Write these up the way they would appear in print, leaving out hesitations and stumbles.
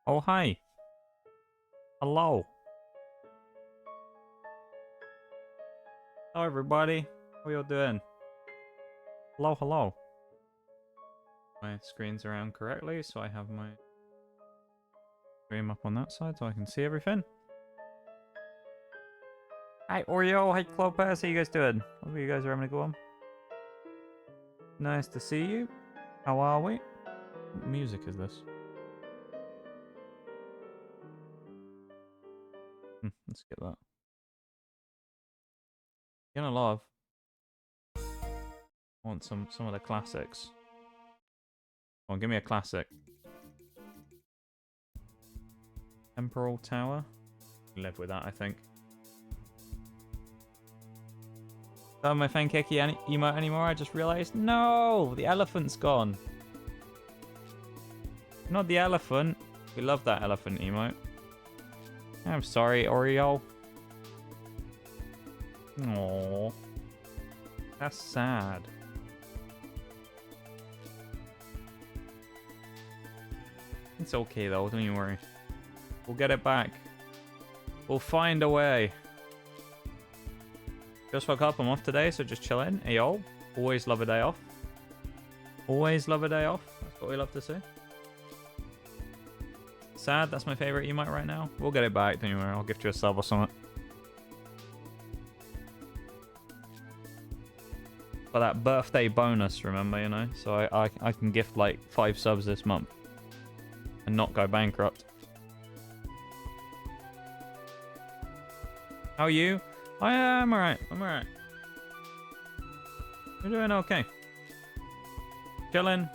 Oh, hi. Hello. Hello, everybody. How you all doing? Hello, hello. My screen's around correctly, so I have my stream up on that side so I can see everything. Hi, Oreo. Hi, Clopez. How you guys doing? Hope you guys are having a good one. Nice to see you. How are we? What music is this? Let's get that. Gonna love. Want some of the classics. Come on, give me a classic. Temporal Tower. Live with that, I think. Don't my Fankeki emote anymore, I just realized. No! The elephant's gone. Not the elephant. We love that elephant emote. I'm sorry, Oreo. Aww. That's sad. It's okay though, don't you worry. We'll get it back. We'll find a way. Just woke up, I'm off today, so just chilling. Ayo. Always love a day off. Always love a day off. That's what we love to see. Sad, that's my favorite emote right now. We'll get it back, don't you worry. I'll gift you a sub or something. For that birthday bonus, remember, you know? So I can gift like 5 subs this month. And not go bankrupt. How are you? I'm alright. I'm alright. You're doing okay. Chilling.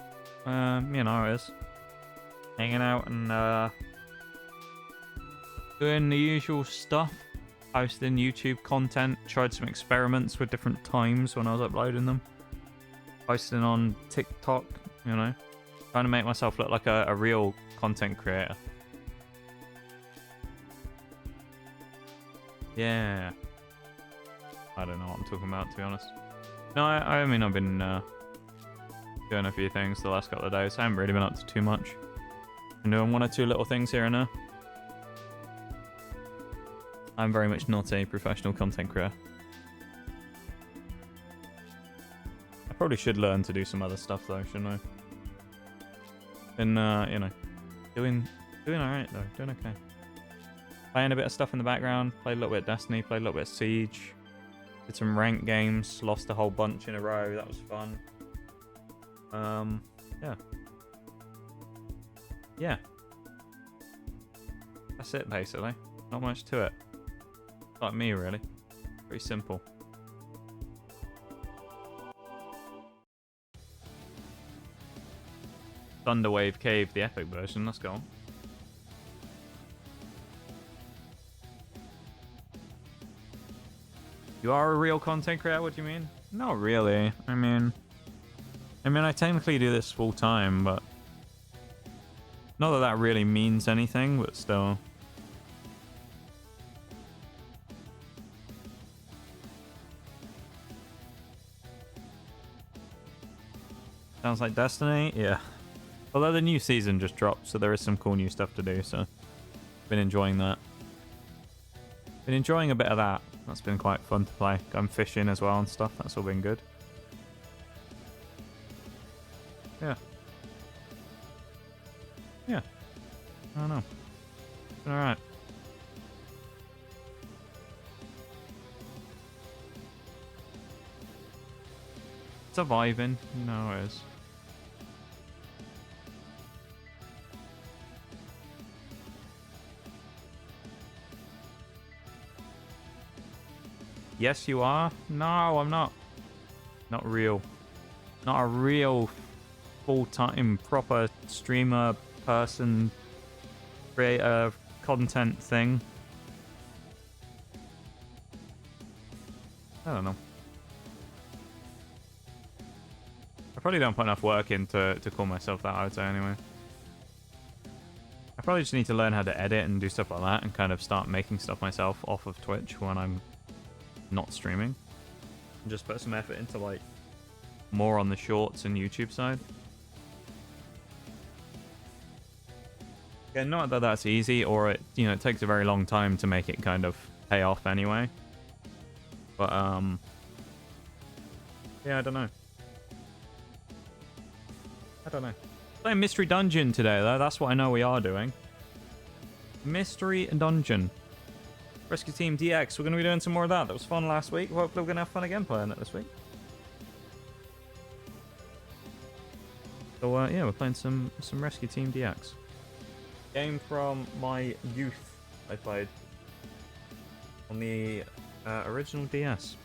You know how it is. Hanging out and doing the usual stuff. Posting YouTube content. Tried some experiments with different times when I was uploading them. Posting on TikTok, you know. Trying to make myself look like a real content creator. Yeah. I don't know what I'm talking about, to be honest. No, I mean, I've been doing a few things the last couple of days. I haven't really been up to too much. I'm doing 1 or 2 little things here and there. I'm very much not a professional content creator. I probably should learn to do some other stuff though, shouldn't I? Been, you know, doing alright though, doing okay. Playing a bit of stuff in the background, played a little bit of Destiny, played a little bit of Siege. Did some ranked games, lost a whole bunch in a row, that was fun. Yeah. Yeah. That's it basically. Not much to it. Like me really. Pretty simple. Thunderwave Cave, the epic version, let's go. You are a real content creator, what do you mean? Not really. I mean, I technically do this full time, but not that that really means anything, but still. Sounds like Destiny? Yeah. Although the new season just dropped, so there is some cool new stuff to do, so been enjoying that. Been enjoying a bit of that. That's been quite fun to play. Going fishing as well and stuff. That's all been good. Yeah. Yeah. I don't know. Been alright. Surviving. You know how it is. Yes, you are. No, I'm not. Not real. Not a real full-time proper streamer person creator content thing. I don't know. I probably don't put enough work in to call myself that, I would say, anyway. I probably just need to learn how to edit and do stuff like that and kind of start making stuff myself off of Twitch when I'm not streaming. And just put some effort into, like, more on the shorts and YouTube side. Yeah, not that that's easy, or it, you know, it takes a very long time to make it kind of pay off anyway. But, yeah, I don't know. Playing Mystery Dungeon today, though. That's what I know we are doing. Mystery Dungeon. Rescue Team DX. We're going to be doing some more of that. That was fun last week. Hopefully we're going to have fun again playing it this week. So, yeah, we're playing some Rescue Team DX. Game from my youth I played on the original DS.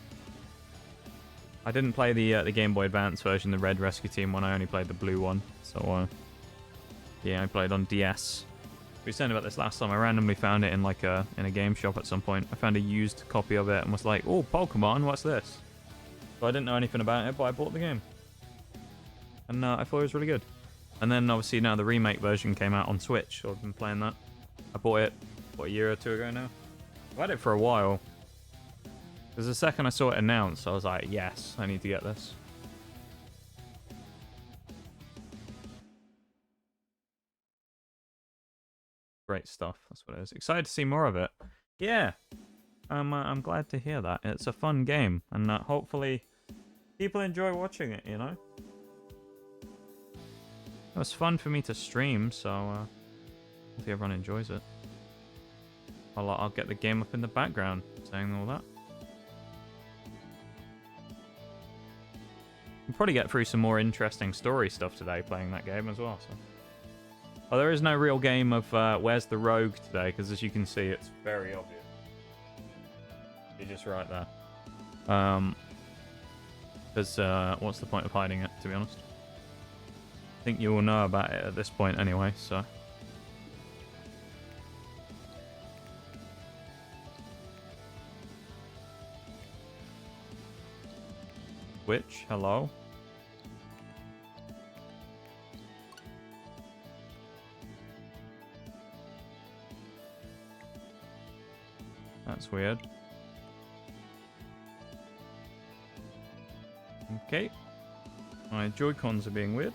I didn't play the Game Boy Advance version, the red Rescue Team one. I only played the blue one. So, yeah, I played on DS. We were saying about this last time. I randomly found it in like in a game shop at some point. I found a used copy of it and was like, "Oh, Pokemon, what's this?" So I didn't know anything about it, but I bought the game, and I thought it was really good. And then obviously now the remake version came out on Switch, so I've been playing that. I bought it, what, a year or two ago now? I've had it for a while. Because the second I saw it announced, I was like, yes, I need to get this. Great stuff, that's what it is. Excited to see more of it. Yeah, I'm glad to hear that. It's a fun game, and hopefully people enjoy watching it, you know? It was fun for me to stream, so hopefully everyone enjoys it. I'll get the game up in the background, saying all that. We'll probably get through some more interesting story stuff today playing that game as well. So. Oh, there is no real game of Where's the Rogue today, because as you can see, it's very obvious. You're just right there. Because what's the point of hiding it, to be honest? I think you all know about it at this point anyway, so... Which? Hello? That's weird. Okay. My Joy-Cons are being weird.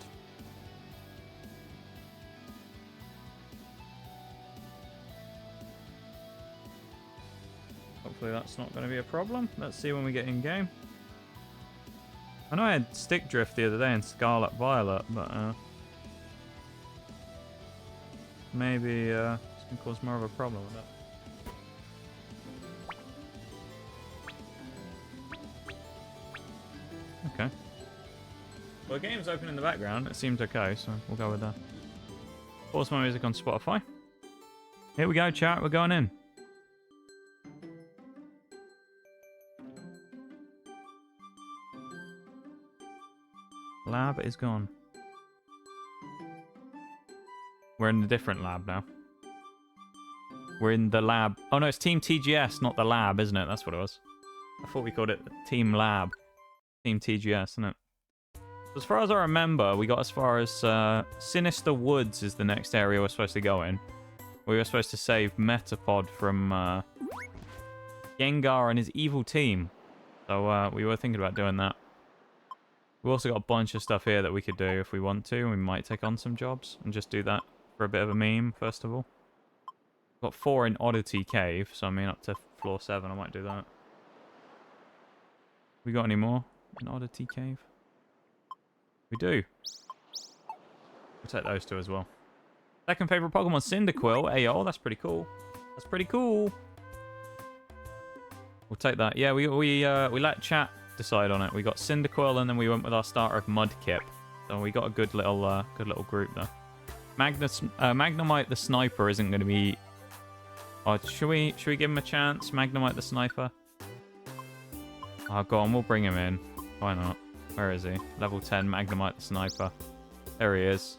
Hopefully that's not going to be a problem. Let's see when we get in game. I know I had stick drift the other day in Scarlet Violet, but maybe it's going to cause more of a problem with that. Okay. Well, the game's open in the background. It seems okay, so we'll go with that. Pause my music on Spotify. Here we go, chat. We're going in. Lab is gone. We're in a different lab now. We're in the lab. Oh no, it's Team TGS, not the lab, isn't it? That's what it was. I thought we called it Team Lab. Team TGS, isn't it? As far as I remember, we got as far as Sinister Woods is the next area we're supposed to go in. We were supposed to save Metapod from Gengar and his evil team. So we were thinking about doing that. We've also got a bunch of stuff here that we could do if we want to. We might take on some jobs and just do that for a bit of a meme, first of all. We've got 4 in Oddity Cave, so I mean up to floor 7, I might do that. We got any more in Oddity Cave? We do. We'll take those 2 as well. Second favourite Pokemon, Cyndaquil. Ayo, that's pretty cool. That's pretty cool. We'll take that. Yeah, we let chat decide on it. We got Cyndaquil, and then we went with our starter of Mudkip. So we got a good little group there. Magnemite the Sniper isn't going to be... Oh, should we give him a chance? Magnemite the Sniper? Oh, go on, we'll bring him in. Why not? Where is he? Level 10 Magnemite the Sniper. There he is.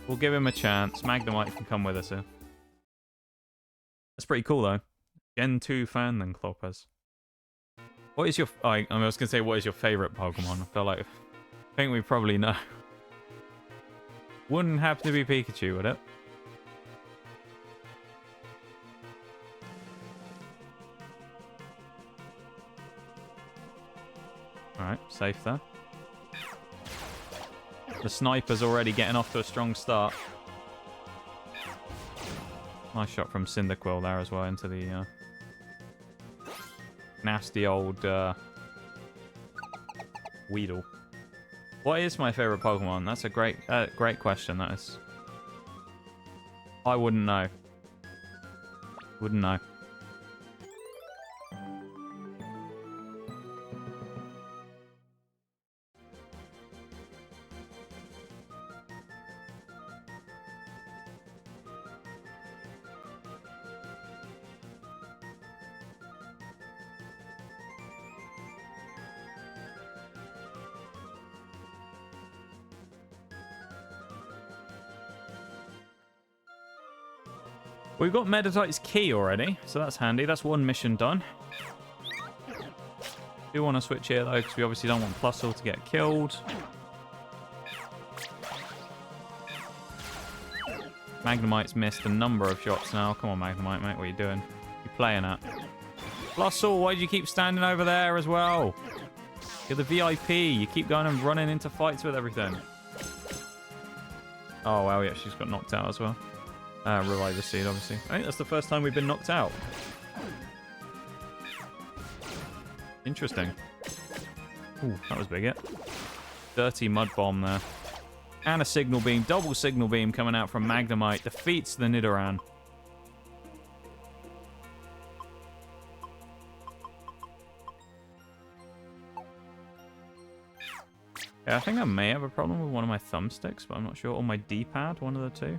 We'll give him a chance. Magnemite can come with us here. That's pretty cool, though. Gen 2 fan, then, Clopez. What is your... I was going to say, what is your favourite Pokemon? I feel like... I think we probably know. Wouldn't have to be Pikachu, would it? Alright, safe there. The Sniper's already getting off to a strong start. Nice shot from Cyndaquil there as well into the nasty old Weedle. What is my favorite Pokemon? That's a great question. That is. I wouldn't know. Wouldn't know. We've got Meditite's key already, so that's handy. That's one mission done. Do want to switch here though, because we obviously don't want Plusle to get killed. Magnemite's missed a number of shots now. Come on, Magnemite, mate, what are you doing? You playing at? Plusle, why do you keep standing over there as well? You're the VIP. You keep going and running into fights with everything. Oh, wow, yeah, she's got knocked out as well. Revive Seed, obviously. I think that's the first time we've been knocked out. Interesting. Ooh, that was big hit. Dirty Mud Bomb there. And a Signal Beam. Double Signal Beam coming out from Magnemite. Defeats the Nidoran. Yeah, I think I may have a problem with one of my thumbsticks, but I'm not sure. Or my D-pad, one of the two.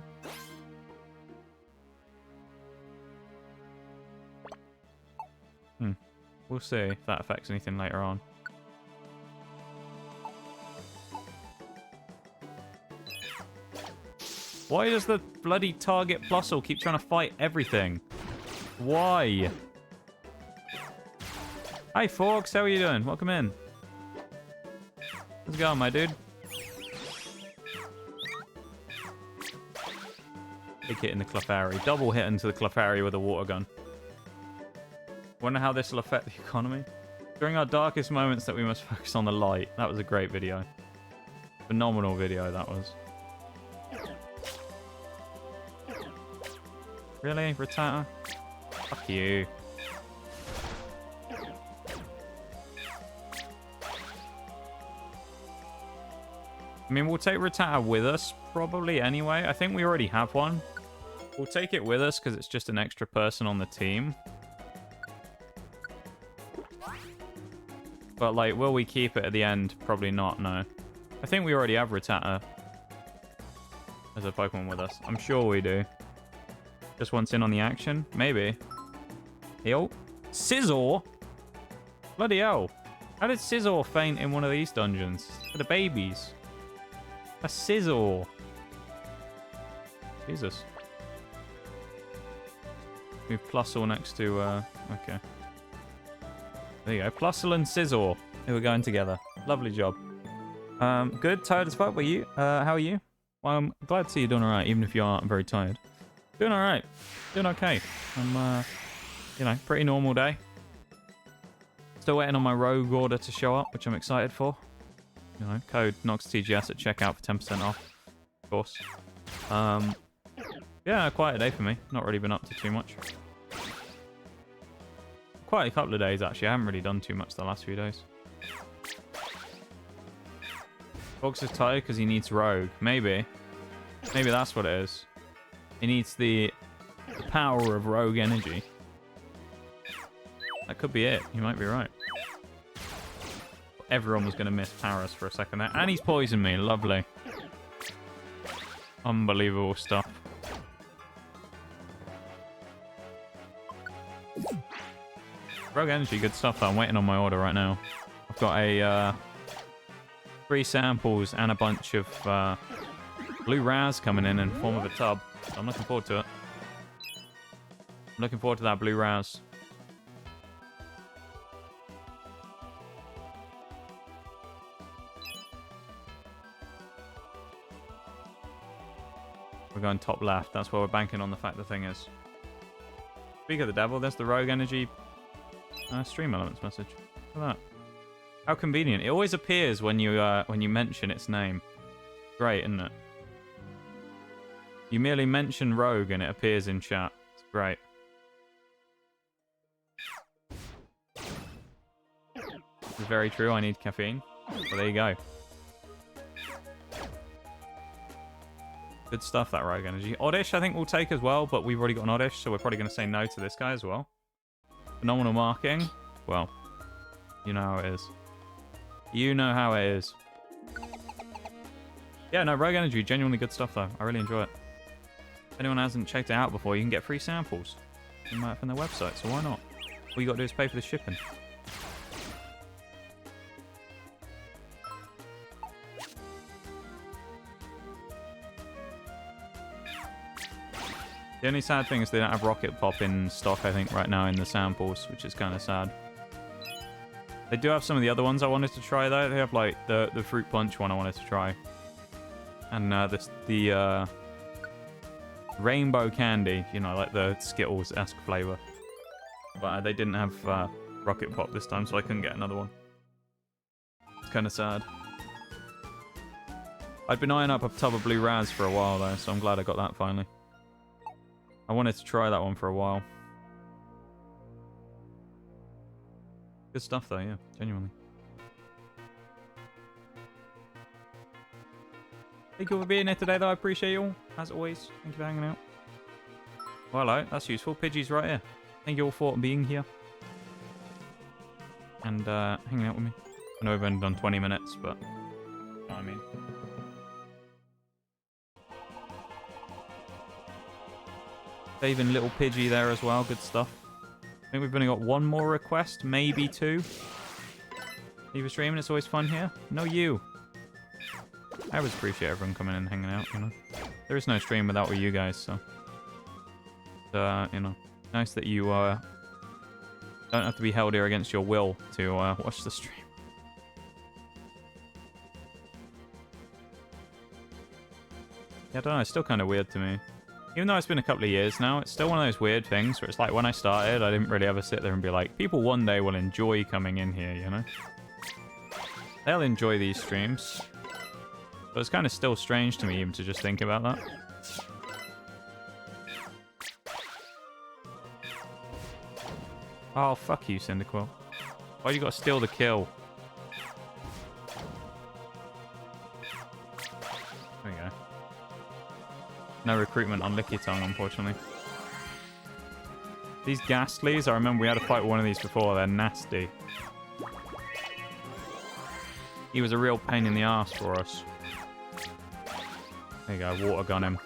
We'll see if that affects anything later on. Why does the bloody target Plusle keep trying to fight everything? Why? Hey, Fox, how are you doing? Welcome in. How's it going, my dude? Big hit in the Clefairy. Double hit into the Clefairy with a water gun. Wonder how this will affect the economy. During our darkest moments that we must focus on the light. That was a great video. Phenomenal video, that was. Really? Rattata? Fuck you. I mean, we'll take Rattata with us, probably, anyway. I think we already have one. We'll take it with us, because it's just an extra person on the team. But, like, will we keep it at the end? Probably not, no. I think we already have Rattata as a Pokemon with us. I'm sure we do. Just wants in on the action? Maybe. Yo. Scizor? Bloody hell. How did Scizor faint in one of these dungeons? For the babies. A Scizor. Jesus. Move Plusle next to, okay. There you go. Plusle and Scizor, who are going together. Lovely job. Good. Tired as fuck. Were you? How are you? Well, I'm glad to see you doing alright, even if you are very tired. Doing alright. Doing okay. I'm, you know, pretty normal day. Still waiting on my rogue order to show up, which I'm excited for. You know, code NOXTGS at checkout for 10% off, of course. Yeah, quite a day for me. Not really been up to too much. Quite a couple of days, actually. I haven't really done too much the last few days. Fox is tired because he needs rogue. Maybe. Maybe that's what it is. He needs the power of rogue energy. That could be it. You might be right. Everyone was going to miss Paris for a second there. And he's poisoned me. Lovely. Unbelievable stuff. Rogue energy, good stuff though. I'm waiting on my order right now. I've got a 3 samples and a bunch of blue Raz coming in form of a tub. So I'm looking forward to it. I'm looking forward to that blue Raz. We're going top left. That's where we're banking on the fact the thing is. Speak of the devil, there's the rogue energy stream elements message. Look at that. How convenient. It always appears when you mention its name. Great, isn't it? You merely mention rogue and it appears in chat. Right. This is very true. I need caffeine. Well, there you go. Good stuff, that Rogue Energy. Oddish, I think we'll take as well, but we've already got an Oddish, so we're probably going to say no to this guy as well. Phenomenal marking. Well, you know how it is. You know how it is. Yeah, no, Rogue Energy, genuinely good stuff, though. I really enjoy it. If anyone hasn't checked it out before, you can get free samples from their website, so why not? All you got to do is pay for the shipping. The only sad thing is they don't have Rocket Pop in stock, I think, right now in the samples, which is kind of sad. They do have some of the other ones I wanted to try, though. They have, like, the Fruit Punch one I wanted to try. And the Rainbow Candy, you know, like the Skittles-esque flavor. But they didn't have Rocket Pop this time, so I couldn't get another one. It's kind of sad. I'd been eyeing up a tub of Blue Raz for a while, though, so I'm glad I got that finally. I wanted to try that one for a while. Good stuff, though, yeah, genuinely. Thank you for being here today, though. I appreciate you all, as always. Thank you for hanging out. Well, hello, that's useful. Pidgey's right here. Thank you all for being here. And hanging out with me. I know we've only done 20 minutes, but... You know what I mean? Saving little Pidgey there as well. Good stuff. I think we've only got one more request. Maybe two. Leave a stream and it's always fun here. No, you. I always appreciate everyone coming in and hanging out, you know. There is no stream without you guys, so... you know, nice that you don't have to be held here against your will to watch the stream. Yeah, I don't know, it's still kind of weird to me. Even though it's been a couple of years now, it's still one of those weird things where it's like when I started, I didn't really ever sit there and be like, people one day will enjoy coming in here, you know? They'll enjoy these streams. But it's kind of still strange to me even to just think about that. Oh, fuck you, Cyndaquil. Why'd you gotta steal the kill? There we go. No recruitment on Lickitung, unfortunately. These Ghastlies, I remember we had a fight with one of these before. They're nasty. He was a real pain in the ass for us. There you go, water gun him.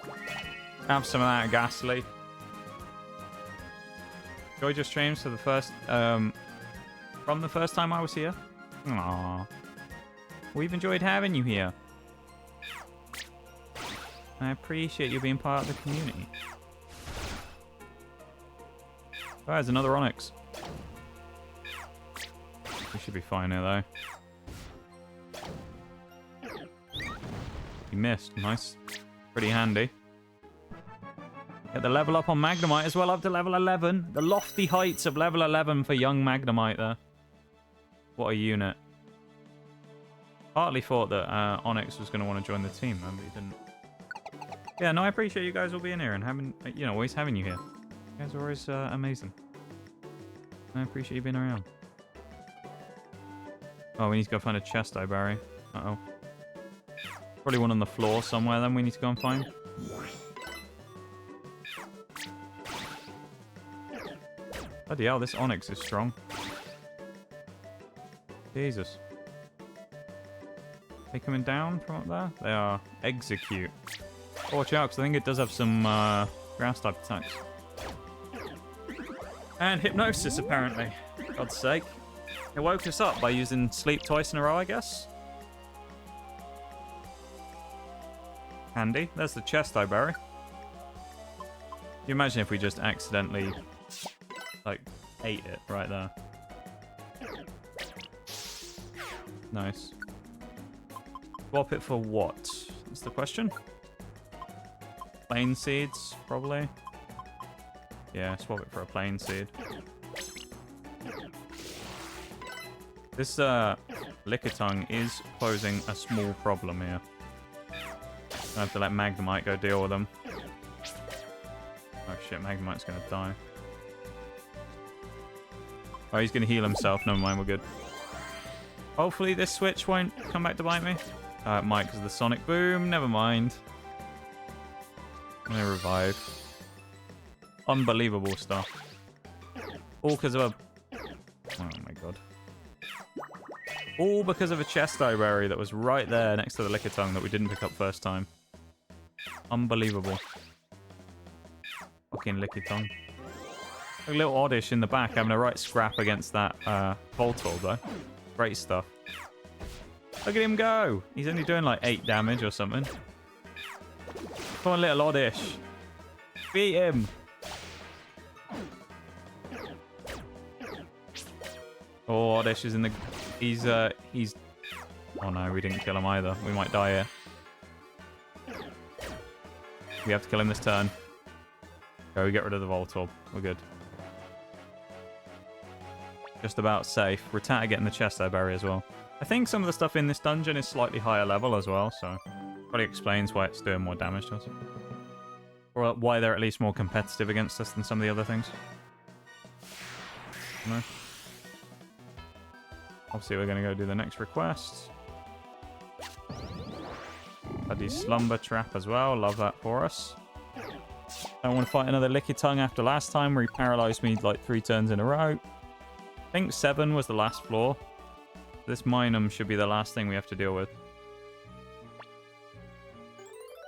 Have some of that Ghastly. Enjoyed your streams for the first, from the first time I was here. Aww. We've enjoyed having you here. I appreciate you being part of the community. Oh, there's another Onyx. We should be fine here, though. He missed. Nice. Pretty handy. Get the level up on Magnemite as well, up to level 11. The lofty heights of level 11 for young Magnemite there. What a unit. Partly thought that Onyx was going to want to join the team, but he didn't. Yeah, no, I appreciate you guys all being here and having, you know, always having you here. You guys are always amazing. I appreciate you being around. Oh, we need to go find a chest, I Barry. Uh-oh. Probably one on the floor somewhere then we need to go and find. Bloody hell, this Onyx is strong. Jesus. Are they coming down from up there? They are. Execute. Watch out, because I think it does have some grass type attacks. And Hypnosis, apparently. God's sake. It woke us up by using Sleep twice in a row, I guess. Handy. There's the chest I bury. You imagine if we just accidentally, like, ate it right there. Nice. Swap it for what? That's the question. Plain seeds, probably. Yeah, swap it for a plain seed. This Lickitung is posing a small problem here. I have to let Magnemite go deal with them. Oh shit, Magnemite's gonna die. Oh, he's gonna heal himself. Never mind, we're good. Hopefully this switch won't come back to bite me. It might because of the sonic boom. Never mind. I'm gonna revive. Unbelievable stuff. All because of a... Oh my god. All because of a Chesto berry that was right there next to the Lickitung that we didn't pick up first time. Unbelievable. Fucking Lickitung. A little Oddish in the back having a right scrap against that Voltorb though. Great stuff. Look at him go! He's only doing like 8 damage or something. Come on, little Oddish. Beat him! Oh, Oddish is in the... He's... Oh no, we didn't kill him either. We might die here. We have to kill him this turn. Go, we get rid of the Voltorb. We're good. Just about safe. Rattata getting the Chesto berry as well. I think some of the stuff in this dungeon is slightly higher level as well, so probably explains why it's doing more damage to us. Or why they're at least more competitive against us than some of the other things. No. Obviously, we're going to go do the next request. Bloody Slumber Trap as well. Love that for us. Don't want to fight another Lickitung after last time where he paralyzed me like 3 turns in a row. I think 7 was the last floor. This Minum should be the last thing we have to deal with.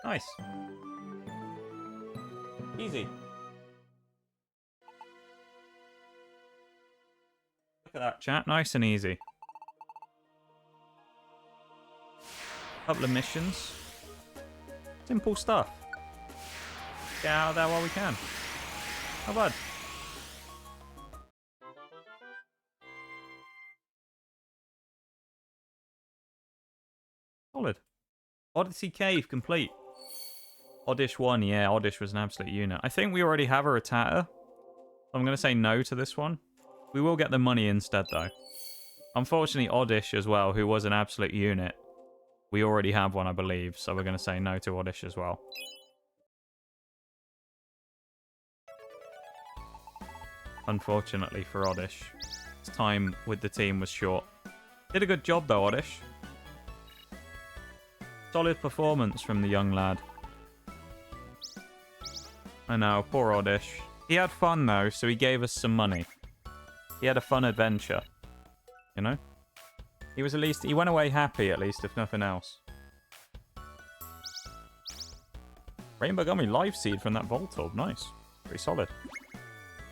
Nice. Easy. Look at that, chat. Nice and easy. Couple of missions. Simple stuff. Get out of there while we can. Not bad. Solid. Odyssey Cave complete. Oddish 1, yeah, Oddish was an absolute unit. I think we already have a Rattata. I'm going to say no to this one. We will get the money instead, though. Unfortunately, Oddish as well, who was an absolute unit. We already have one, I believe, so we're going to say no to Oddish as well. Unfortunately for Oddish, his time with the team was short. Did a good job, though, Oddish. Solid performance from the young lad. I know, poor Oddish. He had fun, though, so he gave us some money. He had a fun adventure. You know? He was at least... He went away happy, at least, if nothing else. Rainbow Gummy Life Seed from that Voltorb. Nice. Pretty solid.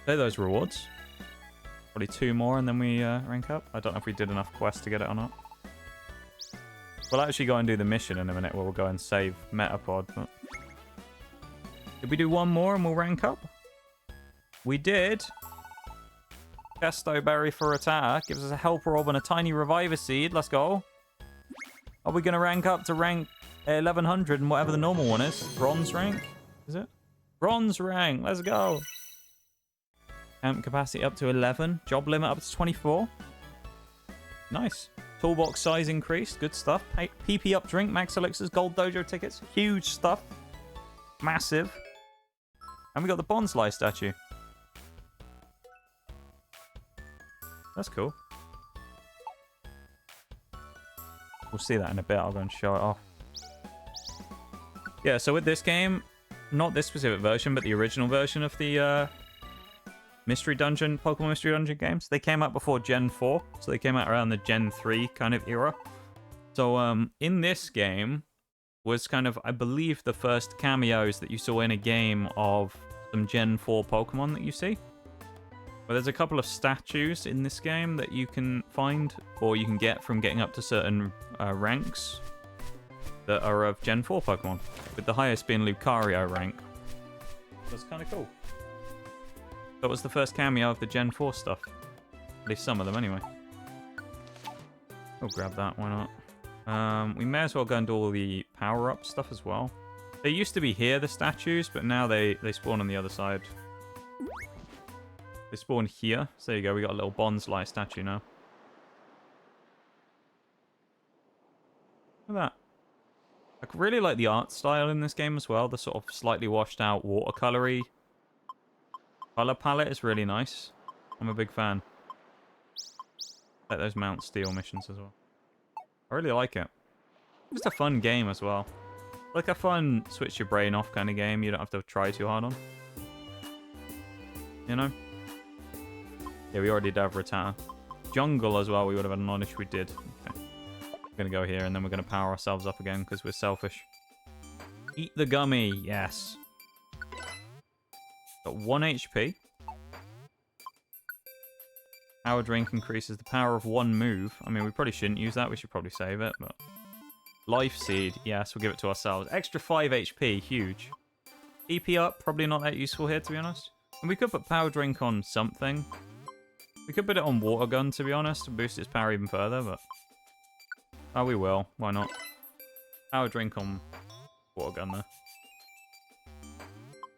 Play those rewards. Probably 2 more and then we rank up. I don't know if we did enough quests to get it or not. We'll actually go and do the mission in a minute where we'll go and save Metapod. But... Did we do 1 more and we'll rank up? We did. Chesto Berry for Rattata. Gives us a Helper Orb and a tiny Reviver Seed. Let's go. Are we going to rank up to rank 1100 and whatever the normal one is? Bronze rank? Is it? Bronze rank. Let's go. Camp capacity up to 11. Job limit up to 24. Nice. Toolbox size increased. Good stuff. PP up drink. Max elixirs. Gold dojo tickets. Huge stuff. Massive. And we got the Bonsly statue. That's cool. We'll see that in a bit. I'll go and show it off. Yeah, so with this game, not this specific version, but the original version of the Mystery Dungeon, Pokemon Mystery Dungeon games, they came out before Gen 4. So they came out around the Gen 3 kind of era. So in this game was kind of, I believe, the first cameos that you saw in a game of some Gen 4 Pokemon that you see. But there's a couple of statues in this game that you can find, or you can get from getting up to certain ranks that are of Gen 4 Pokemon, with the highest being Lucario rank. That's kind of cool. That was the first cameo of the Gen 4 stuff. At least some of them, anyway. We'll grab that, why not? We may as well go and do all the power-up stuff as well. They used to be here, the statues, but now they spawn on the other side. They spawn here. So there you go, we got a little Bonsly statue now. Look at that. I really like the art style in this game as well. The sort of slightly washed out watercolory Color palette is really nice. I'm a big fan. Like those Mount Steel missions as well. I really like it. Just a fun game as well. Like a fun switch your brain off kind of game you don't have to try too hard on. You know? Yeah, we already did have Rattata. Jungle as well, we would have had an if we did. Okay. We're going to go here and then we're going to power ourselves up again because we're selfish. Eat the gummy, yes. Got 1 HP. Power drink increases the power of 1 move. I mean, we probably shouldn't use that. We should probably save it, but... Life seed, yes, we'll give it to ourselves. Extra 5 HP, huge. EP up, probably not that useful here, to be honest. And we could put power drink on something. We could put it on water gun, to be honest, to boost its power even further, but... Oh, we will. Why not? Power drink on water gun there.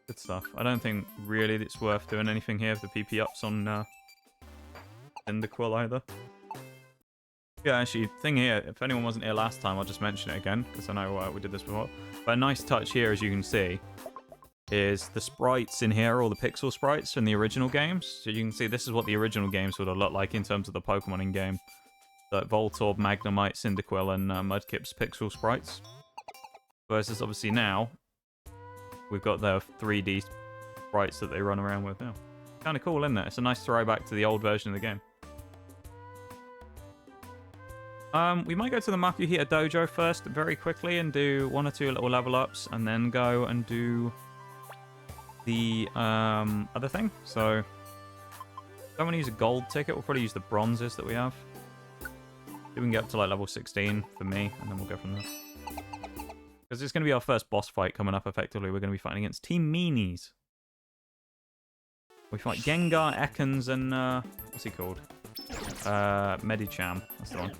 Good stuff. I don't think really it's worth doing anything here if the PP ups on Cyndaquil either. Yeah, actually, thing here, if anyone wasn't here last time, I'll just mention it again, because I know we did this before. But a nice touch here, as you can see, is the sprites in here, all the pixel sprites from the original games. So you can see this is what the original games would have looked like in terms of the Pokemon in-game. Like Voltorb, Magnemite, Cyndaquil, and Mudkip's pixel sprites. Versus, obviously, now, we've got the 3D sprites that they run around with now. Kind of cool, isn't it? It's a nice throwback to the old version of the game. We might go to the Makuhita Dojo first very quickly and do 1 or 2 little level ups and then go and do the other thing. So, don't want to use a gold ticket. We'll probably use the bronzes that we have. We can get up to like level 16 for me and then we'll go from there. Because it's going to be our first boss fight coming up effectively. We're going to be fighting against Team Meanies. We fight Gengar, Ekans, and what's he called? Medicham. That's the one.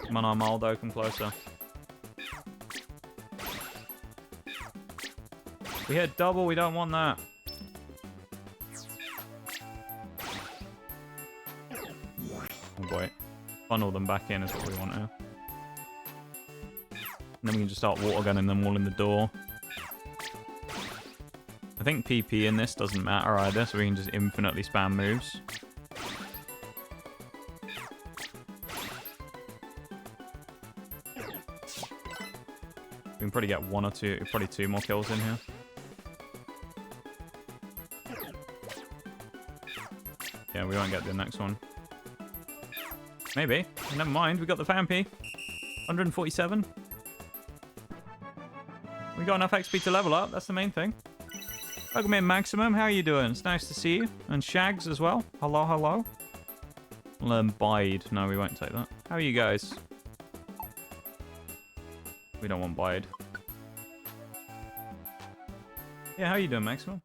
Come on, Armaldo, come closer. We hit double, we don't want that. Oh boy. Funnel them back in is what we want here. And then we can just start water gunning them all in the door. I think PP in this doesn't matter either, so we can just infinitely spam moves. We can probably get 1 or 2, probably 2 more kills in here. Yeah, we won't get the next one. Maybe. Never mind, we got the Vampy. 147. We got enough XP to level up, that's the main thing. Welcome in, Maximum. How are you doing? It's nice to see you. And Shags as well. Hello, hello. Learn Bide. No, we won't take that. How are you guys? We don't want Bide. Yeah, how are you doing, Maximum?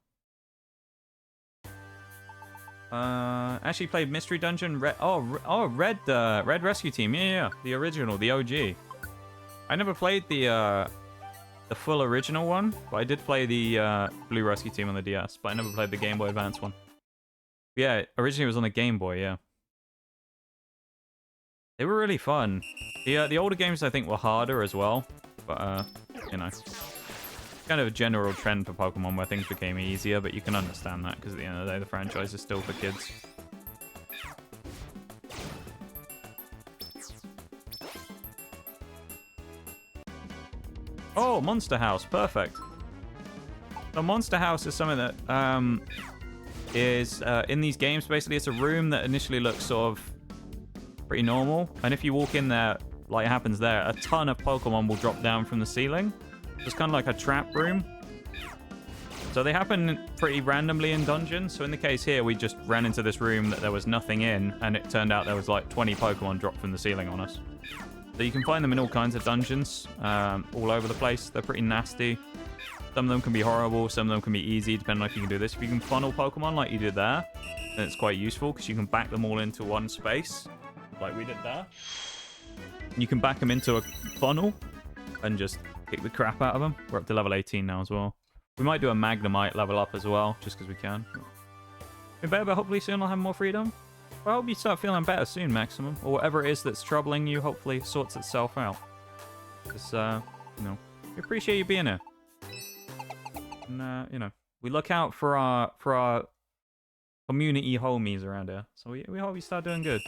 Actually played Mystery Dungeon. Red Rescue Team. Yeah. The original, the OG. I never played the full original one, but I did play the Blue Rescue Team on the DS, but I never played the Game Boy Advance one. Yeah, originally it was on the Game Boy, yeah. They were really fun. The older games I think were harder as well, but you know. Kind of a general trend for Pokemon where things became easier, but you can understand that because at the end of the day the franchise is still for kids. Oh, Monster House. Perfect. So Monster House is something that is in these games. Basically, it's a room that initially looks sort of pretty normal. And if you walk in there, like it happens there, a ton of Pokemon will drop down from the ceiling. It's kind of like a trap room. So they happen pretty randomly in dungeons. So in the case here, we just ran into this room that there was nothing in. And it turned out there was like 20 Pokemon dropped from the ceiling on us. So you can find them in all kinds of dungeons, all over the place. They're pretty nasty. Some of them can be horrible, some of them can be easy, depending on if you can do this. If you can funnel Pokemon like you did there, then it's quite useful, because you can back them all into one space, like we did there. You can back them into a funnel, and just kick the crap out of them. We're up to level 18 now as well. We might do a Magnemite level up as well, just because we can. Been better, but hopefully soon I'll have more freedom. I hope you start feeling better soon, Maximum. Or whatever it is that's troubling you, hopefully sorts itself out. Because, you know, we appreciate you being here. And, you know, we look out for our community homies around here. So we hope you start doing good.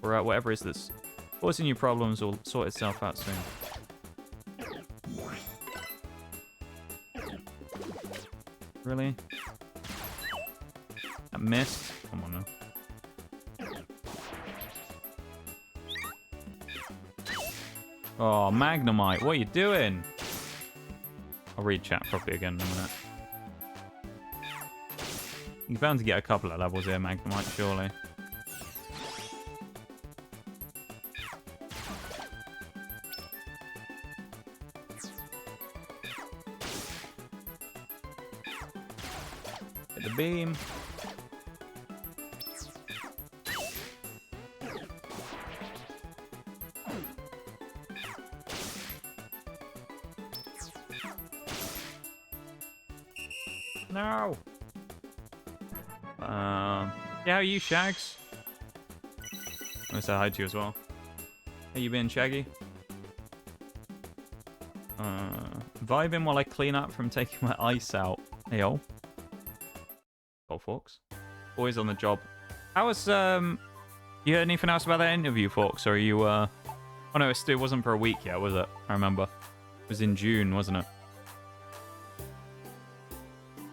Or whatever it is that's causing you problems will sort itself out soon. Really? That missed? Come on now. Oh, Magnemite, what are you doing? I'll read chat properly again in a minute. You're bound to get a couple of levels here, Magnemite, surely. Hit the beam. No. Yeah, how are you, Shags? I'm gonna say hi to you as well. How you been, Shaggy? Vibing while I clean up from taking my ice out. Hey, yo. Gold Forks. Always on the job. How was, you heard anything else about that interview, Forks? Or are you, oh no, it wasn't for a week yet, was it? I remember. It was in June, wasn't it?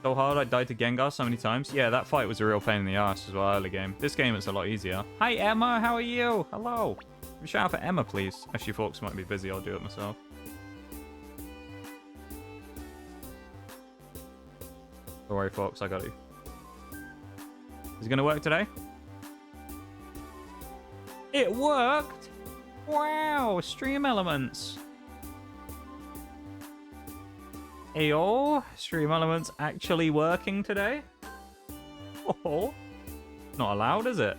So hard, I died to Gengar so many times. Yeah, that fight was a real pain in the ass as well, early game. This game, it's a lot easier. Hi, Emma. How are you? Hello. Shout out for Emma, please. Actually, Forks might be busy. I'll do it myself. Don't worry, Forks. I got you. Is it going to work today? It worked! Wow, Stream Elements. Ayo, Stream Elements actually working today? Oh, not allowed, is it?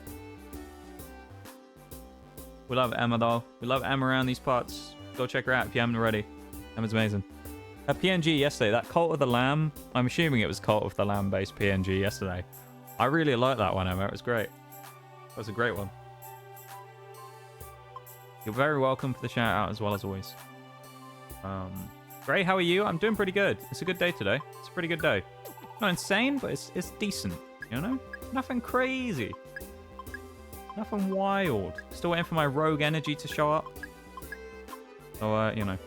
We love Emma, though. We love Emma around these parts. Go check her out if you haven't already. Emma's amazing. PNG yesterday, that Cult of the Lamb, I'm assuming it was Cult of the Lamb-based PNG yesterday. I really liked that one, Emma. It was great. That was a great one. You're very welcome for the shout-out as well as always. Gray, how are you? I'm doing pretty good. It's a good day today. It's a pretty good day. Not insane, but it's decent, you know? Nothing crazy. Nothing wild. Still waiting for my rogue energy to show up. So, you know,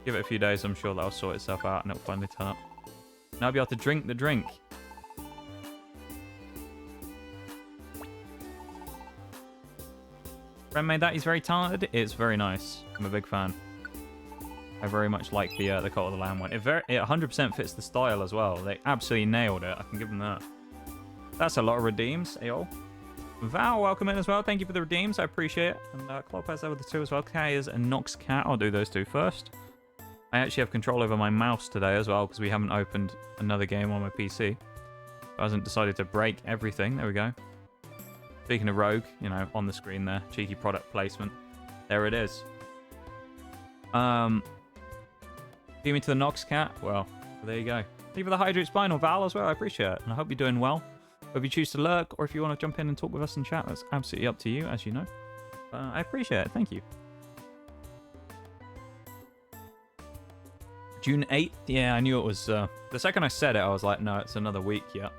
give it a few days. I'm sure that'll sort itself out and it'll finally turn up. Now I'll be able to drink the drink. Friend made that. He's very talented. It's very nice. I'm a big fan. I very much like the Cult of the Lamb one. It 100% fits the style as well. They absolutely nailed it. I can give them that. That's a lot of redeems. Ayo. Val, welcome in as well. Thank you for the redeems. I appreciate it. And Clopez there with the 2 as well. Kai is a Nox Cat. I'll do those 2 first. I actually have control over my mouse today as well because we haven't opened another game on my PC. I hasn't decided to break everything. There we go. Speaking of Rogue, you know, on the screen there. Cheeky product placement. There it is. Beat me to the Nox Cat. Well, there you go. Thank you for the Hydrate Spinal, Val, as well. I appreciate it. And I hope you're doing well. If you choose to lurk or if you want to jump in and talk with us in chat, that's absolutely up to you, as you know. I appreciate it. Thank you. June 8th? Yeah, I knew it was... the second I said it, I was like, no, it's another week yet.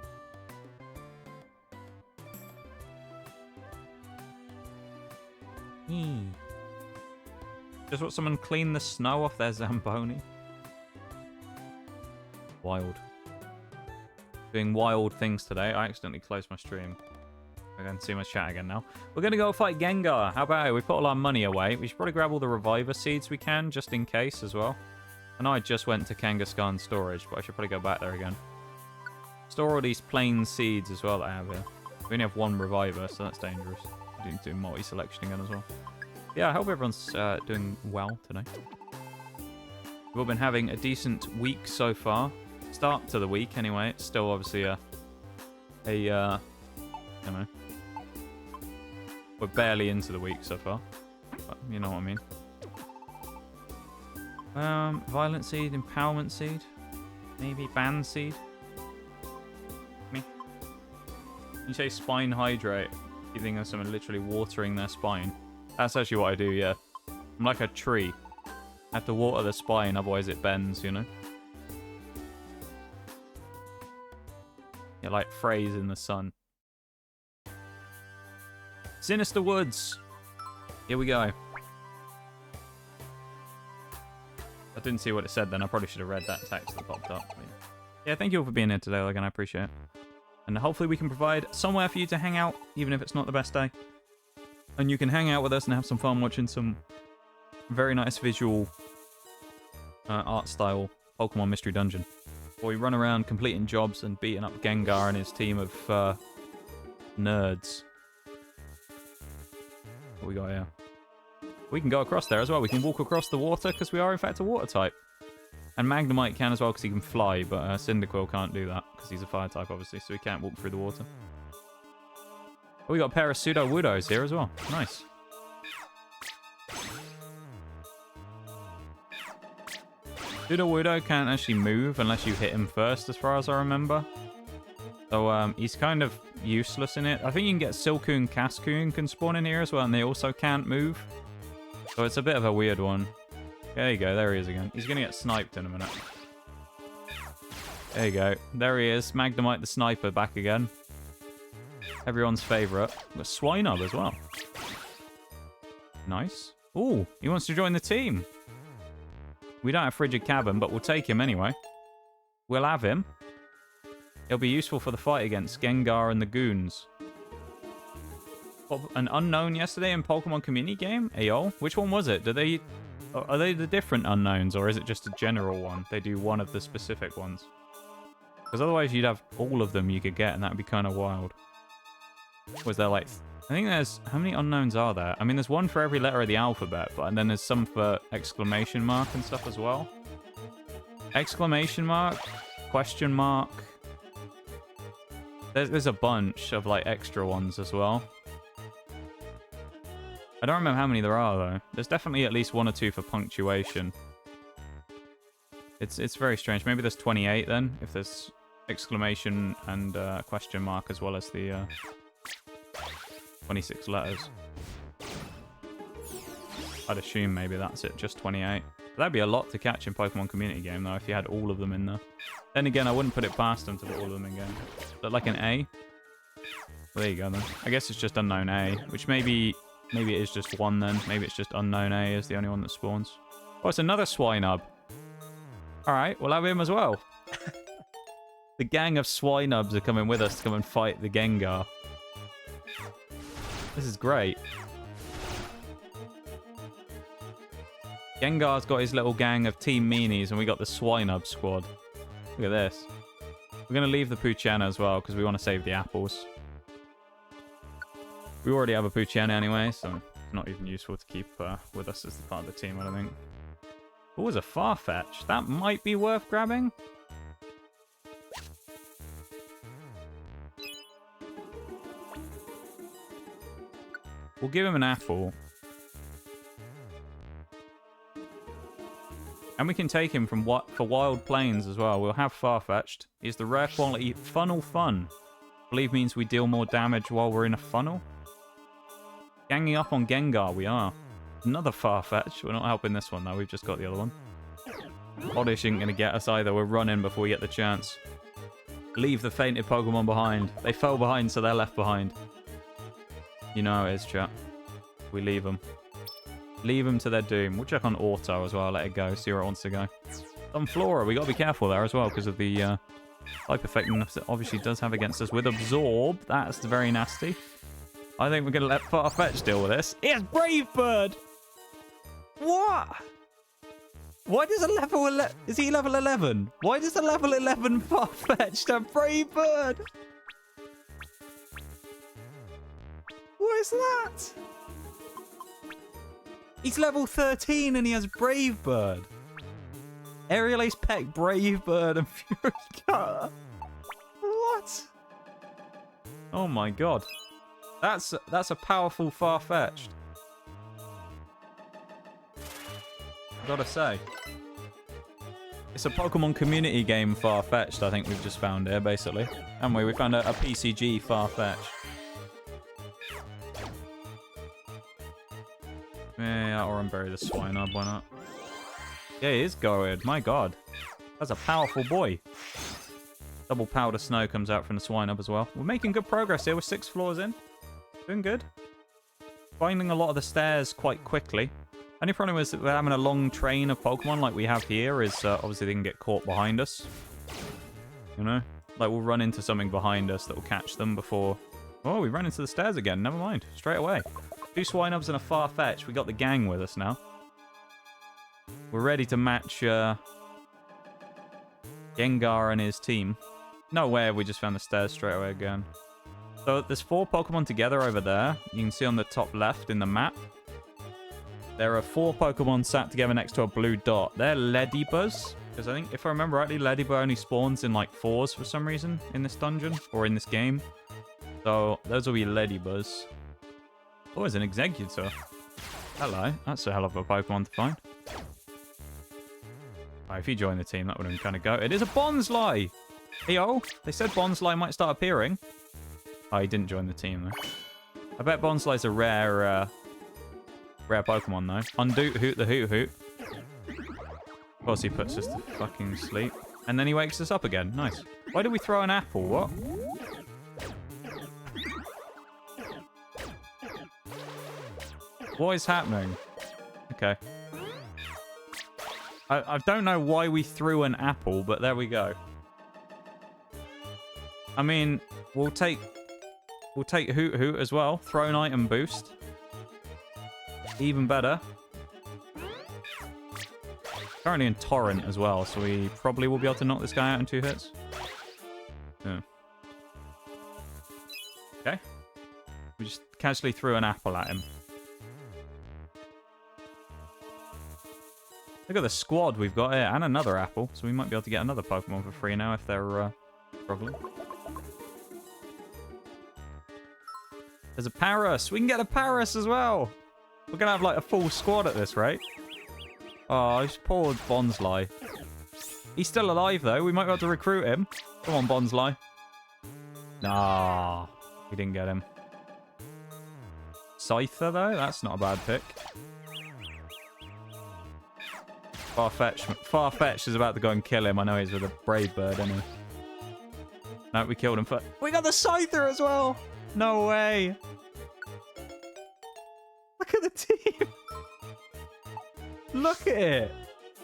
Just want someone clean the snow off their Zamboni. Wild. Doing wild things today. I accidentally closed my stream. I'm going to see my chat again now. We're going to go fight Gengar. How about it? We put all our money away. We should probably grab all the Reviver seeds we can, just in case as well. I know I just went to Kangaskhan storage, but I should probably go back there again. Store all these plain seeds as well that I have here. We only have 1 Reviver, so that's dangerous. We need to do multi-selection again as well. Yeah, I hope everyone's doing well today. We've all been having a decent week so far. Start to the week, anyway. It's still obviously I don't know. We're barely into the week so far. But you know what I mean. Violent Seed, Empowerment Seed. Maybe Band Seed. Me. You say Spine Hydrate. You think of someone literally watering their spine. That's actually what I do, yeah. I'm like a tree. I have to water the spine, otherwise it bends, you know? It like frays in the sun. Sinister Woods. Here we go. I didn't see what it said then. I probably should have read that text that popped up. Yeah, thank you all for being here today, Logan. I appreciate it. And hopefully we can provide somewhere for you to hang out, even if it's not the best day. And you can hang out with us and have some fun watching some very nice visual art style Pokemon Mystery Dungeon. Where we run around completing jobs and beating up Gengar and his team of nerds. What we got here? We can go across there as well. We can walk across the water because we are in fact a water type. And Magnemite can as well because he can fly, but Cyndaquil can't do that because he's a fire type obviously, so he can't walk through the water. Oh, we got a pair of Pseudo-Woodos here as well. Nice. Pseudo-Woodo can't actually move unless you hit him first, as far as I remember. So he's kind of useless in it. I think you can get Silcoon, Cascoon can spawn in here as well, and they also can't move. So it's a bit of a weird one. There you go, there he is again. He's going to get sniped in a minute. There you go. There he is. Magnemite the sniper back again. Everyone's favourite. Got Swinub as well. Nice. Ooh, he wants to join the team. We don't have Frigid Cabin, but we'll take him anyway. We'll have him. He'll be useful for the fight against Gengar and the Goons. An unknown yesterday in Pokemon Community game? Ayo. Which one was it? Are they the different unknowns, or is it just a general one? They do one of the specific ones. Because otherwise you'd have all of them you could get, and that would be kind of wild. Was there like... I think there's... How many unknowns are there? I mean, there's one for every letter of the alphabet, and then there's some for exclamation mark and stuff as well. Exclamation mark, question mark. There's a bunch of like extra ones as well. I don't remember how many there are though. There's definitely at least one or two for punctuation. It's very strange. Maybe there's 28 then, if there's exclamation and question mark as well as the 26 letters. I'd assume maybe that's it, just 28. That'd be a lot to catch in Pokemon Community Game though, if you had all of them in there. Then again, I wouldn't put it past them to put all of them in game. But like an A. Well, there you go then. I guess it's just unknown A, which maybe it is just one then. Maybe it's just unknown A is the only one that spawns. Oh, it's another Swinub. Alright, we'll have him as well. The gang of Swinubs are coming with us to come and fight the Gengar. This is great. Gengar's got his little gang of Team Meanies, and we got the Swinub squad. Look at this. We're going to leave the Poochyena as well, because we want to save the apples. We already have a Poochyena anyway, so it's not even useful to keep with us as the part of the team, I don't think. Oh, there's a Farfetch. That might be worth grabbing. We'll give him an apple. And we can take him for Wild Plains as well. We'll have Farfetch'd. He's the rare quality Funnel Fun. I believe means we deal more damage while we're in a funnel. Ganging up on Gengar, we are. Another Farfetch. We're not helping this one though, we've just got the other one. Oddish isn't going to get us either. We're running before we get the chance. Leave the fainted Pokemon behind. They fell behind, so they're left behind. You know how it is, chat. We leave them. Leave them to their doom. We'll check on Auto as well. Let it go. See where it wants to go. Some Flora. We got to be careful there as well because of the type effectiveness it obviously does have against us with Absorb. That's very nasty. I think we're going to let Farfetch deal with this. It's Brave Bird! What? Why does a level 11... Is he level 11? Why does a level 11 Farfetch have Brave Bird? What is that? He's level 13 and he has Brave Bird. Aerial Ace Peck, Brave Bird, and Fury Cutter. What? Oh my god. That's a powerful Farfetch'd. Gotta say. It's a Pokemon Community Game Farfetch'd, I think we've just found here, basically. Haven't we? We found a PCG Farfetch. Yeah, or unbury the Swinub, why not? Yeah, he is Goad. My god. That's a powerful boy. Double powder snow comes out from the swine up as well. We're making good progress here. We're 6 floors in. Doing good. Finding a lot of the stairs quite quickly. Only problem is that we're having a long train of Pokemon like we have here is obviously they can get caught behind us. You know? Like we'll run into something behind us that will catch them before... Oh, we ran into the stairs again. Never mind. Straight away. 2 Swinubs and a Farfetch. We got the gang with us now. We're ready to match Gengar and his team. No way we just found the stairs straight away again. So there's 4 Pokemon together over there. You can see on the top left in the map. There are 4 Pokemon sat together next to a blue dot. They're Ladybuzz. Because I think, if I remember rightly, Ladybuzz only spawns in like 4s for some reason in this dungeon. Or in this game. So those will be Ladybuzz. Oh, there's an Executor. Hello. That's a hell of a Pokemon to find. Right, if you join the team, that would have been kind of go. It is a Bonsly! Hey, yo. They said Bonsly might start appearing. Oh, he didn't join the team, though. I bet Bonsly's a rare Pokemon, though. Undoot Hoot the Hoot Hoot. Of course, he puts us to fucking sleep. And then he wakes us up again. Nice. Why did we throw an apple? What? What is happening? Okay. I don't know why we threw an apple, but there we go. I mean, we'll take Hoot Hoot as well. Thrown item boost. Even better. Currently in Torrent as well, so we probably will be able to knock this guy out in 2 hits. Yeah. Okay. We just casually threw an apple at him. Look at the squad we've got here, and another apple, so we might be able to get another Pokemon for free now if they're struggling. There's a Paras. We can get a Paras as well. We're going to have like a full squad at this rate. Oh, this poor Bonsly. He's still alive though. We might be able to recruit him. Come on, Bonsly. Nah, we didn't get him. Scyther though? That's not a bad pick. Farfetch is about to go and kill him. I know he's with a Brave Bird, isn't he? No, we killed him for... We got the Scyther as well! No way! Look at the team! Look at it!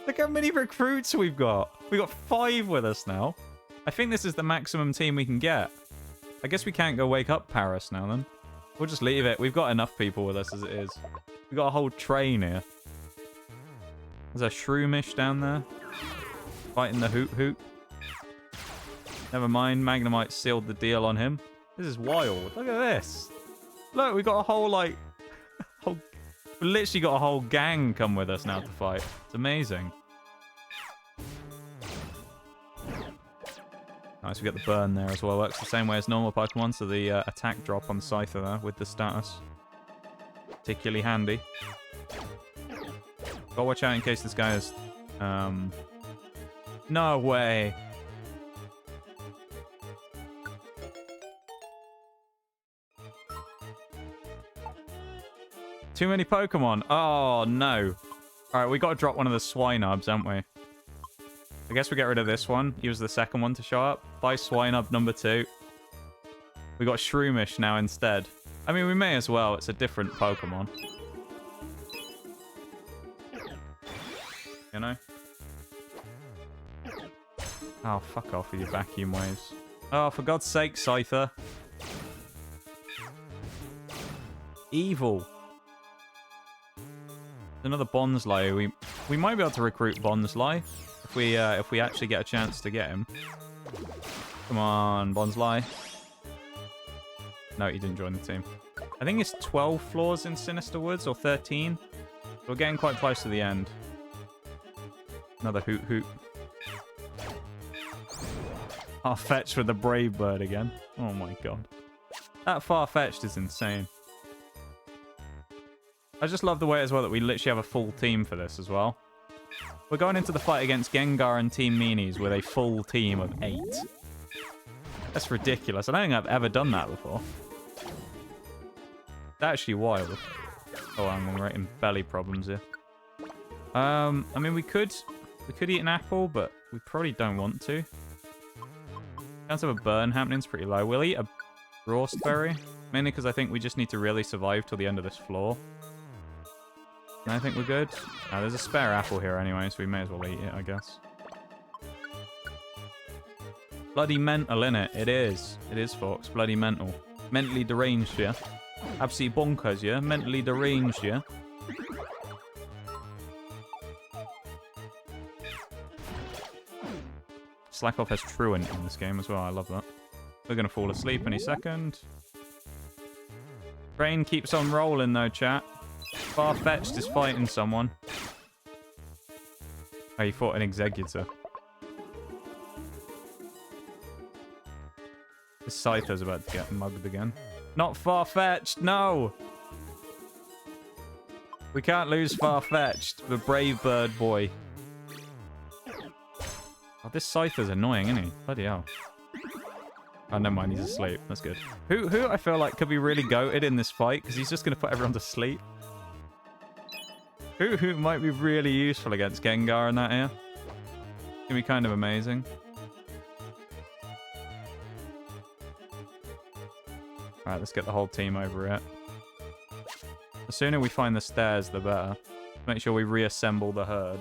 Look how many recruits we've got! We got 5 with us now. I think this is the maximum team we can get. I guess we can't go wake up Paris now then. We'll just leave it. We've got enough people with us as it is. We've got a whole train here. There's a Shroomish down there. Fighting the Hoot Hoot. Never mind, Magnemite sealed the deal on him. This is wild. Look at this. Look, we got a whole, like... we've literally got a whole gang come with us now to fight. It's amazing. Nice, we get the burn there as well. Works the same way as normal Pokemon, so the attack drop on Scyther there with the status. Particularly handy. Gotta watch out in case this guy is... No way. Too many Pokemon. Oh, no. Alright, we gotta drop one of the Swinubs, haven't we? I guess we get rid of this one. Use the second one to show up. Buy Swinub number 2. We got Shroomish now instead. I mean, we may as well. It's a different Pokemon. You know? Oh, fuck off with your vacuum waves. Oh, for God's sake, Scyther. Evil. Another Bonsly. We might be able to recruit Bonsly if we actually get a chance to get him. Come on, Bonsly. No, he didn't join the team. I think it's 12 floors in Sinister Woods, or 13. We're getting quite close to the end. Another Hoot Hoot. Farfetched with the Brave Bird again. Oh my god. That Farfetched is insane. I just love the way as well that we literally have a full team for this as well. We're going into the fight against Gengar and Team Meanies with a full team of 8. That's ridiculous. I don't think I've ever done that before. That's actually wild. Oh, I'm getting belly problems here. I mean, we could eat an apple, but we probably don't want to. Chance of a burn happening is pretty low. We'll eat a frost berry. Mainly because I think we just need to really survive till the end of this floor. And I think we're good. There's a spare apple here anyway, so we may as well eat it, I guess. Bloody mental, innit? It is. It is, folks. Bloody mental. Mentally deranged, yeah? Absolutely bonkers, yeah? Mentally deranged, yeah? Slackoff has truant in this game as well. I love that. We're going to fall asleep any second. Train keeps on rolling, though, chat. Far-fetched is fighting someone. Oh, he fought an executor. This Scyther's about to get mugged again. Not Far-fetched, no! We can't lose Far-fetched, the brave bird boy. Oh, this Scyther's annoying, isn't he? Bloody hell. Oh, never mind, he's asleep. That's good. Who I feel like could be really goated in this fight, because he's just going to put everyone to sleep. Who might be really useful against Gengar in that here? It's going to be kind of amazing. Alright, let's get the whole team over it. The sooner we find the stairs, the better. Make sure we reassemble the herd.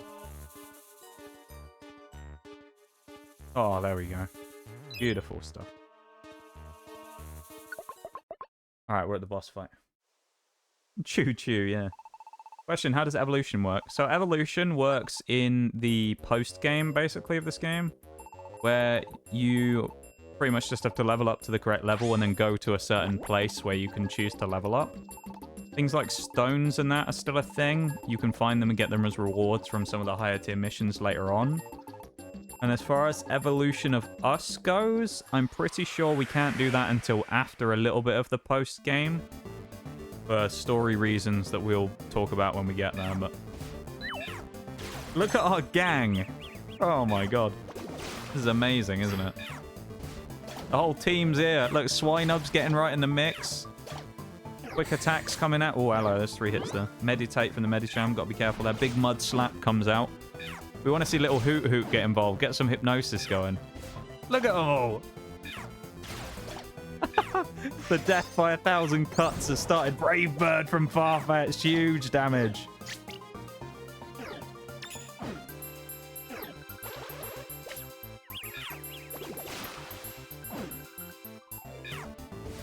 Oh, there we go. Beautiful stuff. Alright, we're at the boss fight. Choo-choo, yeah. Question, how does evolution work? So evolution works in the post-game, basically, of this game. Where you pretty much just have to level up to the correct level and then go to a certain place where you can choose to level up. Things like stones and that are still a thing. You can find them and get them as rewards from some of the higher tier missions later on. And as far as evolution of us goes, I'm pretty sure we can't do that until after a little bit of the post-game. For story reasons that we'll talk about when we get there, but... Look at our gang! Oh my god. This is amazing, isn't it? The whole team's here. Look, Swinub's getting right in the mix. Quick attacks coming out. Oh, hello, there's 3 hits there. Meditate from the Medicham, gotta be careful there. Big Mud Slap comes out. We want to see little Hoot Hoot get involved. Get some hypnosis going. Look at... Oh! The death by 1,000 cuts has started. Brave Bird from Farfetch'd. Huge damage.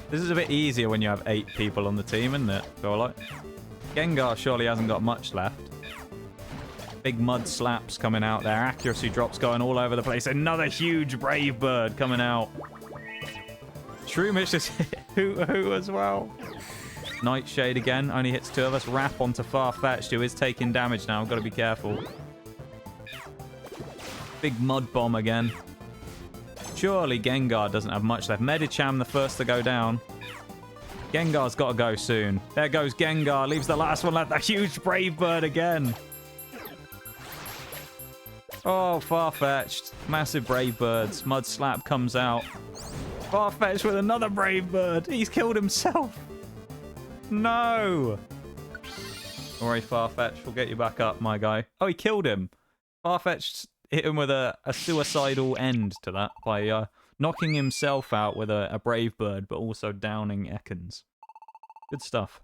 This is a bit easier when you have 8 people on the team, isn't it? Feel like. Gengar surely hasn't got much left. Big Mud Slaps coming out there. Accuracy drops going all over the place. Another huge Brave Bird coming out. Shroomish just hit Hoot as well. Nightshade again. Only hits 2 of us. Wrap onto Farfetch'd, who is taking damage now. Got to be careful. Big Mud Bomb again. Surely Gengar doesn't have much left. Medicham the first to go down. Gengar's got to go soon. There goes Gengar. Leaves the last one left. A huge Brave Bird again. Oh, Farfetch'd. Massive Brave Birds. Mud Slap comes out. Farfetch'd with another Brave Bird. He's killed himself. No. Don't worry, Farfetch'd. We'll get you back up, my guy. Oh, he killed him. Farfetch'd hit him with a suicidal end to that by knocking himself out with a Brave Bird, but also downing Ekans. Good stuff.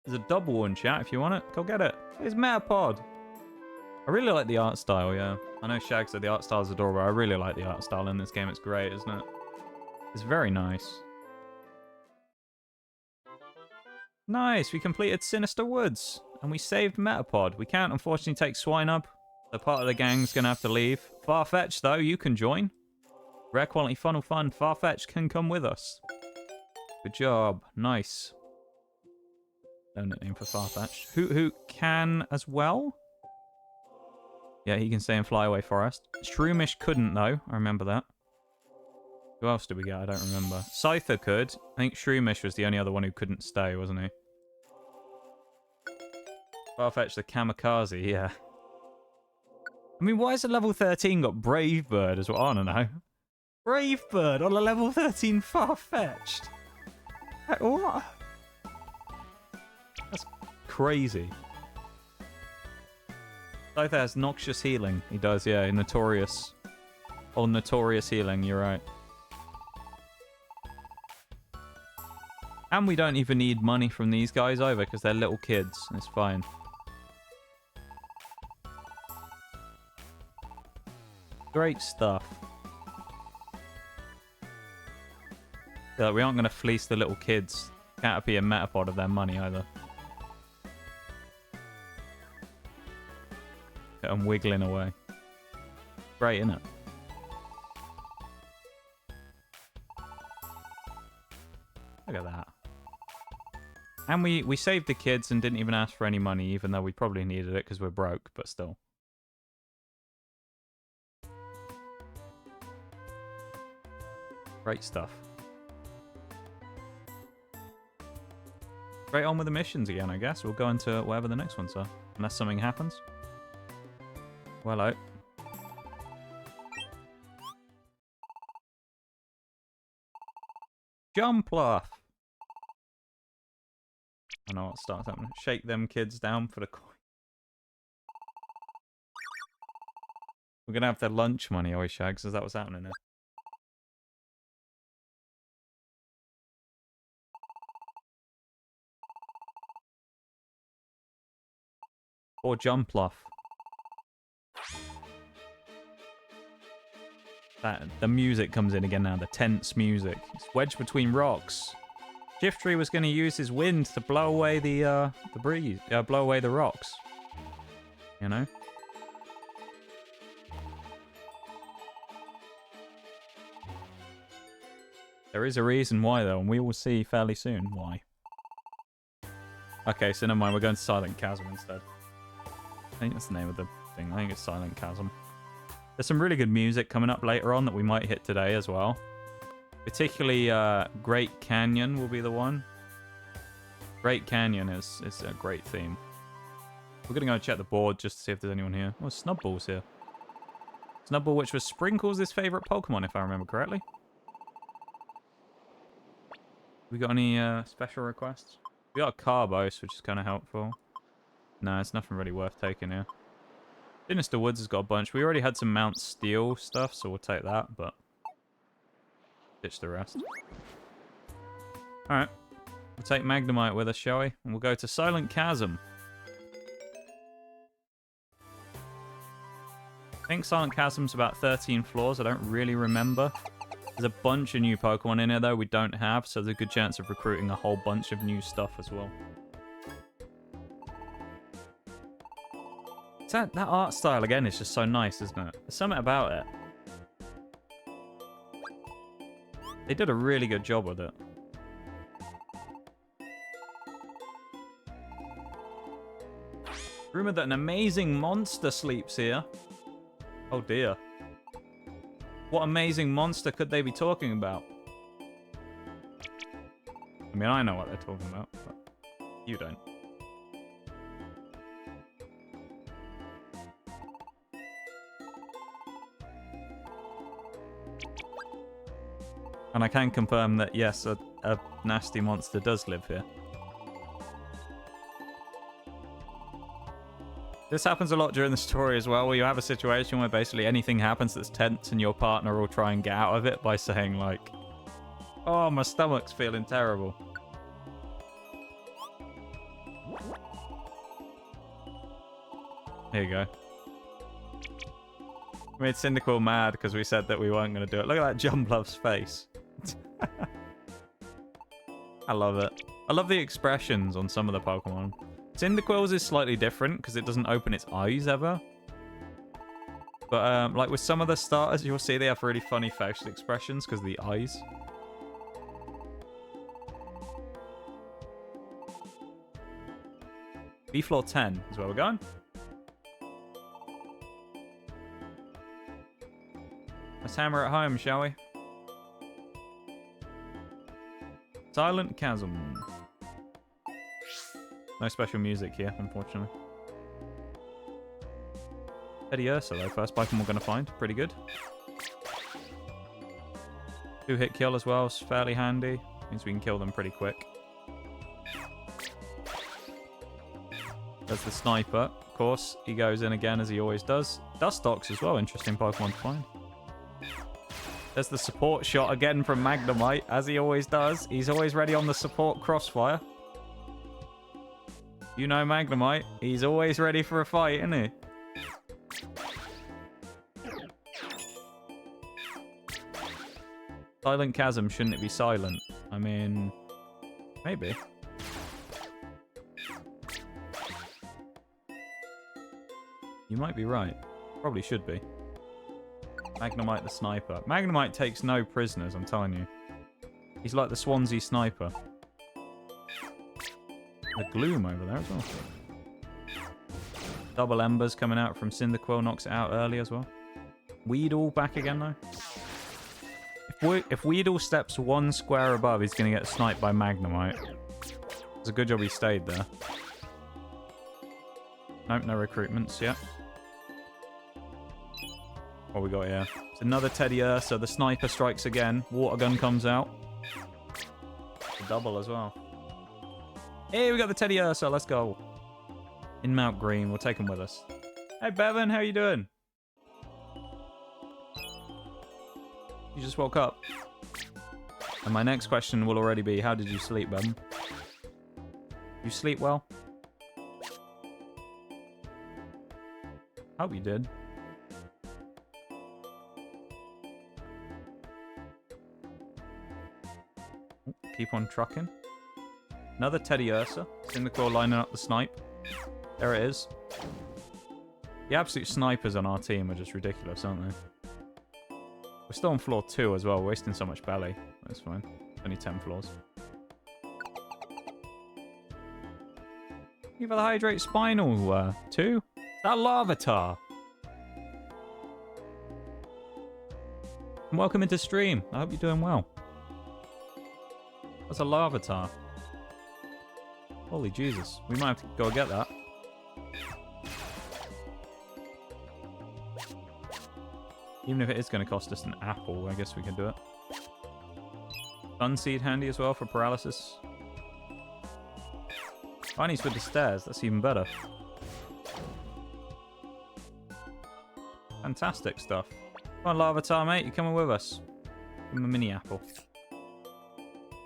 There's a double one, chat, if you want it. Go get it. It's Metapod. I really like the art style, yeah. I know Shag said the art style is adorable. I really like the art style in this game. It's great, isn't it? It's very nice. Nice, we completed Sinister Woods. And we saved Metapod. We can't, unfortunately, take Swinub. The part of the gang's going to have to leave. Farfetch'd, though, you can join. Rare quality funnel fun. Farfetch'd can come with us. Good job. Nice. No nickname for Farfetch'd. Hoot can as well. Yeah, he can stay in Flyaway Forest. Shroomish couldn't, though. I remember that. Who else did we get? I don't remember. Scyther could. I think Shroomish was the only other one who couldn't stay, wasn't he? Farfetch'd the Kamikaze, yeah. I mean, why has a level 13 got Brave Bird as well? I don't know. Brave Bird on a level 13 Farfetch'd. What? That's crazy. Scyther has Noxious Healing. He does, yeah. Notorious. Oh, Notorious Healing, you're right. And we don't even need money from these guys either because they're little kids. It's fine. Great stuff. Yeah, we aren't going to fleece the little kids, Caterpie and Metapod, of their money either. Get them wiggling away. Great, isn't it? Look at that. And we saved the kids and didn't even ask for any money, even though we probably needed it because we're broke, but still. Great stuff. Straight on with the missions again, I guess. We'll go into whatever the next ones are. Unless something happens. Well, out. Jump off. I know what starts happening. Shake them kids down for the coin. We're gonna have their lunch money, always Shags. Is that what's happening there? Or Jumpluff. The music comes in again now, the tense music. It's wedged between rocks. Shiftry was going to use his wind to blow away the breeze, blow away the rocks. You know? There is a reason why, though, and we will see fairly soon why. Okay, so never mind, we're going to Silent Chasm instead. I think that's the name of the thing. I think it's Silent Chasm. There's some really good music coming up later on that we might hit today as well. Particularly Great Canyon will be the one. Great Canyon is a great theme. We're going to go check the board just to see if there's anyone here. Oh, Snubble's here. Snubbull, which was Sprinkles' favourite Pokemon, if I remember correctly. We got any special requests? We got a Carbos, which is kind of helpful. No, it's nothing really worth taking here. Sinister Woods has got a bunch. We already had some Mount Steel stuff, so we'll take that, but ditch the rest. Alright. We'll take Magnemite with us, shall we? And we'll go to Silent Chasm. I think Silent Chasm's about 13 floors. I don't really remember. There's a bunch of new Pokemon in here, though, we don't have, so there's a good chance of recruiting a whole bunch of new stuff as well. That art style, again, is just so nice, isn't it? There's something about it. They did a really good job with it. Rumored that an amazing monster sleeps here. Oh dear. What amazing monster could they be talking about? I mean, I know what they're talking about, but you don't. And I can confirm that, yes, a nasty monster does live here. This happens a lot during the story as well, where you have a situation where basically anything happens that's tense and your partner will try and get out of it by saying, like, oh, my stomach's feeling terrible. Here you go. We made Cyndaquil mad because we said that we weren't going to do it. Look at that Jumpluff's face. I love it. I love the expressions on some of the Pokemon. Cyndaquil's is slightly different because it doesn't open its eyes ever. But like with some of the starters, you'll see they have really funny facial expressions because of the eyes. B floor 10 is where we're going. Let's hammer it home, shall we? Silent Chasm. No special music here, unfortunately. Eddie Ursa, though, first Pokemon we're going to find. Pretty good. 2-hit kill as well is fairly handy. Means we can kill them pretty quick. There's the Sniper. Of course, he goes in again as he always does. Dustox as well, interesting Pokemon to find. There's the support shot again from Magnemite, as he always does. He's always ready on the support crossfire. You know Magnemite. He's always ready for a fight, isn't he? Silent Chasm, shouldn't it be silent? I mean, maybe. You might be right. Probably should be. Magnemite the sniper. Magnemite takes no prisoners, I'm telling you. He's like the Swansea sniper. The Gloom over there as well. Double Embers coming out from Cyndaquil, knocks it out early as well. Weedle back again though. If Weedle steps one square above, he's going to get sniped by Magnemite. It's a good job he stayed there. Nope, no recruitments yet. What we got here? It's another Teddy Ursa. The sniper strikes again. Water gun comes out. A double as well. Hey, we got the Teddy Ursa. Let's go. In Mount Green. We'll take him with us. Hey, Bevan. How you doing? You just woke up. And my next question will already be, how did you sleep, Bevan? You sleep well? Hope you did. Keep on trucking. Another Teddy Ursa. Cyndaquil lining up the snipe. There it is. The absolute snipers on our team are just ridiculous, aren't they? We're still on floor 2 as well. We're wasting so much belly. That's fine. Only 10 floors. Give her the Hydrate Spinal 2. That Larvitar. And welcome into stream. I hope you're doing well. That's a Larvitar. Holy Jesus. We might have to go get that. Even if it is going to cost us an apple, I guess we can do it. Sunseed handy as well for paralysis. Bunny's with the stairs. That's even better. Fantastic stuff. Come on, Larvitar, mate. You're coming with us. Give him a mini apple.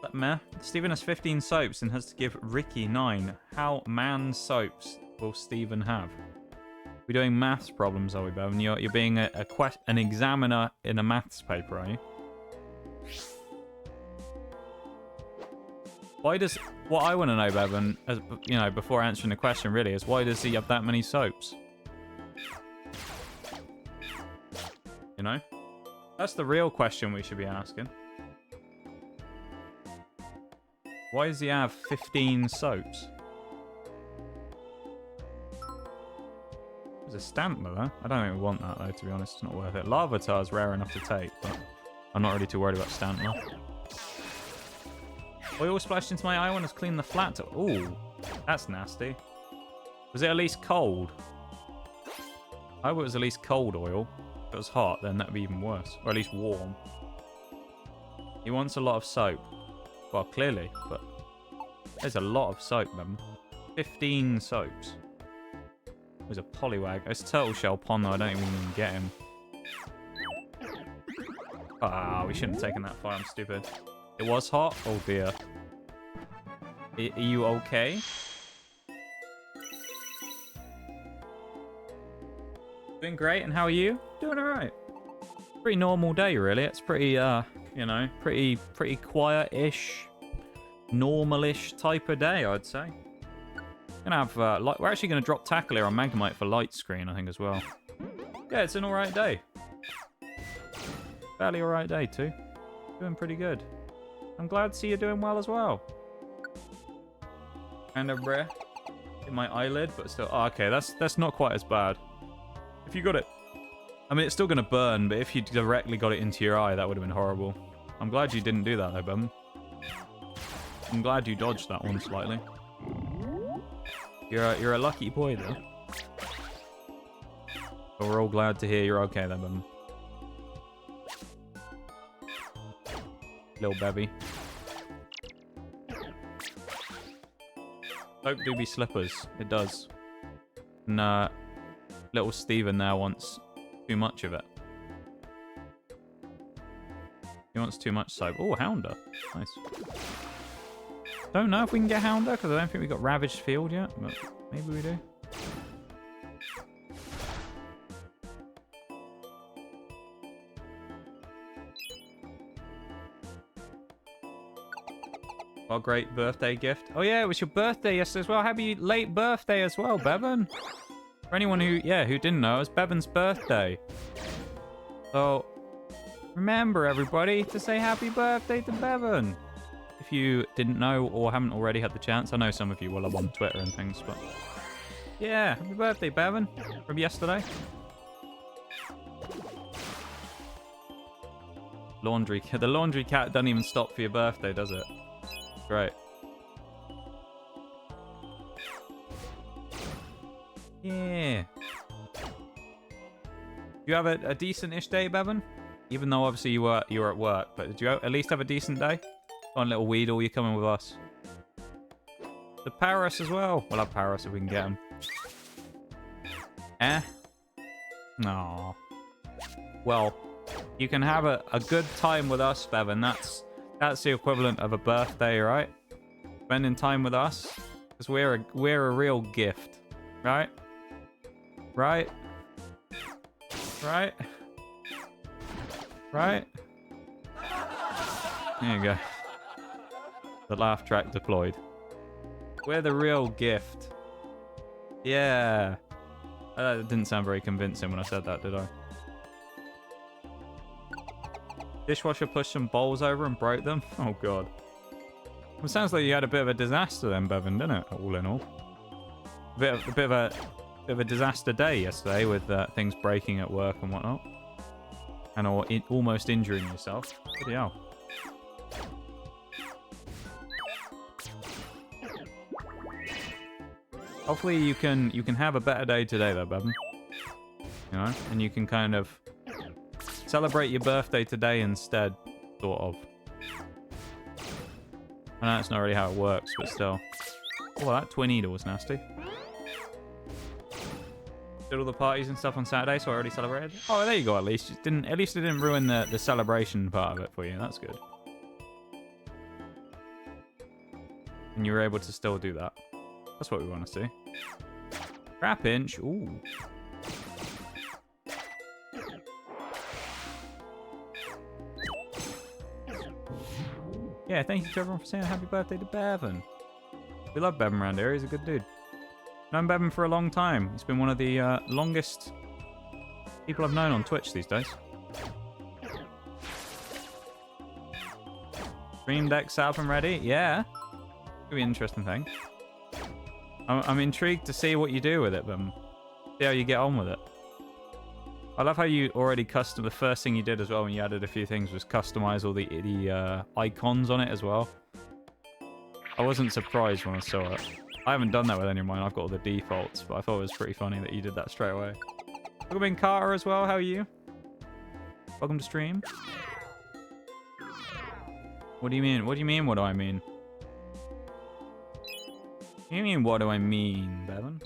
That meh. Stephen has 15 soaps and has to give Ricky 9. How man soaps will Stephen have? We're doing maths problems, are we, Bevan? You're being an examiner in a maths paper, are you? Why does... What I want to know, Bevan, as, you know, before answering the question, really, is why does he have that many soaps? You know? That's the real question we should be asking. Why does he have 15 soaps? There's a stamp though. I don't even want that though, to be honest. It's not worth it. Larvitar's rare enough to take, but I'm not really too worried about Stantler. Oil splashed into my eye when I was cleaning the flat. Ooh, that's nasty. Was it at least cold? I hope it was at least cold oil. If it was hot, then that'd be even worse. Or at least warm. He wants a lot of soap. Well, clearly, but there's a lot of soap, man. 15 soaps. There's a Poliwag. It's Turtle Shell Pond, though. I don't even get him. Ah, we shouldn't have taken that fight. I'm stupid. It was hot? Oh, dear. Are you okay? Doing great, and how are you? Doing alright. Pretty normal day, really. It's pretty, you know, pretty quiet-ish, normal-ish type of day, I'd say. Gonna have, we're actually gonna drop tackle here on Magnemite for light screen, I think, as well. Yeah, it's an alright day. Fairly alright day, too. Doing pretty good. I'm glad to see you're doing well as well. Kind of breath in my eyelid, but still... Oh, okay, that's not quite as bad. If you got it... I mean, it's still going to burn, but if you directly got it into your eye, that would have been horrible. I'm glad you didn't do that, though, Bum. I'm glad you dodged that one slightly. You're a lucky boy, though. But we're all glad to hear you're okay, then, Bum. Little bevy. Hope do be slippers. It does. And, little Steven there wants too much of it. He wants too much soap. Oh, Hounder. Nice. Don't know if we can get Hounder, because I don't think we got Ravaged Field yet, but maybe we do. What a great birthday gift. Oh yeah, it was your birthday yesterday as well. Happy late birthday as well, Bevan. For anyone who didn't know, it was Bevan's birthday. So remember, everybody, to say happy birthday to Bevan. If you didn't know or haven't already had the chance, I know some of you will have on Twitter and things, but yeah, happy birthday, Bevan, from yesterday. The laundry cat doesn't even stop for your birthday, does it? Great. Yeah. You have a decent-ish day, Bevan? Even though obviously you were at work, but did you at least have a decent day? Go on, little Weedle, you coming with us? The Paris as well. We'll have Paris if we can get him. Eh? No. Well, you can have a good time with us, Bevan. That's the equivalent of a birthday, right? Spending time with us, because we're a real gift, right? Right? Right? Right? There you go. The laugh track deployed. We're the real gift. Yeah. That didn't sound very convincing when I said that, did I? Dishwasher pushed some bowls over and broke them. Oh god. It sounds like you had a bit of a disaster then, Bevan, didn't it? All in all, a bit of a disaster day yesterday with things breaking at work and whatnot, and almost injuring yourself. Bloody hell. Hopefully you can have a better day today, though, Bevan. You know, and you can kind of celebrate your birthday today instead, sort of. I know that's not really how it works, but still. Oh, that Twin Eater was nasty. Did all the parties and stuff on Saturday, so I already celebrated. Oh, there you go. At least it didn't ruin the celebration part of it for you. That's good. And you were able to still do that. That's what we want to see. Crap inch. Ooh. Yeah, thank you to everyone for saying happy birthday to Bevan. We love Bevan around here. He's a good dude. Known Bevan for a long time. He's been one of the longest people I've known on Twitch these days. Stream deck set up and ready? Yeah. Could be an interesting thing. I'm intrigued to see what you do with it, but see how you get on with it. I love how you already the first thing you did as well when you added a few things was customize all the icons on it as well. I wasn't surprised when I saw it. I haven't done that with any of mine. I've got all the defaults, but I thought it was pretty funny that you did that straight away. Welcome in, Carter, as well. How are you? Welcome to stream. What do you mean? What do you mean, what do I mean? What do you mean, what do I mean, Bevan?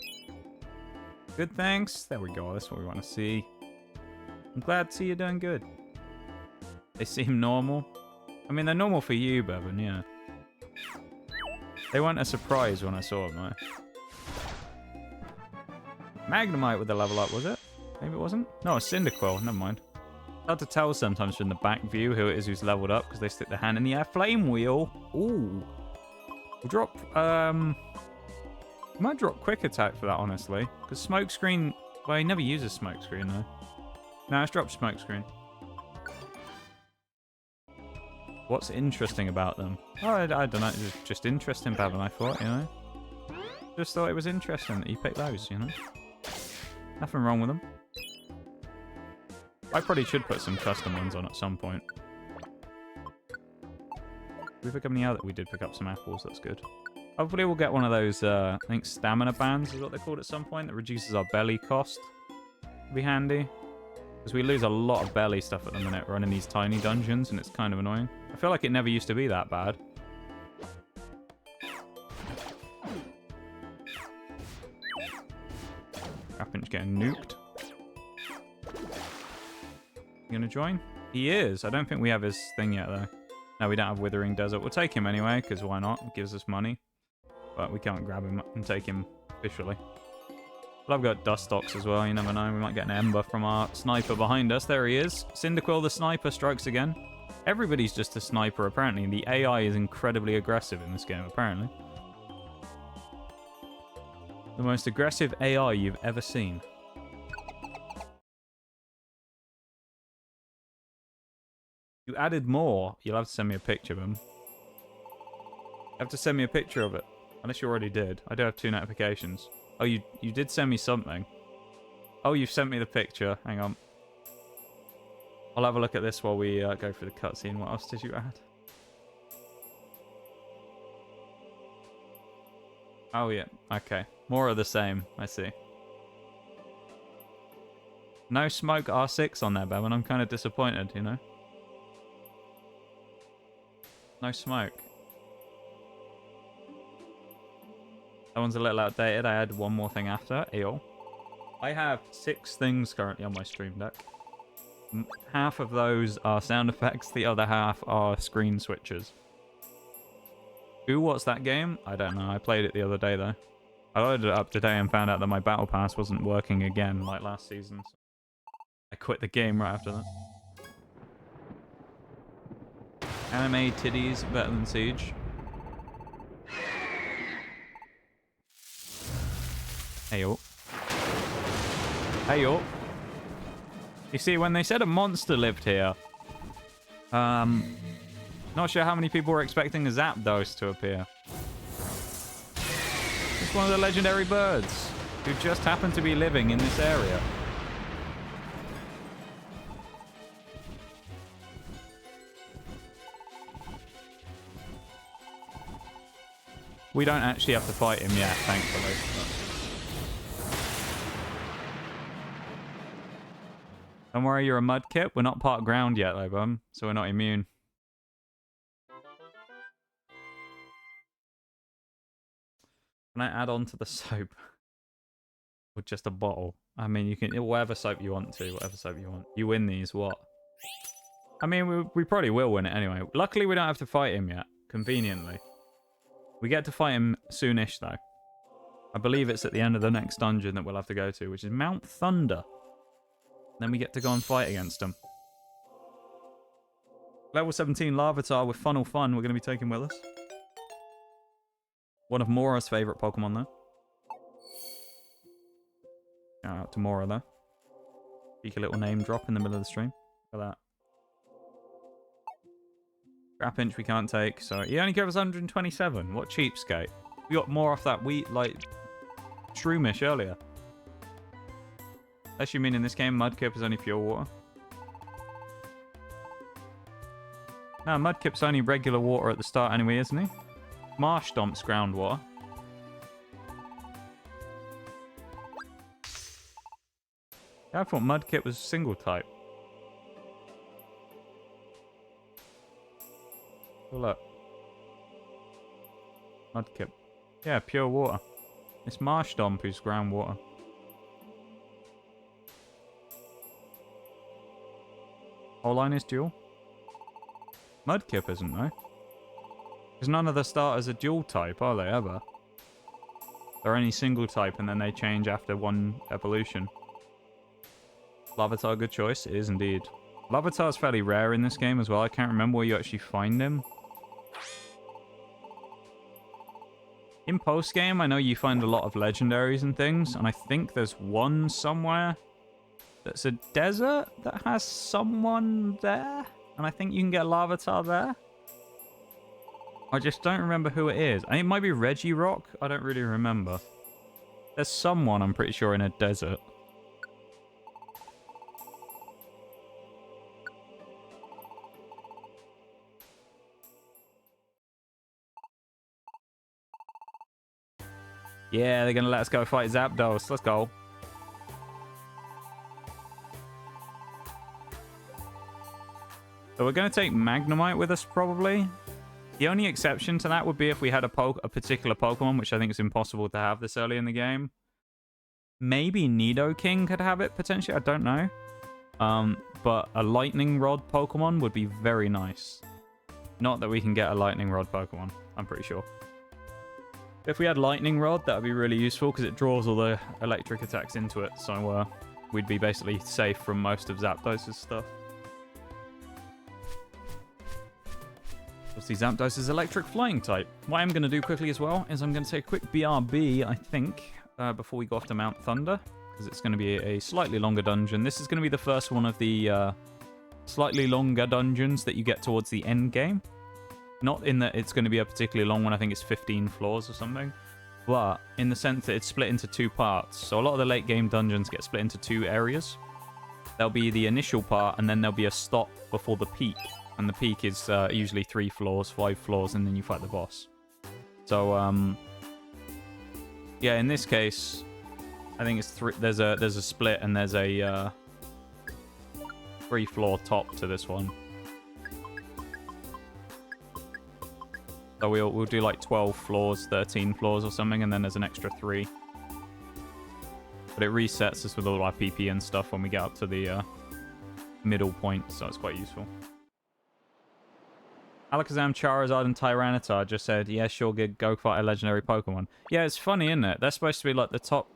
Good, thanks. There we go. That's what we want to see. I'm glad to see you're doing good. They seem normal. I mean, they're normal for you, Bevan, yeah. They weren't a surprise when I saw them, though. Magnemite with the level up, was it? Maybe it wasn't? No, a Cyndaquil. Never mind. It's hard to tell sometimes from the back view who it is who's leveled up because they stick their hand in the air. Flame Wheel. Ooh. We'll drop... might drop Quick Attack for that, honestly. Because Smoke Screen... Well, he never uses Smoke Screen, though. No, let's drop Smoke Screen. What's interesting about them? Oh, I don't know. It's just interesting, Bevan, I thought, you know? Just thought it was interesting that you picked those, you know? Nothing wrong with them. I probably should put some custom ones on at some point. Did we pick up any other? We did pick up some apples, that's good. Hopefully we'll get one of those, I think stamina bands is what they're called at some point, that reduces our belly cost. It'd be handy. Because we lose a lot of belly stuff at the minute running these tiny dungeons, and it's kind of annoying. I feel like it never used to be that bad. Crapinch getting nuked. You gonna join? He is. I don't think we have his thing yet, though. No, we don't have Withering Desert. We'll take him anyway, because why not? It gives us money. But we can't grab him and take him officially. But I've got Dust Ox as well. You never know. We might get an Ember from our sniper behind us. There he is. Cyndaquil the sniper strikes again. Everybody's just a sniper, apparently. The AI is incredibly aggressive in this game, apparently. The most aggressive AI you've ever seen. You added more. You'll have to send me a picture of him. You have to send me a picture of it. Unless you already did. I do have 2 notifications. Oh, you did send me something. Oh, you've sent me the picture. Hang on. I'll have a look at this while we go through the cutscene. What else did you add? Oh, yeah. Okay. More of the same. I see. No smoke R6 on there, Bevan. I'm kind of disappointed, you know? No smoke. That one's a little outdated. I had one more thing after. Ew. I have 6 things currently on my stream deck. Half of those are sound effects. The other half are screen switches. Ooh, what's that game? I don't know. I played it the other day, though. I loaded it up today and found out that my battle pass wasn't working again like last season. So I quit the game right after that. Anime titties better than Siege. Hey-yo. Hey-yo. You see, when they said a monster lived here, not sure how many people were expecting a Zapdos to appear. It's one of the legendary birds who just happened to be living in this area. We don't actually have to fight him yet, thankfully. Don't worry, you're a mudkip. We're not part ground yet, though, bum, so we're not immune. Can I add on to the soap? Or just a bottle? I mean, you can... Whatever soap you want to. Whatever soap you want. You win these, what? I mean, we probably will win it anyway. Luckily, we don't have to fight him yet. Conveniently. We get to fight him soonish, though. I believe it's at the end of the next dungeon that we'll have to go to, which is Mount Thunder. Then we get to go and fight against him. Level 17 Larvitar with Funnel Fun we're going to be taking with us. One of Mora's favourite Pokemon, though. Shout out to Mora, though. Peek a little name drop in the middle of the stream. Look at that. Trapinch we can't take, so he only gave us 127. What cheapskate. We got more off that wheat, like, shroomish earlier. Unless you mean in this game, Mudkip is only pure water. No, Mudkip's only regular water at the start anyway, isn't he? Marsh Stomp's groundwater. Yeah, I thought Mudkip was single type. Oh, look. Mudkip. Yeah, pure water. It's Marsh Stomp who's groundwater. Whole line is dual? Mudkip isn't, though. Because none of the starters are dual type, are they, ever? They're only single type and then they change after one evolution. Larvitar, good choice. It is indeed. Larvitar's fairly rare in this game as well. I can't remember where you actually find him. In post-game, I know you find a lot of legendaries and things, and I think there's one somewhere that's a desert that has someone there, and I think you can get Larvitar there. I just don't remember who it is. I think it might be Regirock. I don't really remember. There's someone, I'm pretty sure, in a desert. Yeah, they're going to let us go fight Zapdos. Let's go. So we're going to take Magnemite with us, probably. The only exception to that would be if we had a particular Pokemon, which I think is impossible to have this early in the game. Maybe Nidoking could have it, potentially. I don't know. but a lightning rod Pokemon would be very nice. Not that we can get a lightning rod Pokemon, I'm pretty sure. If we had lightning rod, that would be really useful because it draws all the electric attacks into it. So we'd be basically safe from most of Zapdos' stuff. Obviously, Zapdos is electric flying type. What I'm going to do quickly as well is I'm going to take a quick BRB, I think, before we go off to Mount Thunder, because it's going to be a slightly longer dungeon. This is going to be the first one of the slightly longer dungeons that you get towards the end game. Not in that it's going to be a particularly long one, I think it's 15 floors or something, but in the sense that it's split into 2 parts. So a lot of the late game dungeons get split into 2 areas. There'll be the initial part, and then there'll be a stop before the peak. And the peak is usually 3 floors, 5 floors, and then you fight the boss. So, yeah, in this case, I think it's there's a split, and there's a 3-floor top to this one. So we'll do like 12 floors, 13 floors or something, and then there's an extra 3. But it resets us with all our PP and stuff when we get up to the middle point, so it's quite useful. Alakazam, Charizard, and Tyranitar just said, yeah, sure, go fight a legendary Pokemon. Yeah, it's funny, isn't it? They're supposed to be like the top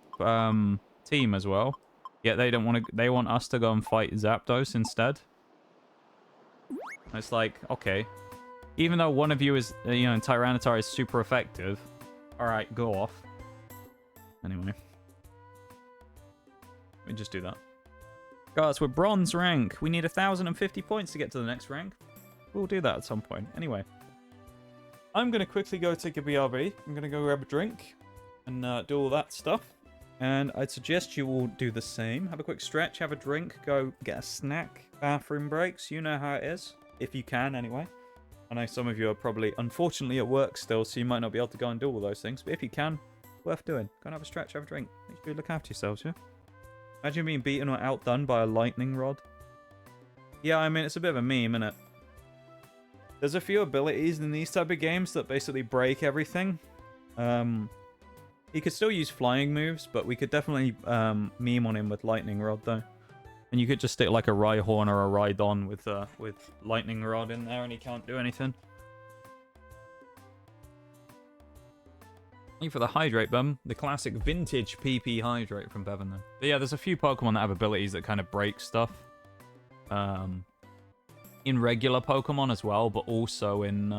team as well. Yet they don't want to. They want us to go and fight Zapdos instead. It's like, okay. Even though one of you is, Tyranitar is super effective. Alright, go off. Anyway. Let me just do that. Guys, we're bronze rank. We need 1,050 points to get to the next rank. We'll do that at some point. Anyway. I'm going to quickly go take a BRB. I'm going to go grab a drink and do all that stuff. And I'd suggest you all do the same. Have a quick stretch, have a drink, go get a snack, bathroom breaks. You know how it is. If you can, anyway. I know some of you are probably, unfortunately, at work still, so you might not be able to go and do all those things. But if you can, worth doing. Go and have a stretch, have a drink. Make sure you look after yourselves, yeah? Imagine being beaten or outdone by a lightning rod. Yeah, I mean, it's a bit of a meme, isn't it? There's a few abilities in these type of games that basically break everything. He could still use flying moves, but we could definitely meme on him with lightning rod, though. And you could just stick like a Rhyhorn or a Rhydon with lightning rod in there, and he can't do anything. Thank you for the hydrate, bum. The classic vintage PP hydrate from Bevan, though. But yeah, there's a few Pokemon that have abilities that kind of break stuff. In regular Pokemon as well, but also in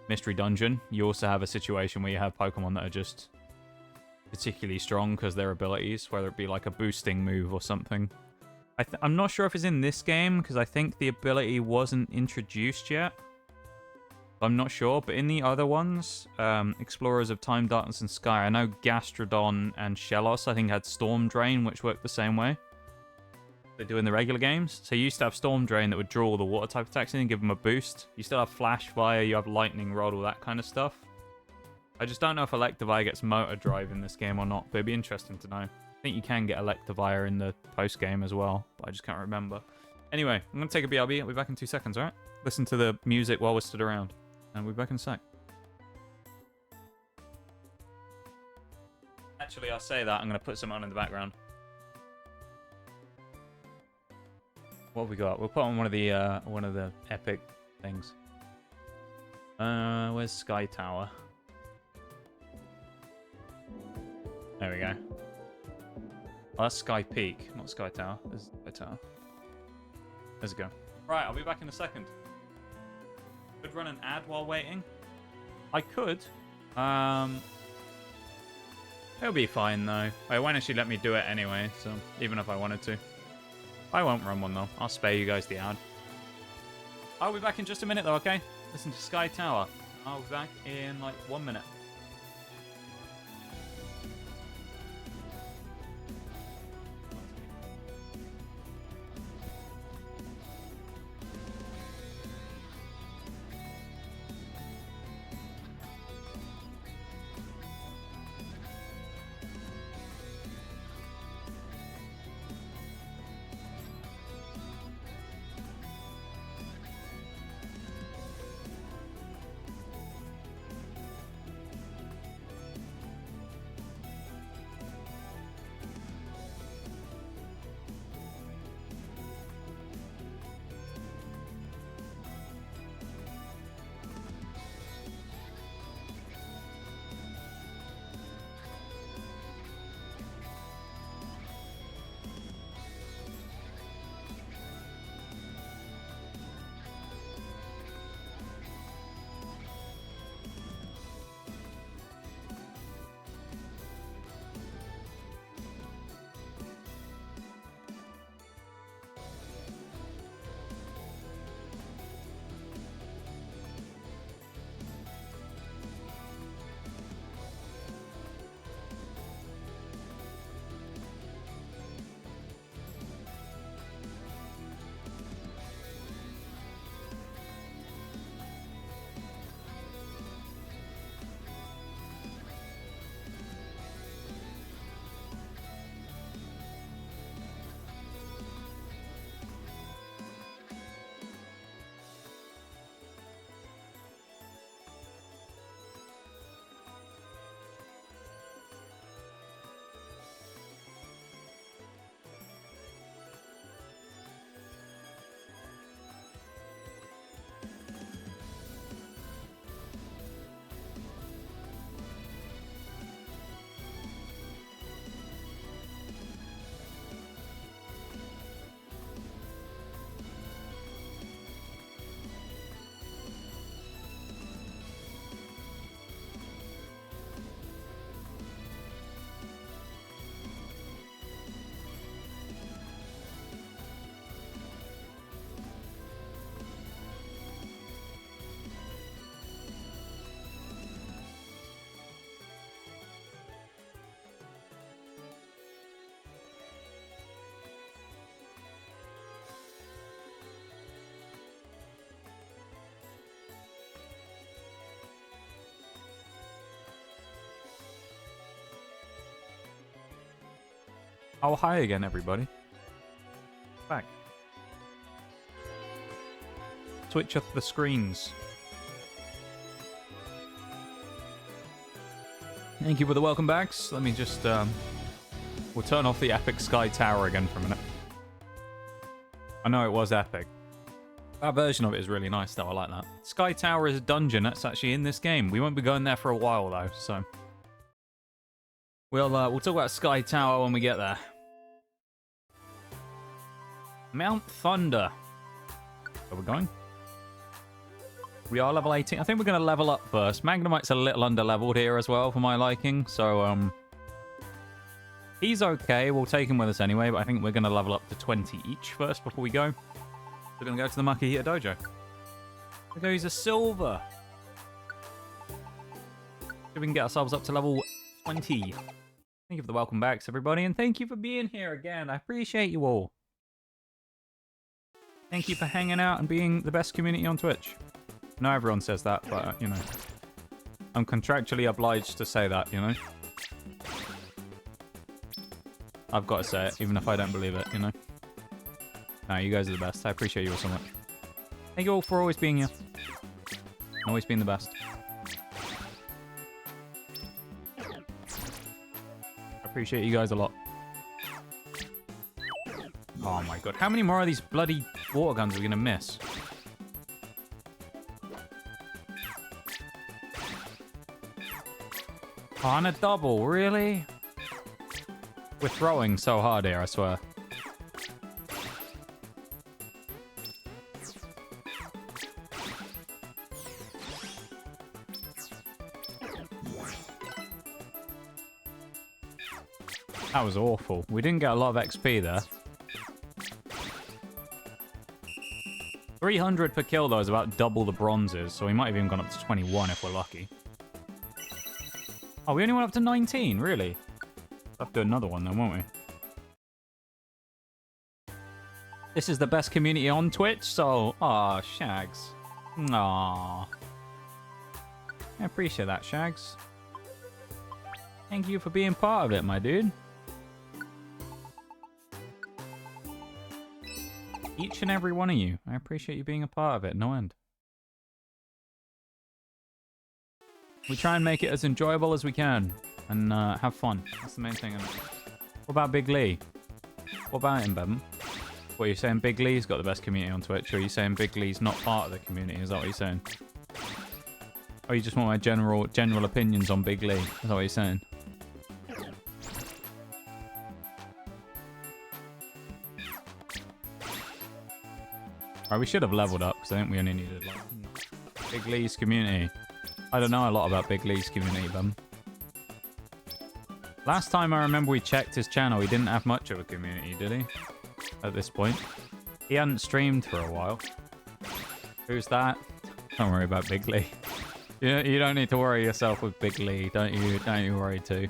Mystery Dungeon, you also have a situation where you have Pokemon that are just particularly strong because their abilities, whether it be like a boosting move or something. I'm not sure if it's in this game, because I think the ability wasn't introduced yet. I'm not sure, but in the other ones, Explorers of Time, Darkness, and Sky, I know Gastrodon and Shellos, I think, had Storm Drain, which worked the same way they do in the regular games. So you used to have Storm Drain that would draw all the water type attacks in and give them a boost. You still have Flash Fire, you have Lightning Rod, all that kind of stuff. I just don't know if Electivire gets Motor Drive in this game or not, but it'd be interesting to know. I think you can get Electivire in the post-game as well, but I just can't remember. Anyway, I'm going to take a BRB. I'll be back in 2 seconds, alright? Listen to the music while we're stood around, and we'll be back in a sec. Actually, I'll say that. I'm going to put some on in the background. What have we got? We'll put on one of the epic things. Where's Sky Tower? There we go. Oh, that's Sky Peak, not Sky Tower. There's Sky Tower. Let's go. Right, I'll be back in a second. Could run an ad while waiting. I could. It'll be fine though. It won't actually let me do it anyway, so even if I wanted to. I won't run one though. I'll spare you guys the ad. I'll be back in just a minute though, okay? Listen to Sky Tower. I'll be back in like 1 minute. Oh, hi again, everybody. Back. Switch up the screens. Thank you for the welcome backs. Let me just, we'll turn off the epic Sky Tower again for a minute. I know it was epic. That version of it is really nice, though. I like that. Sky Tower is a dungeon that's actually in this game. We won't be going there for a while, though, so... We'll talk about Sky Tower when we get there. Mount Thunder. Where we're going? We are level 18. I think we're going to level up first. Magnemite's a little under-leveled here as well, for my liking. So, he's okay. We'll take him with us anyway, but I think we're going to level up to 20 each first before we go. We're going to go to the Makihita Dojo. We're going to use a silver. See if we can get ourselves up to level 20. Thank you for the welcome backs, everybody, and thank you for being here again. I appreciate you all. Thank you for hanging out and being the best community on Twitch. No, everyone says that, but, you know. I'm contractually obliged to say that, you know. I've got to say it, even if I don't believe it, you know. No, you guys are the best. I appreciate you all so much. Thank you all for always being here. Always being the best. I appreciate you guys a lot. Oh my god. How many more of these bloody water guns are we going to miss? On a double, really? We're throwing so hard here, I swear. That was awful. We didn't get a lot of XP there. 300 per kill, though, is about double the bronzes, so we might have even gone up to 21 if we're lucky. Oh, we only went up to 19, really? We'll have to do another one then, won't we? This is the best community on Twitch, so... Aw, Shags. Aw. I appreciate that, Shags. Thank you for being part of it, my dude. Each and every one of you. I appreciate you being a part of it, no end. We try and make it as enjoyable as we can. And have fun. That's the main thing. What about Big Lee? What about him, Bevan? What, are you saying Big Lee's got the best community on Twitch? Or are you saying Big Lee's not part of the community? Is that what you're saying? Or you just want my general opinions on Big Lee? Is that what you're saying? Alright, we should have leveled up, because I think we only needed, like, Big Lee's community. I don't know a lot about Big Lee's community, Bum. Last time I remember we checked his channel, he didn't have much of a community, did he? At this point. He hadn't streamed for a while. Who's that? Don't worry about Big Lee. You don't need to worry yourself with Big Lee. Don't you worry too.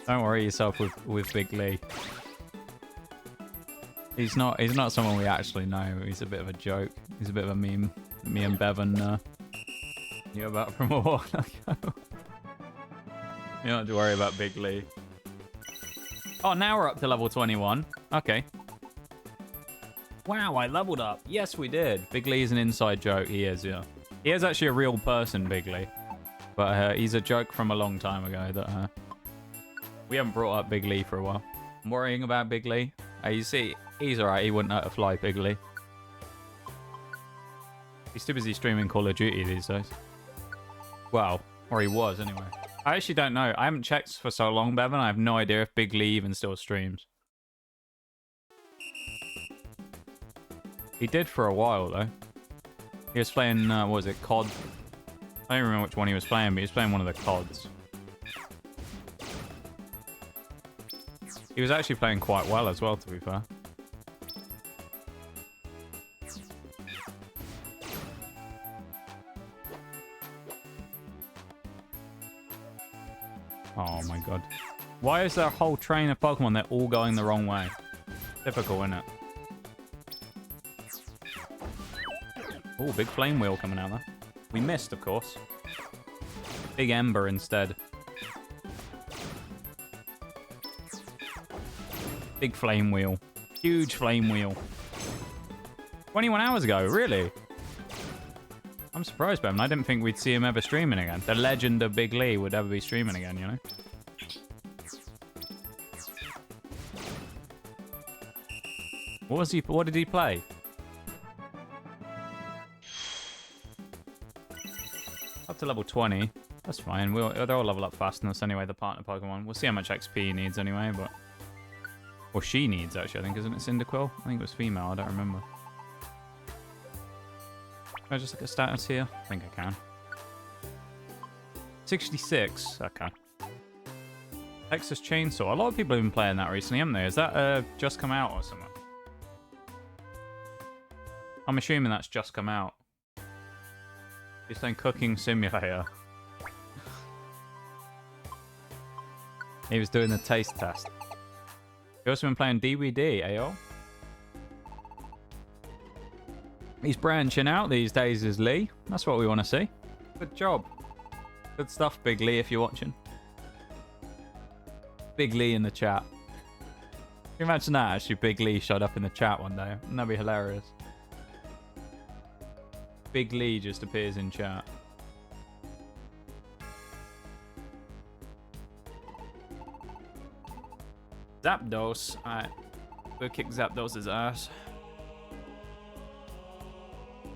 Don't worry yourself with Big Lee. He's not someone we actually know. He's a bit of a joke. He's a bit of a meme. Me and Bevan knew about from a while ago. You don't have to worry about Big Lee. Oh, now we're up to level 21. Okay. Wow, I leveled up. Yes, we did. Big Lee's an inside joke. He is, yeah. He is actually a real person, Big Lee. But he's a joke from a long time ago that we haven't brought up Big Lee for a while. I'm worrying about Big Lee. You see, he's alright. He wouldn't hurt a fly, Big Lee. He's too busy streaming Call of Duty these days. Well, or he was anyway. I actually don't know. I haven't checked for so long, Bevan. I have no idea if Big Lee even still streams. He did for a while, though. He was playing, what was it, COD? I don't remember which one he was playing, but he was playing one of the CODs. He was actually playing quite well as well, to be fair. Oh my god. Why is there a whole train of Pokemon? They're all going the wrong way. Typical, isn't it? Oh, big flame wheel coming out there. We missed, of course. Big Ember instead. Big flame wheel. Huge flame wheel. 21 hours ago, really? I'm surprised by him. I didn't think we'd see him ever streaming again. The legend of Big Lee would ever be streaming again, you know? What did he play? Up to level 20. That's fine. They'll all level up fast enough anyway, the partner Pokemon. We'll see how much XP he needs anyway, but... Or she needs, actually, I think. Isn't it Cyndaquil? I think it was female. I don't remember. Can I just look at status here? I think I can. 66. Okay. Texas Chainsaw. A lot of people have been playing that recently, haven't they? Is that just come out or something? I'm assuming that's just come out. He's saying Cooking Simulator. He was doing the taste test. He also been playing DVD, AO. He's branching out these days as Lee. That's what we want to see. Good job. Good stuff, Big Lee, if you're watching. Big Lee in the chat. Can you imagine that? Actually, Big Lee showed up in the chat one day. That'd be hilarious. Big Lee just appears in chat. Zapdos. Alright. We'll kick Zapdos' ass.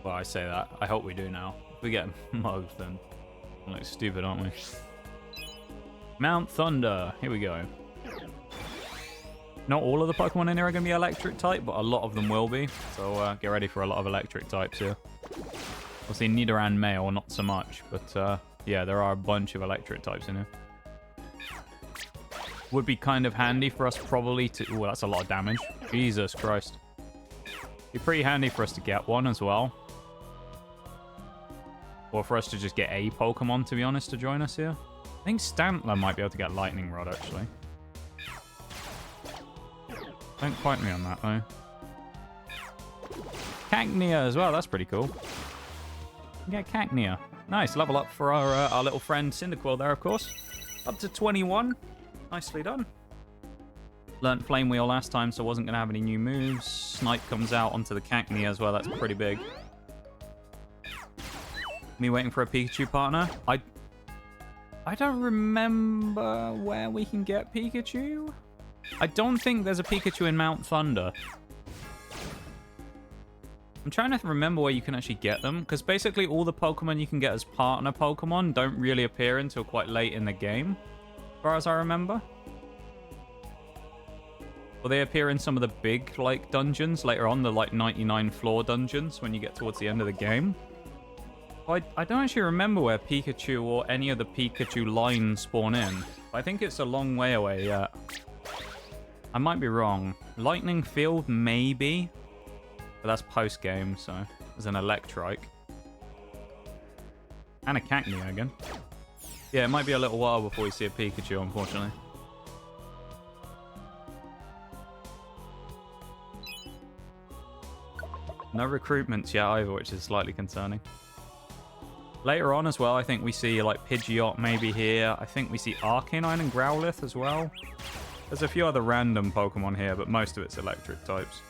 Well, I say that. I hope we do now. If we get mugged, then we're like stupid, aren't we? Mount Thunder. Here we go. Not all of the Pokemon in here are going to be electric type, but a lot of them will be. So get ready for a lot of electric types here. Obviously, Nidoran male, not so much. But yeah, there are a bunch of electric types in here. Would be kind of handy for us probably to... Oh, that's a lot of damage. Jesus Christ. Be pretty handy for us to get one as well. Or for us to just get a Pokemon, to be honest, to join us here. I think Stantler might be able to get Lightning Rod, actually. Don't quote me on that, though. Cacnea as well. That's pretty cool. Get Cacnea. Nice. Level up for our little friend Cyndaquil there, of course. Up to 21. Nicely done. Learnt Flame Wheel last time, so wasn't going to have any new moves. Snipe comes out onto the Cacnea as well. That's pretty big. Me waiting for a Pikachu partner. I don't remember where we can get Pikachu. I don't think there's a Pikachu in Mount Thunder. I'm trying to remember where you can actually get them, because basically all the Pokemon you can get as partner Pokemon don't really appear until quite late in the game, as far as I remember. Or they appear in some of the big, like, dungeons later on, the, like, 99 floor dungeons when you get towards the end of the game. I don't actually remember where Pikachu or any of the Pikachu lines spawn in. I think it's a long way away yet. I might be wrong. Lightning Field, maybe. But that's post-game, so there's an Electrike. And a Cacnea again. Yeah, it might be a little while before we see a Pikachu, unfortunately. No recruitments yet either, which is slightly concerning. Later on as well, I think we see like Pidgeot maybe here. I think we see Arcanine and Growlithe as well. There's a few other random Pokemon here, but most of it's electric types.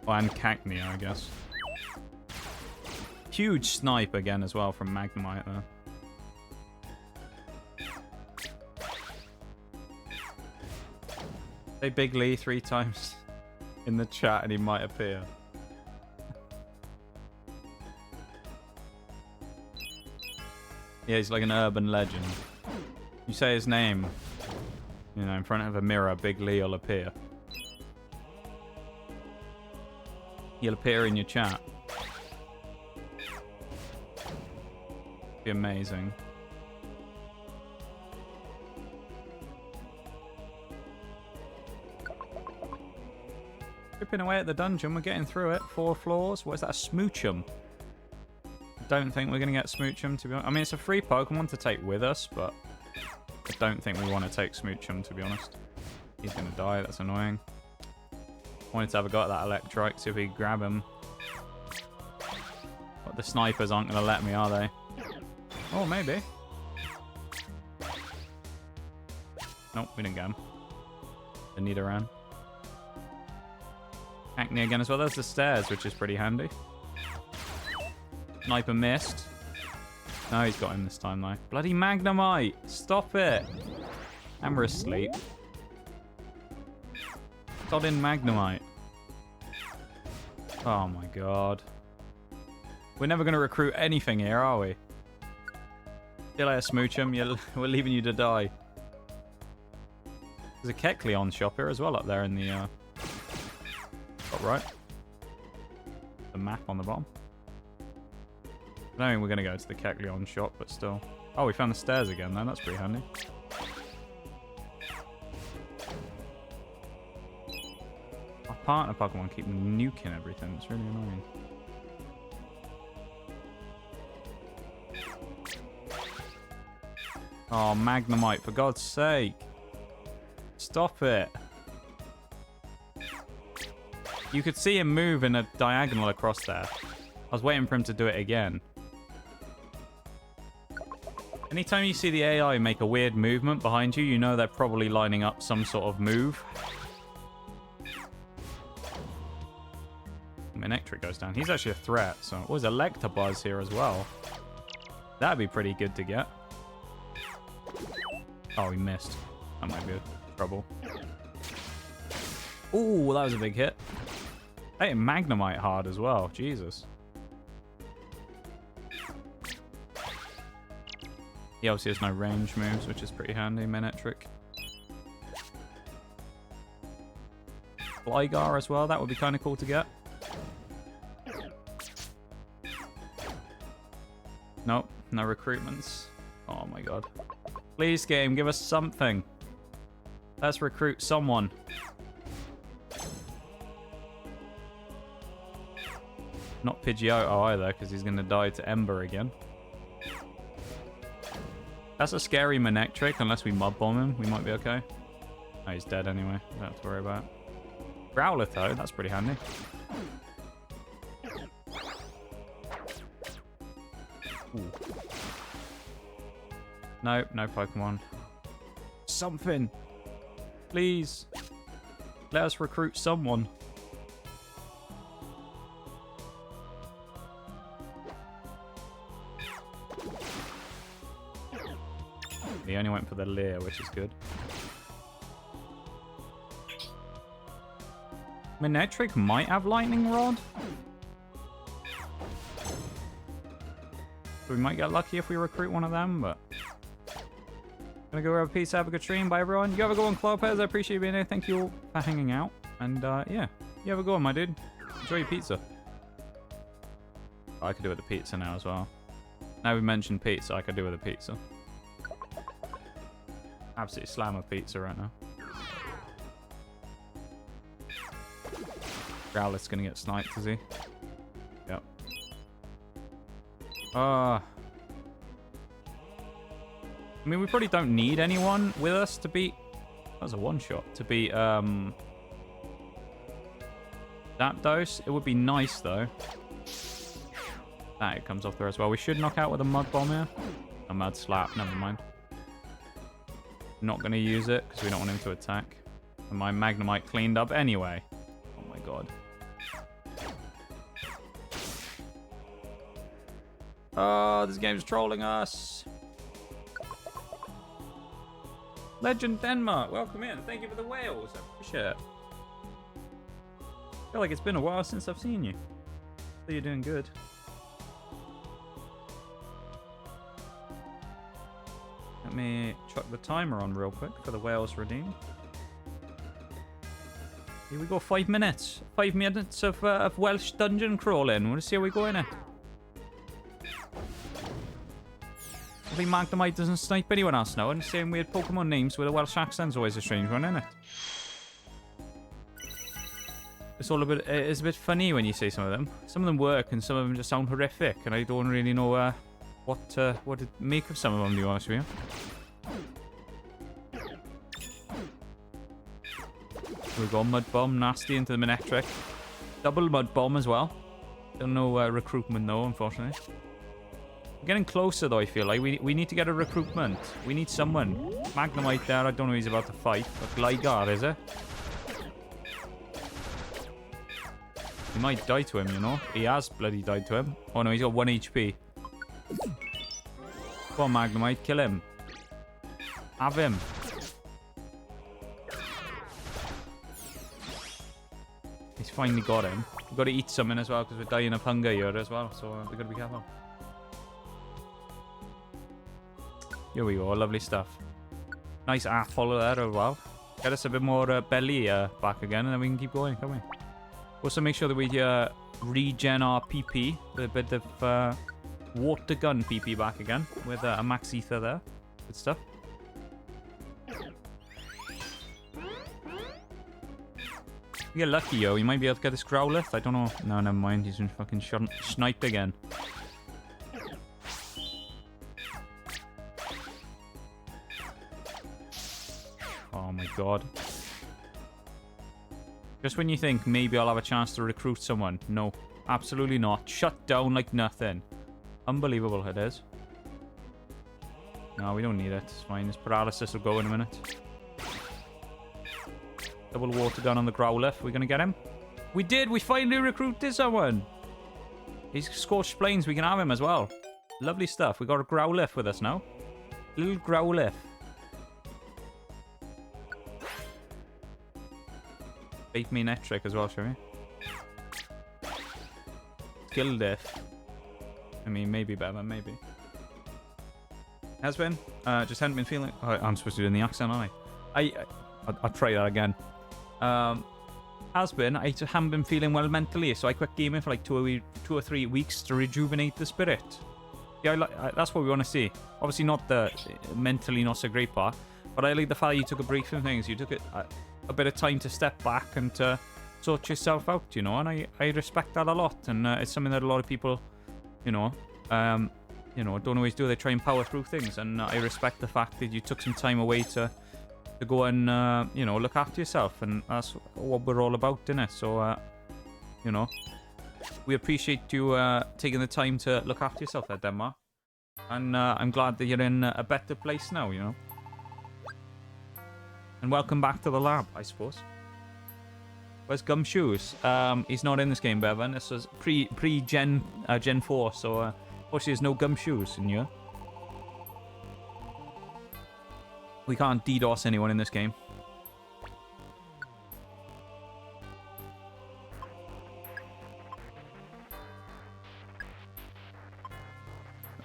Oh, and Cacnea, I guess. Huge Snipe again as well from Magnemite there. Say Big Lee 3 times in the chat and he might appear. Yeah, he's like an urban legend. You say his name, you know, in front of a mirror, Big Lee will appear. He'll appear in your chat. Be amazing. Chipping away at the dungeon, we're getting through it. 4 floors. What is that? A Smoochum. Don't think we're going to get Smoochum, to be honest. I mean, it's a free Pokemon to take with us, but I don't think we want to take Smoochum, to be honest. He's going to die. That's annoying. Wanted to have a go at that Electrike, see if we can grab him. But the snipers aren't going to let me, are they? Oh, maybe. Nope, we didn't get him. the Nidoran. Acne again as well. There's the stairs, which is pretty handy. Sniper missed. No, he's got him this time, though. Bloody Magnemite! Stop it! And we're asleep. Sodding Magnemite. Oh my god. We're never going to recruit anything here, are we? See you later, Smoochum. We're leaving you to die. There's a Kecleon shop here as well up there in the... top right. The map on the bottom. I don't think we're going to go to the Kecleon shop, but still. Oh, we found the stairs again, though. That's pretty handy. Our partner Pokemon keep nuking everything. It's really annoying. Oh, Magnemite, for God's sake. Stop it. You could see him move in a diagonal across there. I was waiting for him to do it again. Anytime you see the AI make a weird movement behind you, you know they're probably lining up some sort of move. Manectric goes down. He's actually a threat, so... Oh, there's Electabuzz here as well. That'd be pretty good to get. Oh, he missed. That might be trouble. Ooh, that was a big hit. Hey, Magnemite hard as well. Jesus. He obviously has no range moves, which is pretty handy. Manectric. Flygar as well. That would be kind of cool to get. Nope. No recruitments. Oh my god. Please, game, give us something. Let's recruit someone. Not Pidgeotto either, because he's going to die to Ember again. That's a scary Manectric, unless we Mud Bomb him. We might be okay. Oh, he's dead anyway. Don't have to worry about it. Growlithe, though. That's pretty handy. Ooh. Nope, no Pokemon. Something. Please. Let us recruit someone. He only went for the Leer, which is good. Manectric might have Lightning Rod. So we might get lucky if we recruit one of them, but... Gonna go grab a pizza, have a good stream. Bye, everyone. You have a good one, Clopez. I appreciate you being here. Thank you all for hanging out. And, yeah. You have a good one, my dude. Enjoy your pizza. Oh, I could do with the pizza now as well. Now we mentioned pizza, I could do with a pizza. Absolutely slam a pizza right now. Growlithe's gonna get sniped, is he? Yep. I mean, we probably don't need anyone with us to beat... That was a one-shot. To beat, Zapdos. It would be nice, though. That it comes off there as well. We should knock out with a Mud Bomb here. A Mud Slap, never mind. Not going to use it, because we don't want him to attack. And my Magnemite cleaned up anyway. Oh my god. Oh, this game's trolling us. Legend Denmark, welcome in. Thank you for the whales. I appreciate it. I feel like it's been a while since I've seen you. So you're doing good. Let me chuck the timer on real quick for the whales redeemed. Here we go, 5 minutes. 5 minutes of Welsh dungeon crawling. We'll see how we go in it. Hopefully Magnemite doesn't snipe anyone else now. And saying weird Pokemon names with a Welsh accent's always a strange one, isn't it? It's all a bit. It's a bit funny when you say some of them. Some of them work, and some of them just sound horrific, and I don't really know what to make of some of them. To be honest with you. Here we go, Mud Bomb, nasty into the Manectric. Double Mud Bomb as well. Don't know recruitment though, unfortunately. We're getting closer, though, I feel like. We need to get a recruitment. We need someone. Magnemite there. I don't know who he's about to fight. But Gligar, is it? He might die to him, you know? He has bloody died to him. Oh, no, he's got 1 HP. Come on, Magnemite. Kill him. Have him. He's finally got him. We've got to eat something as well because we're dying of hunger here as well. So we've got to be careful. Here we go. Lovely stuff. Nice apple there as well. Get us a bit more belly back again and then we can keep going, can't we? Also make sure that we regen our PP with a bit of water gun PP back again with a max ether there. Good stuff. We get lucky, yo. We might be able to get this Growlithe. I don't know. No, never mind. He's been fucking sniped again. Oh my god. Just when you think maybe I'll have a chance to recruit someone. No, absolutely not. Shut down like nothing. Unbelievable it is. No, we don't need it. It's fine. This paralysis will go in a minute. Double water gun on the Growlithe. We're going to get him. We did. We finally recruited someone. He's scorched plains. We can have him as well. Lovely stuff. We got a Growlithe with us now. Little Growlithe. Bait me net trick as well, shall we? Skill death. I mean, maybe better, maybe. Has been. Just hadn't been feeling... Oh, I'm supposed to do it in the accent, aren't I? I'll try that again. Has been. I haven't been feeling well mentally, so I quit gaming for like 2 or 3 weeks to rejuvenate the spirit. Yeah, that's what we want to see. Obviously not the mentally not so great part, but I like the fact that you took a break from things. You took a bit of time to step back and to sort yourself out, you know, and I respect that a lot, and it's something that a lot of people, you know, don't always do. They try and power through things, and I respect the fact that you took some time away to go and, look after yourself, and that's what we're all about, innit? So, we appreciate you taking the time to look after yourself there, Denmark, and I'm glad that you're in a better place now, you know. And welcome back to the lab, I suppose. Where's Gumshoes? He's not in this game, Bevan. This was pre-Gen 4, so unfortunately there's no Gumshoes in here. We can't DDoS anyone in this game.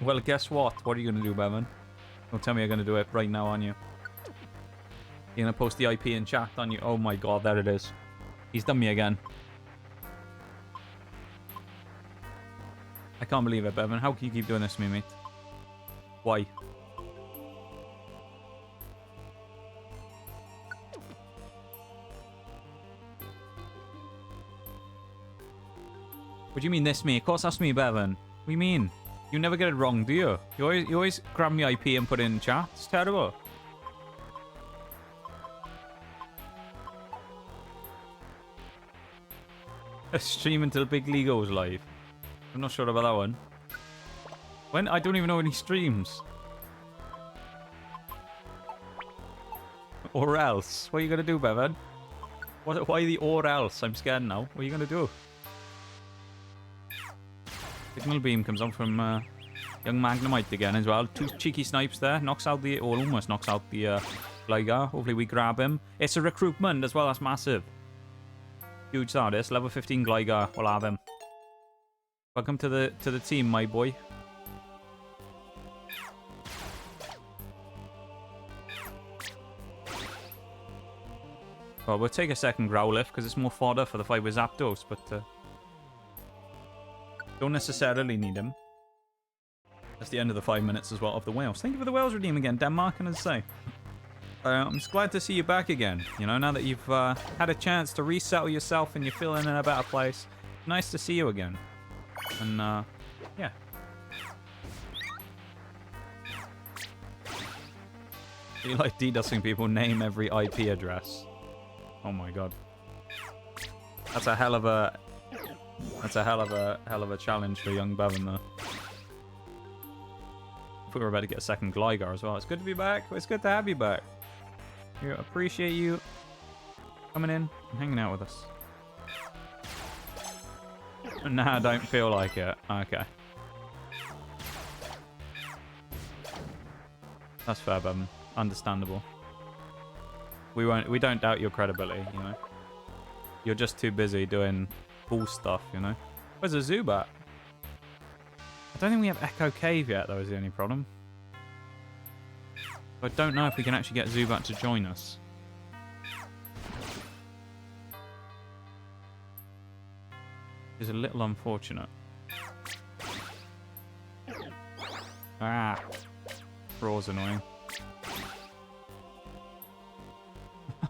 Well, guess what? What are you going to do, Bevan? Don't tell me you're going to do it right now, aren't you? You're going to post the IP in chat, aren't you? Oh my god, there it is. He's done me again. I can't believe it, Bevan. How can you keep doing this to me, mate? Why? What do you mean this me? Of course that's me, Bevan. What do you mean? You never get it wrong, do you? You always grab me IP and put it in chat. It's terrible. Stream until Big League goes live. I'm not sure about that one. When? I don't even know when he streams. Or else. What are you going to do, Bevan? Why the or else? I'm scared now. What are you going to do? Signal beam comes on from young Magnemite again as well. 2 cheeky snipes there. Knocks out the... Or almost knocks out the Gligar. Hopefully we grab him. It's a recruitment as well. That's massive. Huge that is. Level 15 Gligar. We'll have him. Welcome to the team, my boy. Well, we'll take a second Growlithe because it's more fodder for the fight with Zapdos, but don't necessarily need him. That's the end of the 5 minutes as well of the whales. Thank you for the whales redeem again, Denmark, and as I say, I'm just glad to see you back again. You know, now that you've had a chance to resettle yourself and you're feeling in a better place, nice to see you again. And yeah. You like DDoSing people, name every IP address. Oh my god. That's a hell of a challenge for young Bevan though. thought we were about to get a second Gligar as well. It's good to be back. It's good to have you back. We appreciate you coming in and hanging out with us. Nah, don't feel like it. Okay. That's fair, Bevan. Understandable. We don't doubt your credibility, you know. You're just too busy doing cool stuff, you know. Where's a Zubat? I don't think we have Echo Cave yet, though, is the only problem. I don't know if we can actually get Zubat to join us. It's a little unfortunate. Ah. Raw's annoying.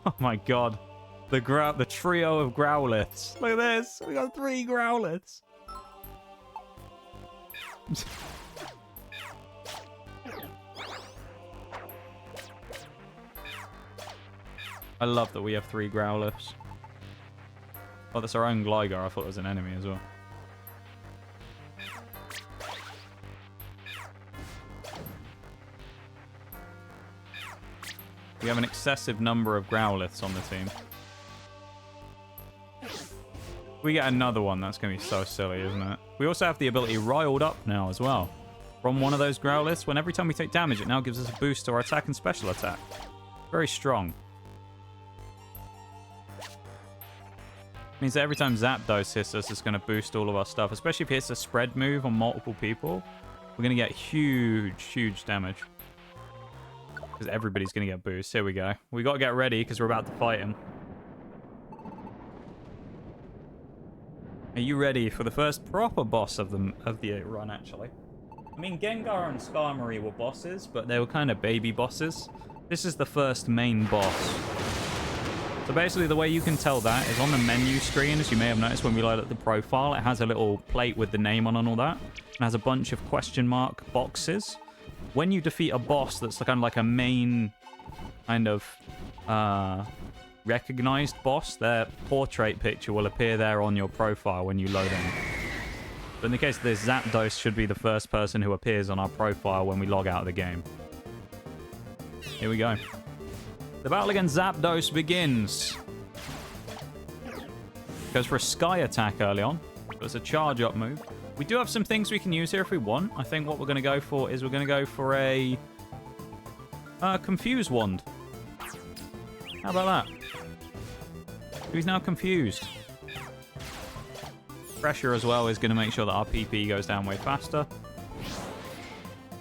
Oh my god. The trio of Growliths. Look at this. We got 3 Growliths. I love that we have 3 Growliths. Oh, that's our own Gligar. I thought it was an enemy as well. We have an excessive number of Growliths on the team. We get another one. That's going to be so silly, isn't it? We also have the ability Riled Up now as well. From one of those Growliths, when every time we take damage, it now gives us a boost to our attack and special attack. Very strong. Means that every time Zapdos hits us, it's going to boost all of our stuff. Especially if he hits a spread move on multiple people. We're going to get huge, huge damage. Because everybody's going to get boost. Here we go. We got to get ready because we're about to fight him. Are you ready for the first proper boss of the run, actually? I mean, Gengar and Skarmory were bosses, but they were kind of baby bosses. This is the first main boss. So basically, the way you can tell that is on the menu screen, as you may have noticed when we load up the profile, it has a little plate with the name on and all that. It has a bunch of question mark boxes. When you defeat a boss that's kind of like a main kind of recognized boss, their portrait picture will appear there on your profile when you load in. But in the case of this, Zapdos should be the first person who appears on our profile when we log out of the game. Here we go. The battle against Zapdos begins. Goes for a Sky Attack early on. It's a charge up move. We do have some things we can use here if we want. I think what we're going to go for is we're going to go for a Confuse Wand. How about that? He's now confused. Pressure as well is going to make sure that our PP goes down way faster.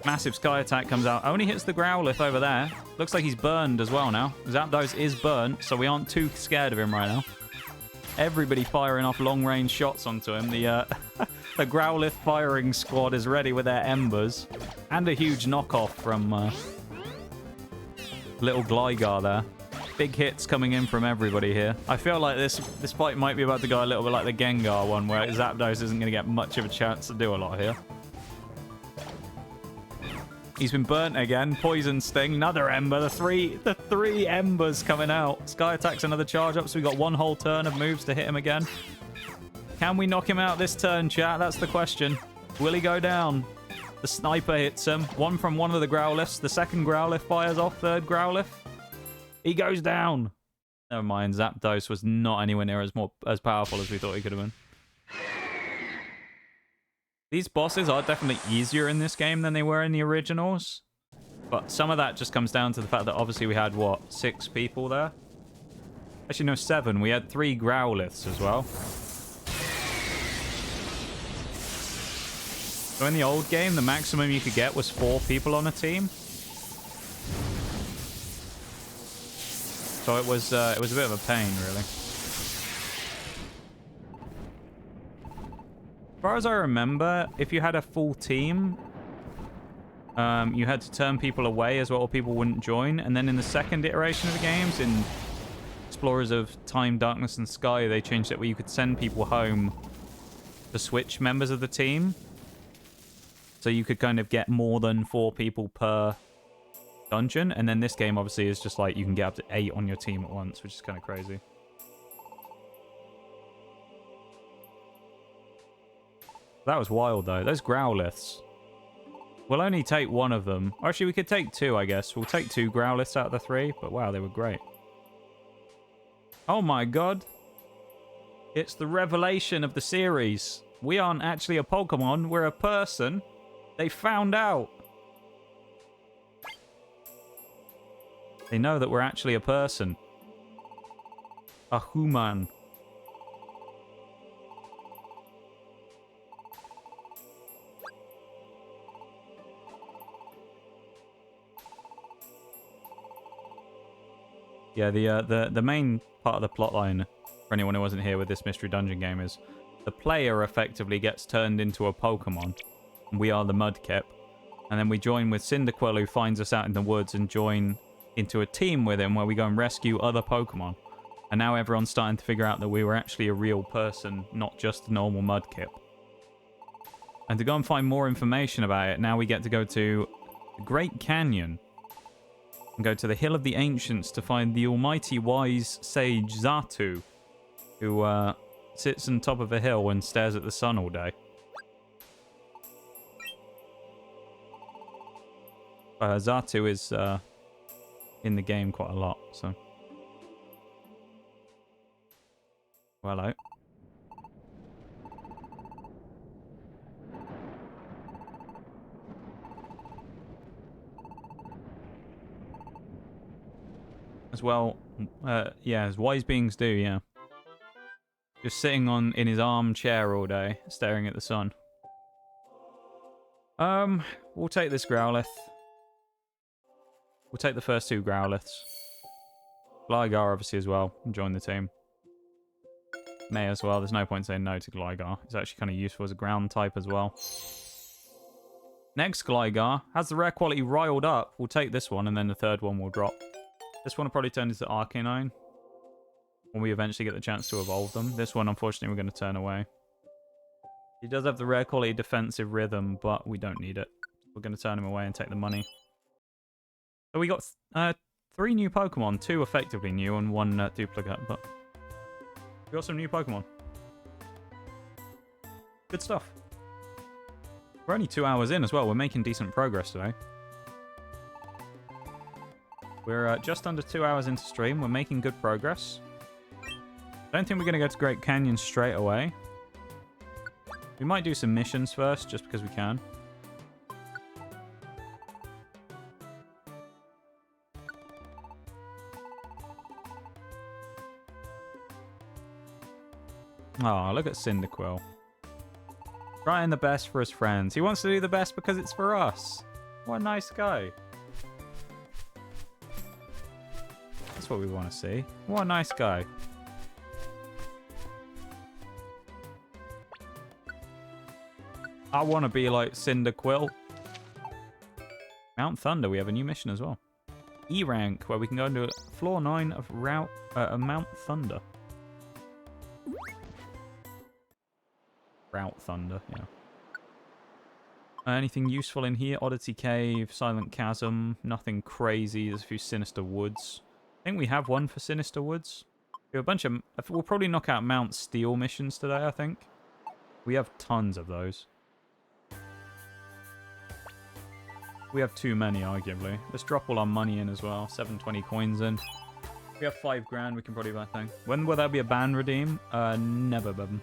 Massive Sky Attack comes out. Only hits the Growlithe over there. Looks like he's burned as well now. Zapdos is burnt, so we aren't too scared of him right now. Everybody firing off long-range shots onto him. The Growlithe firing squad is ready with their embers. And a huge knockoff from little Gligar there. Big hits coming in from everybody here. I feel like this fight might be about to go a little bit like the Gengar one, where Zapdos isn't going to get much of a chance to do a lot here. He's been burnt again. Poison Sting, another Ember. The three Embers coming out. Sky Attack's another charge up, so we got one whole turn of moves to hit him again. Can we knock him out this turn, chat? That's the question. Will he go down? The sniper hits him. One from one of the Growliths. The second Growlithe fires off third Growlithe. He goes down. Never mind. Zapdos was not anywhere near as powerful as we thought he could have been. These bosses are definitely easier in this game than they were in the originals. But some of that just comes down to the fact that obviously we had, what, 6 people there? Actually, no, 7. We had 3 Growliths as well. So in the old game, the maximum you could get was 4 people on a team. So it was a bit of a pain, really. As far as I remember, if you had a full team, you had to turn people away as well, or people wouldn't join. And then in the second iteration of the games, in Explorers of Time, Darkness, and Sky, they changed it where you could send people home to switch members of the team. So you could kind of get more than 4 people per dungeon. And then this game, obviously, is just like you can get up to 8 on your team at once, which is kind of crazy. That was wild, though. Those Growliths. We'll only take one of them. Or actually, we could take two, I guess. We'll take two Growliths out of the three. But wow, they were great. Oh my god. It's the revelation of the series. We aren't actually a Pokemon. We're a person. They found out. They know that we're actually a person. A human. Yeah, the main part of the plotline, for anyone who wasn't here with this Mystery Dungeon game, is the player effectively gets turned into a Pokemon. And we are the Mudkip. And then we join with Cyndaquil, who finds us out in the woods, and join into a team with him where we go and rescue other Pokemon. And now everyone's starting to figure out that we were actually a real person, not just a normal Mudkip. And to go and find more information about it, now we get to go to the Great Canyon and go to the Hill of the Ancients to find the almighty wise sage Xatu, who sits on top of a hill and stares at the sun all day. Xatu is in the game quite a lot, so... Well, hello. As well, yeah, as wise beings do, yeah. Just sitting in his armchair all day, staring at the sun. We'll take this Growlithe. We'll take the first two Growliths. Gligar, obviously, as well. Join the team. May as well. There's no point saying no to Gligar. It's actually kind of useful as a ground type as well. Next Gligar has the rare quality riled up. We'll take this one, and then the third one will drop. This one will probably turn into Arcanine when we eventually get the chance to evolve them. This one, unfortunately, we're going to turn away. He does have the rare quality defensive rhythm, but we don't need it. We're going to turn him away and take the money. So we got 3 new Pokemon, 2 effectively new and 1 duplicate, but we got some new Pokemon. Good stuff. We're only 2 hours in as well. We're making decent progress today. We're just under 2 hours into stream. We're making good progress. I don't think we're going to go to Great Canyon straight away. We might do some missions first, just because we can. Oh, look at Cyndaquil. Trying the best for his friends. He wants to do the best because it's for us. What a nice guy. That's what we want to see. What a nice guy. I want to be like Cyndaquil. Mount Thunder, we have a new mission as well. E rank, where we can go into floor 9 of Mount Thunder. Route Thunder, yeah. Anything useful in here? Oddity Cave, Silent Chasm, nothing crazy. There's a few Sinister Woods. I think we have one for Sinister Woods. We have a bunch of... We'll probably knock out Mount Steel missions today, I think. We have tons of those. We have too many, arguably. Let's drop all our money in as well. 720 coins in. We have 5 grand, we can probably buy things. When will there be a ban redeem? Never, Bubba.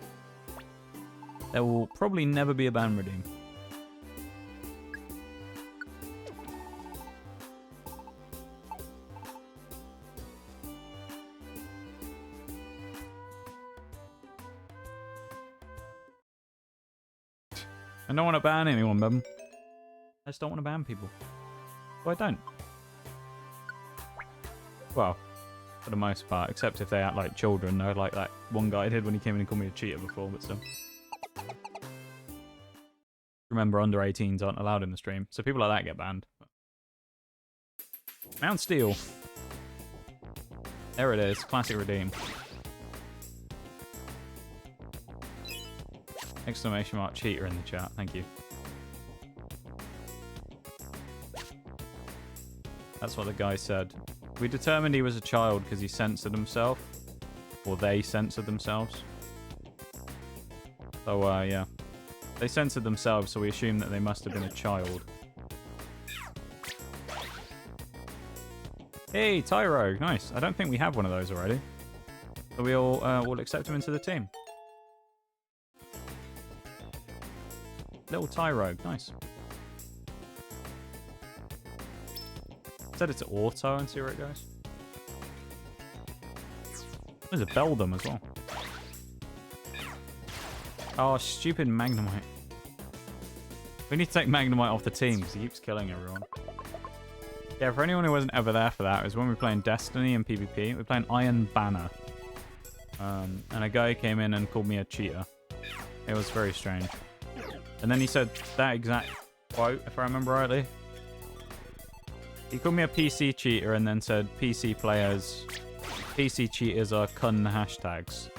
There will probably never be a ban redeem. I don't want to ban anyone, Bubba. I just don't want to ban people. Well, I don't. Well, for the most part, except if they act like children, though, like that one guy did when he came in and called me a cheater before, but still. Remember, under 18s aren't allowed in the stream, so people like that get banned. Mount Steel. There it is, classic redeem. Exclamation mark cheater in the chat, thank you. That's what the guy said. We determined he was a child because he censored himself. Or they censored themselves. So, yeah. They censored themselves, so we assume that they must have been a child. Hey, Tyro. Nice. I don't think we have one of those already. So we'll accept him into the team. Little Tyro. Nice. Set it to auto and see where it goes. There's a Beldum as well. Oh, stupid Magnemite. We need to take Magnemite off the team because he keeps killing everyone. Yeah, for anyone who wasn't ever there for that, it was when we were playing Destiny and PvP. We were playing Iron Banner. And a guy came in and called me a cheater. It was very strange. And then he said that exact quote, if I remember rightly. He called me a PC cheater and then said PC cheaters are cun hashtags.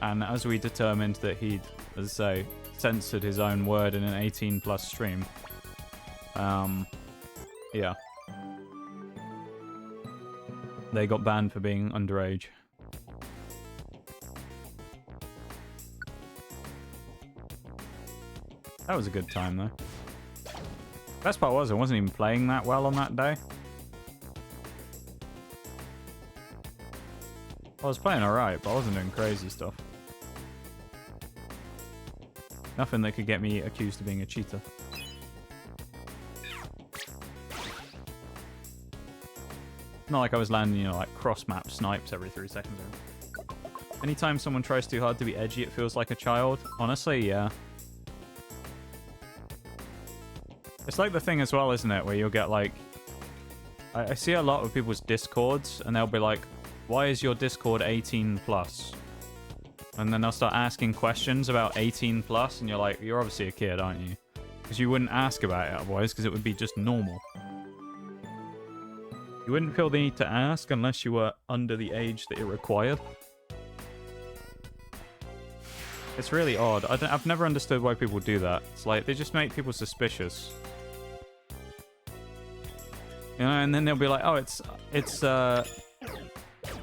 And as we determined that he'd, as I say, censored his own word in an 18+ stream. Yeah. They got banned for being underage. That was a good time, though. Best part was I wasn't even playing that well on that day. I was playing alright, but I wasn't doing crazy stuff. Nothing that could get me accused of being a cheater. Not like I was landing, you know, like cross-map snipes every 3 seconds. Anytime someone tries too hard to be edgy, it feels like a child. Honestly, yeah. It's like the thing as well, isn't it? Where you'll get like... I see a lot of people's Discords, and they'll be like, why is your Discord 18+? And then they'll start asking questions about 18+, and you're like, you're obviously a kid, aren't you? Because you wouldn't ask about it otherwise, because it would be just normal. You wouldn't feel the need to ask unless you were under the age that it required. It's really odd. I've never understood why people do that. It's like, they just make people suspicious. You know, and then they'll be like, oh, it's the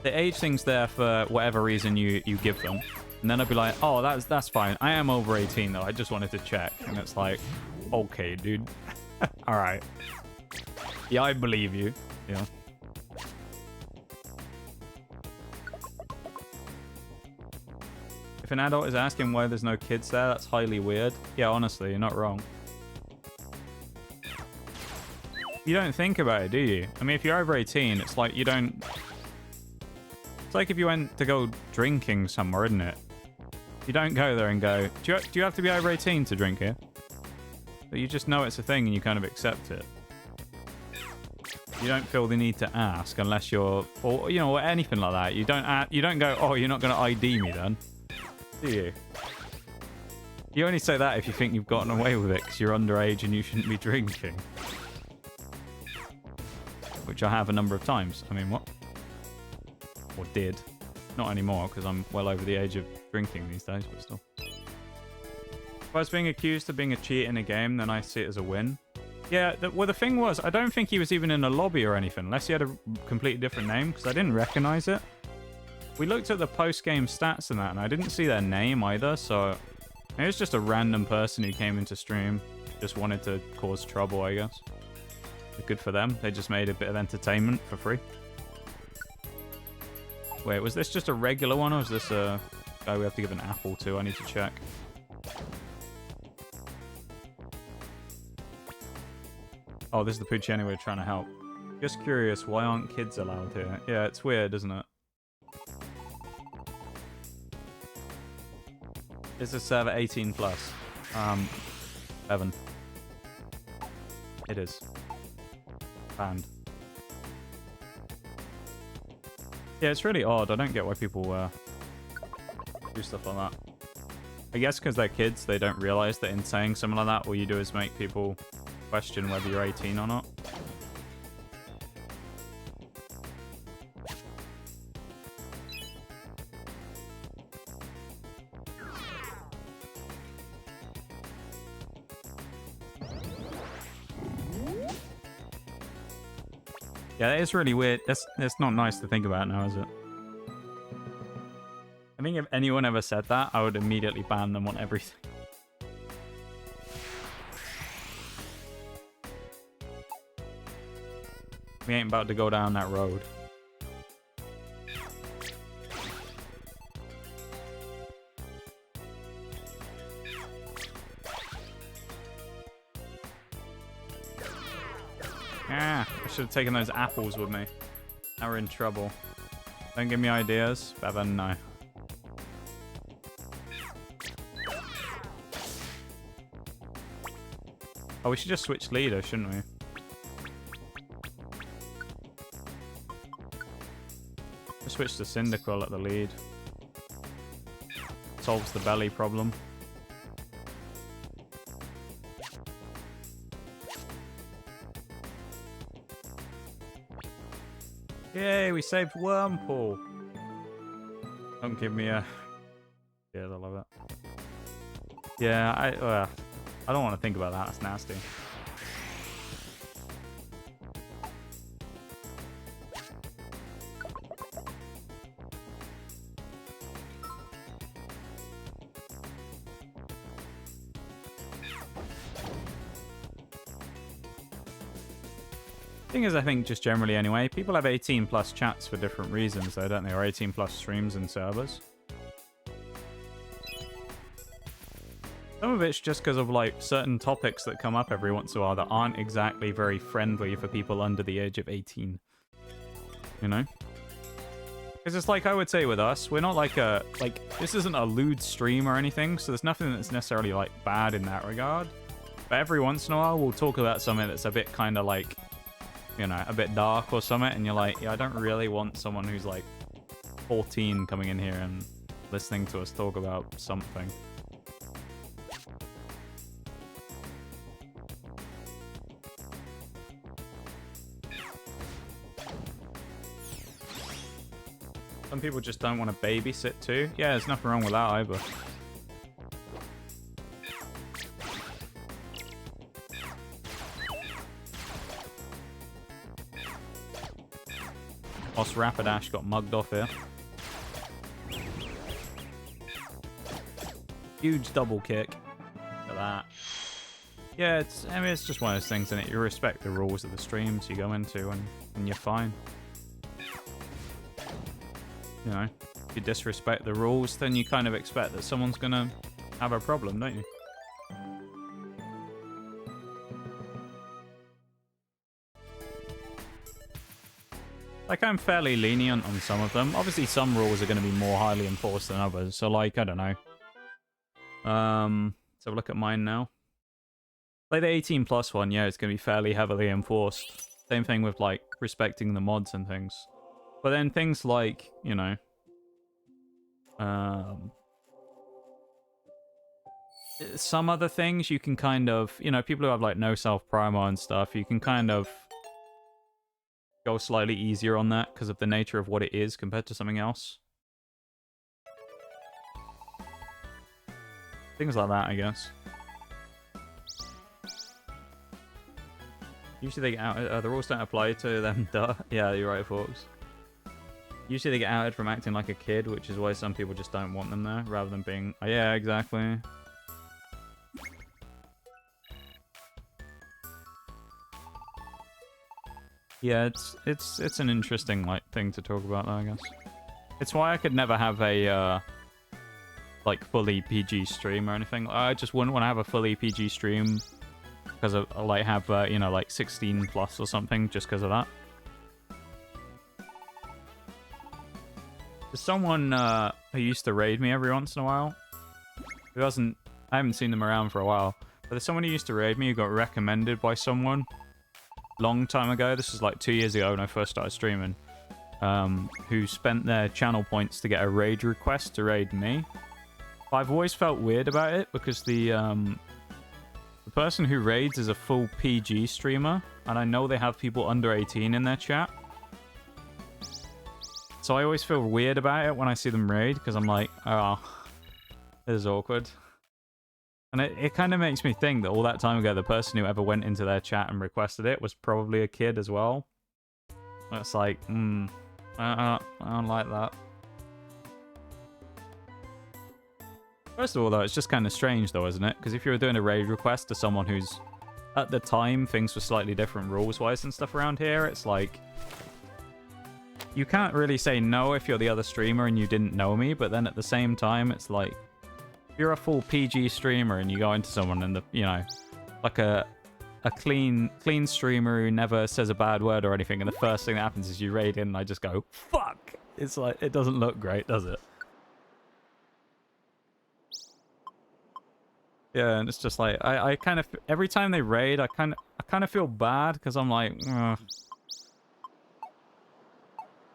age thing's there for whatever reason you give them. And then I'll be like, oh, that's fine. I am over 18, though. I just wanted to check. And it's like, okay, dude. All right. Yeah, I believe you. Yeah. If an adult is asking why there's no kids there, that's highly weird. Yeah, honestly, you're not wrong. You don't think about it, do you? I mean, if you're over 18, it's like you don't... It's like if you went to go drinking somewhere, isn't it? You don't go there and go, do you have to be over 18 to drink here? But you just know it's a thing and you kind of accept it. You don't feel the need to ask unless you're... Or, you know, anything like that. You don't go, oh, you're not going to ID me then. Do you? You only say that if you think you've gotten away with it because you're underage and you shouldn't be drinking. Which I have a number of times. I mean, what? Or did. Not anymore, because I'm well over the age of drinking these days, but still. If I was being accused of being a cheat in a game, then I see it as a win. Yeah, well, the thing was, I don't think he was even in a lobby or anything, unless he had a completely different name, because I didn't recognize it. We looked at the post-game stats and that, and I didn't see their name either, so... It was just a random person who came into stream, just wanted to cause trouble, I guess. Good for them. They just made a bit of entertainment for free. Wait, was this just a regular one, or is this a guy we have to give an apple to? I need to check. Oh, this is the Puccini we're trying to help. Just curious, why aren't kids allowed here? Yeah, it's weird, isn't it? Is this server 18+? 7. It is. Banned. Yeah, it's really odd. I don't get why people do stuff like that. I guess because they're kids, they don't realize that in saying something like that, all you do is make people question whether you're 18 or not. Yeah, that is really weird. That's not nice to think about now, is it? I think if anyone ever said that, I would immediately ban them on everything. We ain't about to go down that road. Ah, I should have taken those apples with me. Now we're in trouble. Don't give me ideas. Better no. Oh, we should just switch leader, shouldn't we? Just switch to Cyndaquil at the lead. Solves the belly problem. Yay, we saved Wormpool. Don't give me a... Yeah, I love it. Yeah, I don't want to think about that. That's nasty. Thing is, I think just generally anyway, people have 18 plus chats for different reasons though, don't they? Or 18 plus streams and servers. Some of it's just because of like certain topics that come up every once in a while that aren't exactly very friendly for people under the age of 18. You know? Because it's like I would say with us, we're not like this isn't a lewd stream or anything, so there's nothing that's necessarily like bad in that regard. But every once in a while we'll talk about something that's a bit kind of like, you know, a bit dark or something, and you're like, yeah, I don't really want someone who's like 14 coming in here and listening to us talk about something. Some people just don't want to babysit too. Yeah, there's nothing wrong with that either. Boss Rapidash got mugged off here. Huge double kick. Look at that. Yeah, I mean, it's just one of those things, isn't it? You respect the rules of the streams you go into and you're fine. You know, if you disrespect the rules, then you kind of expect that someone's gonna have a problem, don't you? Like, I'm fairly lenient on some of them. Obviously, some rules are going to be more highly enforced than others. So, like, I don't know. Let's have a look at mine now. Like, the 18 plus one, yeah, it's going to be fairly heavily enforced. Same thing with, like, respecting the mods and things. But then things like, you know... some other things you can kind of... You know, people who have, like, no self-promo and stuff, you can kind of... go slightly easier on that because of the nature of what it is compared to something else. Things like that, I guess. Usually they get out. The rules don't apply to them. Duh. Yeah, you're right, folks. Usually they get outed from acting like a kid, which is why some people just don't want them there, rather than being. Oh, yeah, exactly. Yeah, it's an interesting like thing to talk about, though, I guess. It's why I could never have a like fully PG stream or anything. I just wouldn't want to have a fully PG stream because I like have you know, like 16 plus or something, just because of that. There's someone who used to raid me every once in a while. Who hasn't? I haven't seen them around for a while. But there's someone who used to raid me who got recommended by someone. Long time ago, this was like 2 years ago when I first started streaming, who spent their channel points to get a raid request to raid me. But I've always felt weird about it because the person who raids is a full PG streamer, and I know they have people under 18 in their chat. So I always feel weird about it when I see them raid, because I'm like, oh, this is awkward. And it kind of makes me think that all that time ago, the person who ever went into their chat and requested it was probably a kid as well. That's like, I don't like that. First of all, though, it's just kind of strange, though, isn't it? Because if you're doing a raid request to someone who's at the time things were slightly different rules-wise and stuff around here. It's like, you can't really say no if you're the other streamer and you didn't know me, but then at the same time, it's like, if you're a full PG streamer and you go into someone and, like a clean streamer who never says a bad word or anything, and the first thing that happens is you raid in and I just go, fuck! It's like, it doesn't look great, does it? Yeah, and it's just like, I kind of, every time they raid, I kind of feel bad, because I'm like, ugh.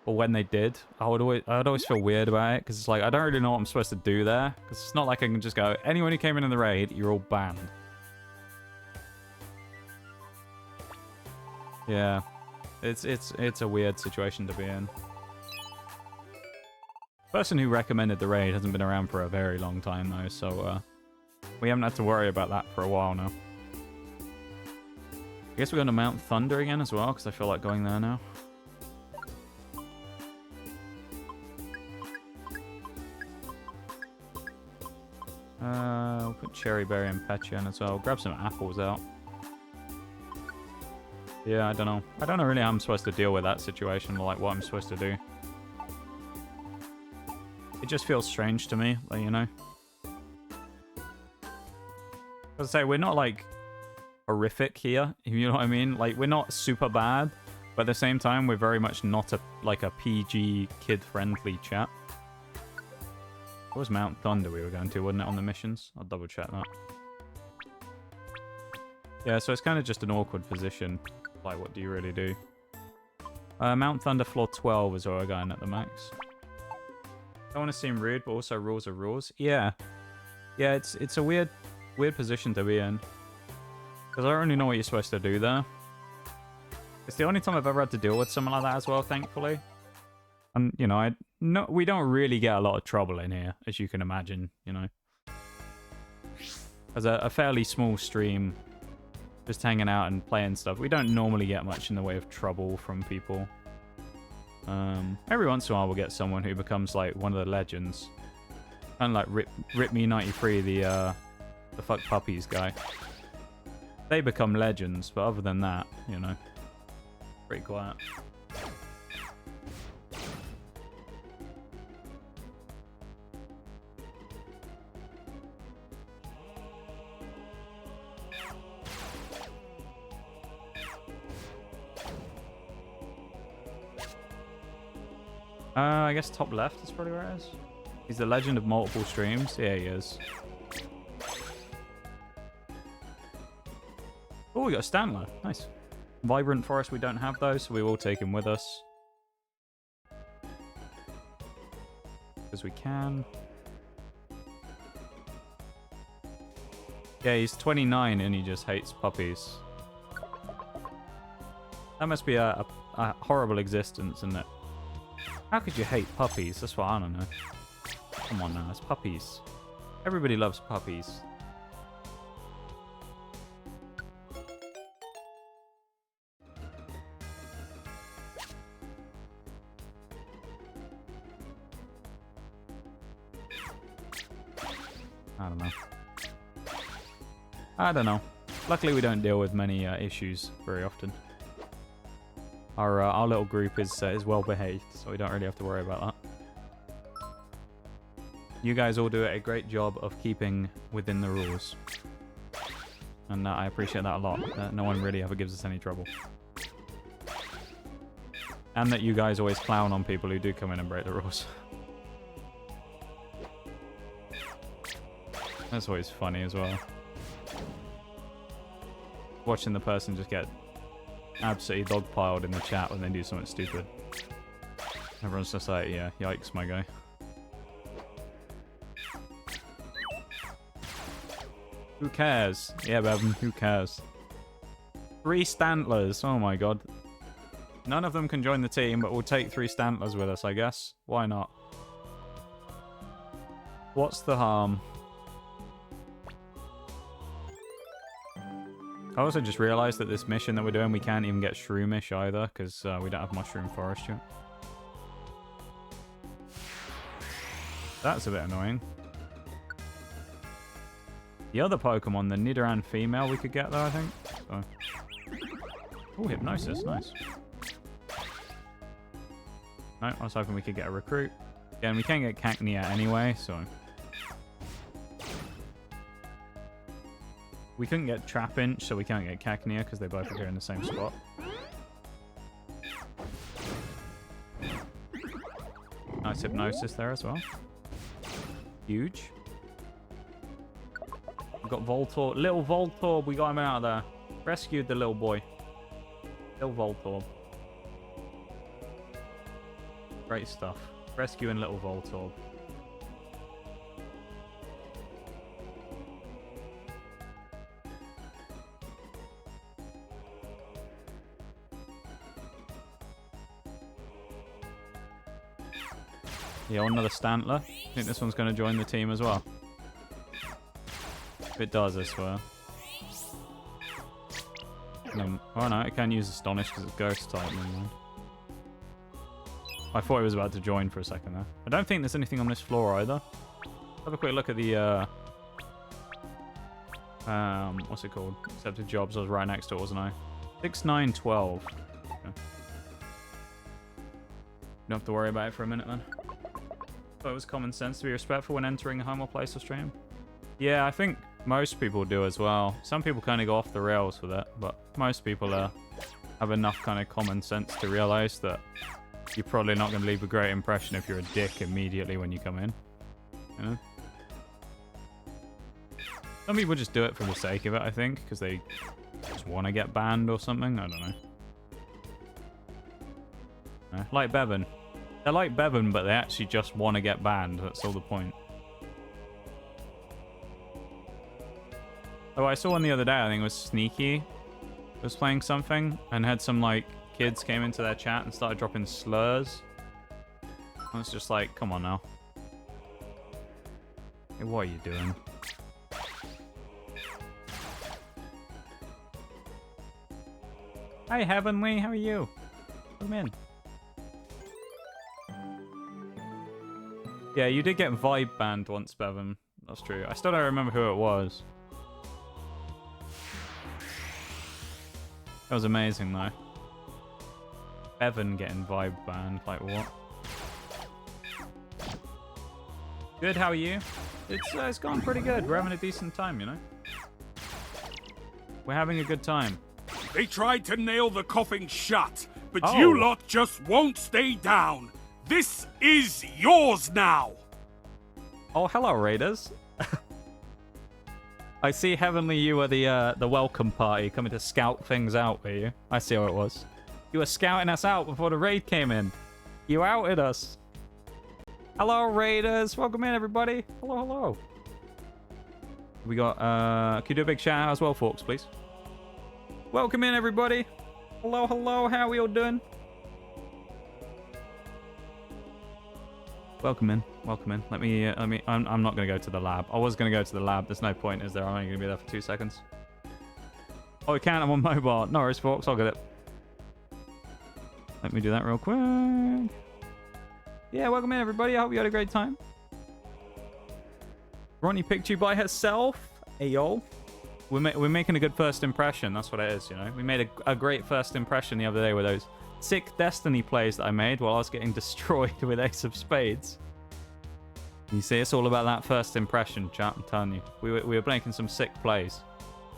Or when they did, I'd always feel weird about it, because it's like, I don't really know what I'm supposed to do there, because it's not like I can just go, anyone who came in the raid, you're all banned. Yeah, it's a weird situation to be in. The person who recommended the raid hasn't been around for a very long time though, so we haven't had to worry about that for a while now. I guess we're going to Mount Thunder again as well, because I feel like going there now. We'll put Cherry Berry and Petuan as well. Grab some apples out. Yeah, I don't know. I don't know really how I'm supposed to deal with that situation, or like what I'm supposed to do. It just feels strange to me, like, you know. As I say, we're not like horrific here, you know what I mean? Like, we're not super bad, but at the same time, we're very much not a PG kid-friendly chat. What was Mount Thunder we were going to, wasn't it, on the missions? I'll double check that. Yeah, so it's kind of just an awkward position. Like, what do you really do? Mount Thunder floor 12 is where we're going at the max. Don't want to seem rude, but also rules are rules. Yeah. Yeah, it's a weird position to be in. Because I don't really know what you're supposed to do there. It's the only time I've ever had to deal with something like that as well, thankfully. And, you know, we don't really get a lot of trouble in here, as you can imagine, you know. As a fairly small stream, just hanging out and playing stuff, we don't normally get much in the way of trouble from people. Every once in a while we'll get someone who becomes like one of the legends. Kind of like Rip Me 93, the fuck puppies guy. They become legends, but other than that, you know, pretty quiet. I guess top left is probably where it is. He's the legend of multiple streams. Yeah, he is. Oh, we got a Stantler. Nice. Vibrant Forest, we don't have those, so we will take him with us. Because we can. Yeah, he's 29 and he just hates puppies. That must be a horrible existence, isn't it? How could you hate puppies? That's what I don't know. Come on now, it's puppies. Everybody loves puppies. I don't know. I don't know. Luckily we don't deal with many issues very often. Our little group is well behaved, so we don't really have to worry about that. You guys all do a great job of keeping within the rules. And I appreciate that a lot. No one really ever gives us any trouble. And that you guys always clown on people who do come in and break the rules. That's always funny as well. Watching the person just get absolutely dogpiled in the chat when they do something stupid. Everyone's just like, yeah, yikes, my guy. Who cares? Yeah, Bevan, who cares? 3 Stantlers, oh my god. None of them can join the team, but we'll take 3 Stantlers with us, I guess. Why not? What's the harm? I also just realised that this mission that we're doing, we can't even get Shroomish either, because we don't have Mushroom Forest yet. That's a bit annoying. The other Pokemon, the Nidoran female, we could get though, I think. So. Oh, hypnosis, nice. No, I was hoping we could get a recruit. Again, we can't get Cacnea anyway, so... We couldn't get Trapinch, so we can't get Cacnea because they both appear in the same spot. Nice hypnosis there as well. Huge. We got Voltorb. Little Voltorb, we got him out of there. Rescued the little boy. Little Voltorb. Great stuff. Rescuing little Voltorb. Yeah, another Stantler. I think this one's going to join the team as well. If it does, I swear. Oh no, it can use Astonish because it's Ghost type. I thought it was about to join for a second there. I don't think there's anything on this floor either. Have a quick look at the... what's it called? Accepted jobs. I was right next to it, wasn't I? 6, 9, 12. Okay. Don't have to worry about it for a minute then. Thought it was common sense to be respectful when entering a home or place or stream. Yeah, I think most people do as well. Some people kind of go off the rails with it, but most people have enough kind of common sense to realize that you're probably not going to leave a great impression if you're a dick immediately when you come in. You know? Some people just do it for the sake of it, I think, because they just want to get banned or something. I don't know. Like Bevan. They're like Bevan, but they actually just want to get banned. That's all the point. Oh, I saw one the other day. I think it was Sneaky. Was playing something and had some like kids came into their chat and started dropping slurs. I was just like, come on now. Hey, what are you doing? Hi, Heavenly. How are you? Come in. Yeah, you did get Vibe banned once, Bevan. That's true. I still don't remember who it was. That was amazing, though. Bevan getting Vibe banned. Like, what? Good, how are you? It's gone pretty good. We're having a decent time, you know? We're having a good time. They tried to nail the coffin shut, but you lot just won't stay down. This is yours now. Oh, hello, Raiders. I see, Heavenly, you were the welcome party coming to scout things out, were you? I see how it was. You were scouting us out before the raid came in. You outed us. Hello, Raiders. Welcome in, everybody. Hello, hello. We got, can you do a big shout out as well, folks, please? Welcome in, everybody. Hello, hello. How are we all doing? Welcome in. Welcome in. Let me, I'm not going to go to the lab. I was going to go to the lab. There's no point, is there? I'm only going to be there for 2 seconds. Oh, we can. I'm on mobile. No worries, folks. I'll get it. Let me do that real quick. Yeah, welcome in, everybody. I hope you had a great time. Ronnie picked you by herself. Hey, yo. We're making a good first impression. That's what it is, you know. We made a great first impression the other day with those sick Destiny plays that I made while I was getting destroyed with Ace of Spades. You see, it's all about that first impression, chat. I'm telling you. We were making some sick plays.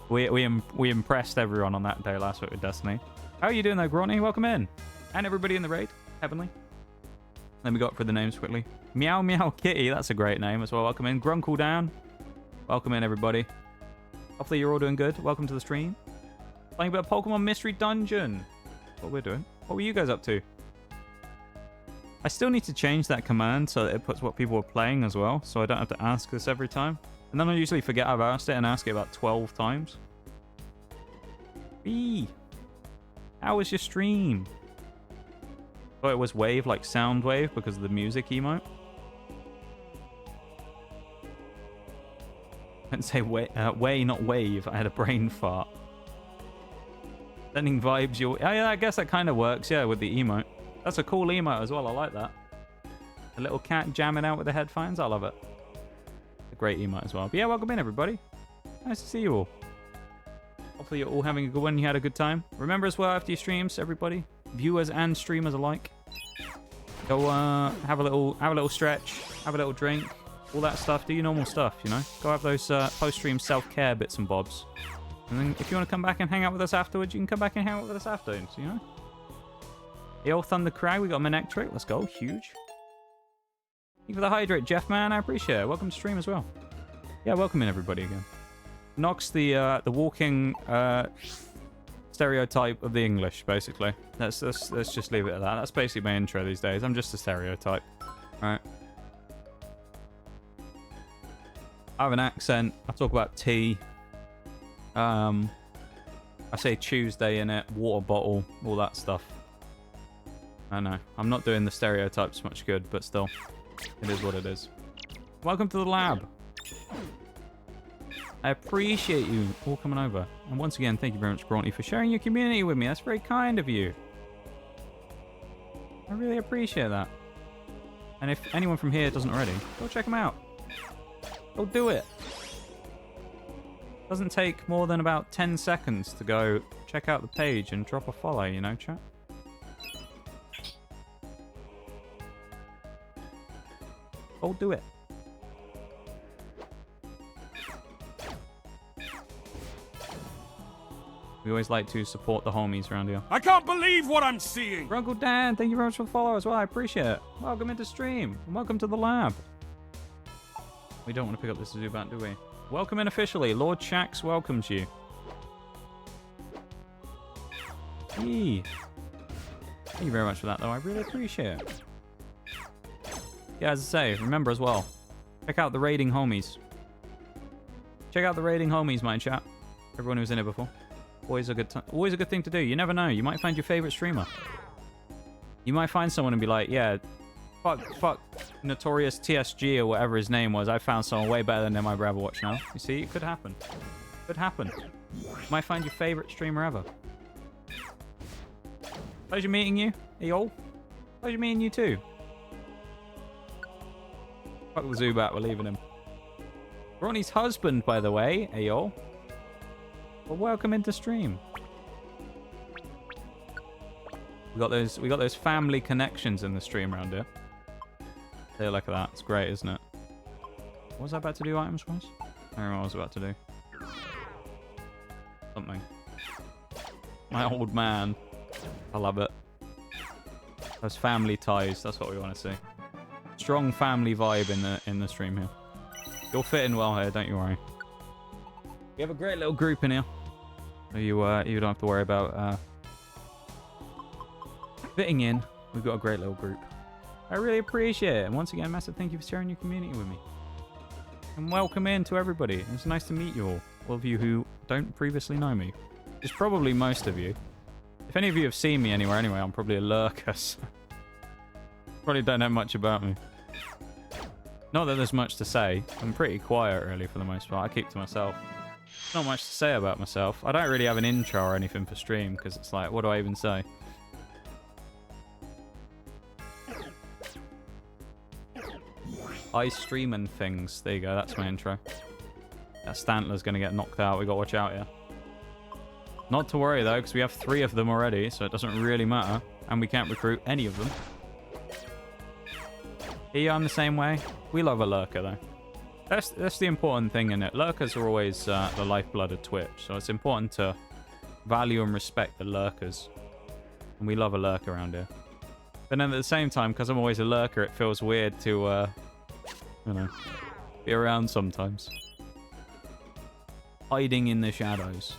We impressed everyone on that day last week with Destiny. How are you doing, though, Gronny? Welcome in. And everybody in the raid. Heavenly. Let me go up for the names quickly. Meow Meow Kitty. That's a great name as well. Welcome in. Grunkle Down. Welcome in, everybody. Hopefully you're all doing good. Welcome to the stream. Playing a bit of Pokemon Mystery Dungeon. What we're doing. What were you guys up to? I still need to change that command so that it puts what people are playing as well, so I don't have to ask this every time. And then I usually forget I've asked it and ask it about 12 times. Eee. How was your stream? Oh, it was wave, like sound wave, because of the music emote. I didn't say way, not wave. I had a brain fart. Sending vibes your... Oh, yeah, I guess that kind of works, yeah, with the emote. That's a cool emote as well. I like that. A little cat jamming out with the headphones. I love it. A great emote as well. But yeah, welcome in, everybody. Nice to see you all. Hopefully you're all having a good one. You had a good time. Remember as well, after your streams, everybody, viewers and streamers alike, go have a little stretch, have a little drink, all that stuff. Do your normal stuff, you know. Go have those post-stream self-care bits and bobs. And then if you want to come back and hang out with us afterwards, you can come back and hang out with us afterwards, you know. Yo, Thunder Crag, we got Manectric. Let's go. Huge. Thank you for the hydrate, Jeff, man. I appreciate it. Welcome to stream as well. Yeah, welcome in everybody again. Nox, the walking stereotype of the English, basically. Let's just leave it at that. That's basically my intro these days. I'm just a stereotype. All right. I have an accent. I talk about tea. I say Tuesday in it, water bottle, all that stuff. I know. I'm not doing the stereotypes much good, but still, it is what it is. Welcome to the lab. I appreciate you all coming over. And once again, thank you very much, Brawny, for sharing your community with me. That's very kind of you. I really appreciate that. And if anyone from here doesn't already, go check them out. Go do it. Doesn't take more than about 10 seconds to go check out the page and drop a follow, you know, chat? Go do it. We always like to support the homies around here. I can't believe what I'm seeing! Uncle Dan, thank you very much for the follow as well. I appreciate it. Welcome into stream. And welcome to the lab. We don't want to pick up this Zubat, do we? Welcome in officially. Lord Shax welcomes you. Hey. Thank you very much for that, though. I really appreciate it. Yeah, as I say, remember as well, check out the raiding homies. Check out the raiding homies, my chat. Everyone who's in it before. Always a good thing to do. You never know. You might find your favorite streamer. You might find someone and be like, yeah, fuck Notorious TSG or whatever his name was. I found someone way better than him I'd rather watch now. You see, it could happen. Could happen. You might find your favorite streamer ever. Pleasure meeting you. Hey, y'all. Pleasure meeting you too. Fuck the Zubat, we're leaving him. Ronnie's husband, by the way. Hey, y'all. Well, welcome into stream. We got those family connections in the stream around here. Take a look at that. It's great, isn't it? What was I about to do items-wise? I don't know what I was about to do. Something. My old man. I love it. Those family ties. That's what we want to see. Strong family vibe in the stream here. You're fitting well here, don't you worry. We have a great little group in here. So you don't have to worry about fitting in. We've got a great little group. I really appreciate it. And once again, massive thank you for sharing your community with me. And welcome in to everybody. It's nice to meet you all of you who don't previously know me. It's probably most of you. If any of you have seen me anywhere anyway, I'm probably a lurker. So probably don't know much about me. Not that there's much to say. I'm pretty quiet really for the most part. I keep to myself. Not much to say about myself. I don't really have an intro or anything for stream because it's like, what do I even say? I stream and things. There you go. That's my intro. That Stantler's going to get knocked out. We got to watch out here. Not to worry though, because we have 3 of them already, so it doesn't really matter. And we can't recruit any of them. Here I'm the same way. We love a lurker though. That's the important thing in it. Lurkers are always the lifeblood of Twitch, so it's important to value and respect the lurkers. And we love a lurker around here. But then at the same time, because I'm always a lurker, it feels weird to, you know, be around sometimes. Hiding in the shadows.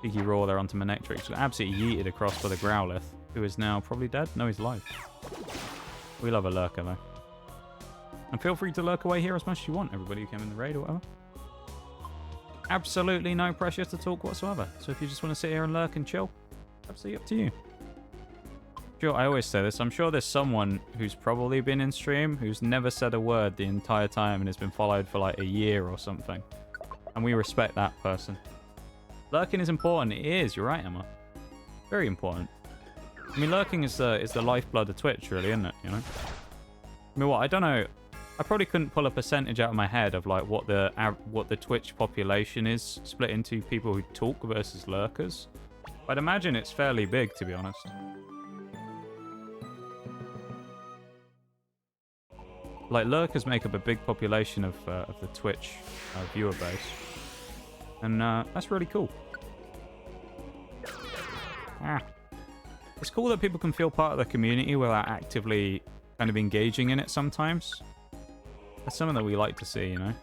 Cheeky roar there onto Manectric. Absolutely yeeted across by the Growlithe, who is now probably dead. No, he's alive. We love a lurker, though. And feel free to lurk away here as much as you want, everybody who came in the raid or whatever. Absolutely no pressure to talk whatsoever. So if you just want to sit here and lurk and chill, absolutely up to you. Sure, I always say this. I'm sure there's someone who's probably been in stream who's never said a word the entire time and has been followed for like a year or something. And we respect that person. Lurking is important. It is. You're right, Emma. Very important. I mean, lurking is the lifeblood of Twitch, really, isn't it? You know. I mean, what? I don't know. I probably couldn't pull a percentage out of my head of like what the Twitch population is split into people who talk versus lurkers. I'd imagine it's fairly big, to be honest. Like, lurkers make up a big population of the Twitch viewer base. And that's really cool. It's cool that people can feel part of the community without actively kind of engaging in it sometimes. That's something that we like to see, you know?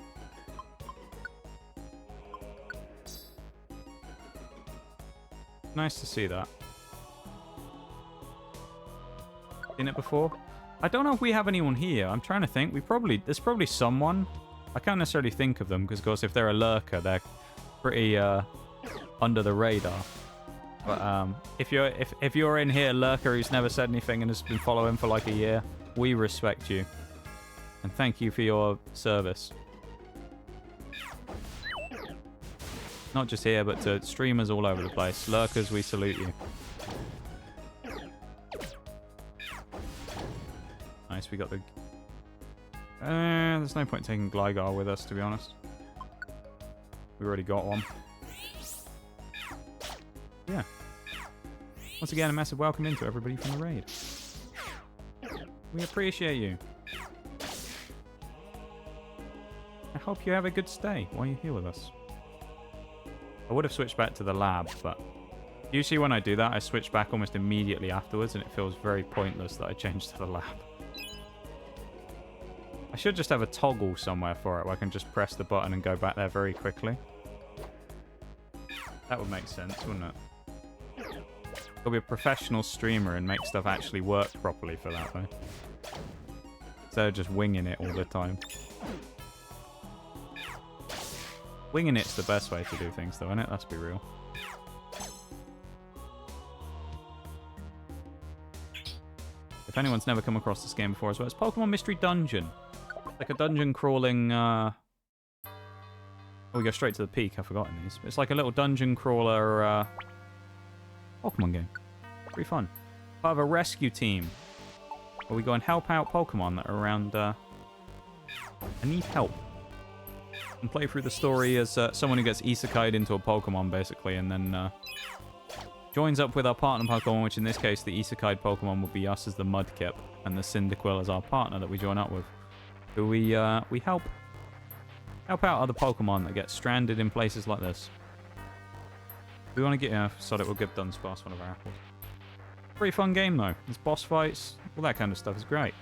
Nice to see that. Seen it before? I don't know if we have anyone here. I'm trying to think. There's probably someone. I can't necessarily think of them because, of course, if they're a lurker, they're pretty under the radar. But if you're in here, lurker who's never said anything and has been following for like a year, we respect you. And thank you for your service. Not just here, but to streamers all over the place. Lurkers, we salute you. Nice, we got the... there's no point taking Gligar with us, to be honest. We already got one. Yeah. Once again, a massive welcome into everybody from the raid. We appreciate you. I hope you have a good stay while you're here with us. I would have switched back to the lab, but usually when I do that, I switch back almost immediately afterwards, and it feels very pointless that I changed to the lab. I should just have a toggle somewhere for it where I can just press the button and go back there very quickly. That would make sense, wouldn't it? I'll be a professional streamer and make stuff actually work properly for that, though. Instead of just winging it all the time. Winging it's the best way to do things, though, isn't it? Let's be real. If anyone's never come across this game before as well, it's Pokemon Mystery Dungeon. It's like a dungeon crawling... Oh, we go straight to the peak. I've forgotten these. It's like a little dungeon crawler Pokemon game. Pretty fun. Part of a rescue team where we go and help out Pokemon that are around... I need help. And play through the story as someone who gets isekai'd into a Pokemon, basically, and then joins up with our partner Pokemon, which in this case, the isekai'd Pokemon would be us as the Mudkip, and the Cyndaquil as our partner that we join up with. Who we help out other Pokemon that get stranded in places like this. We want to get... so that we'll give Dunsparce one of our apples. Pretty fun game, though. There's boss fights, all that kind of stuff is great.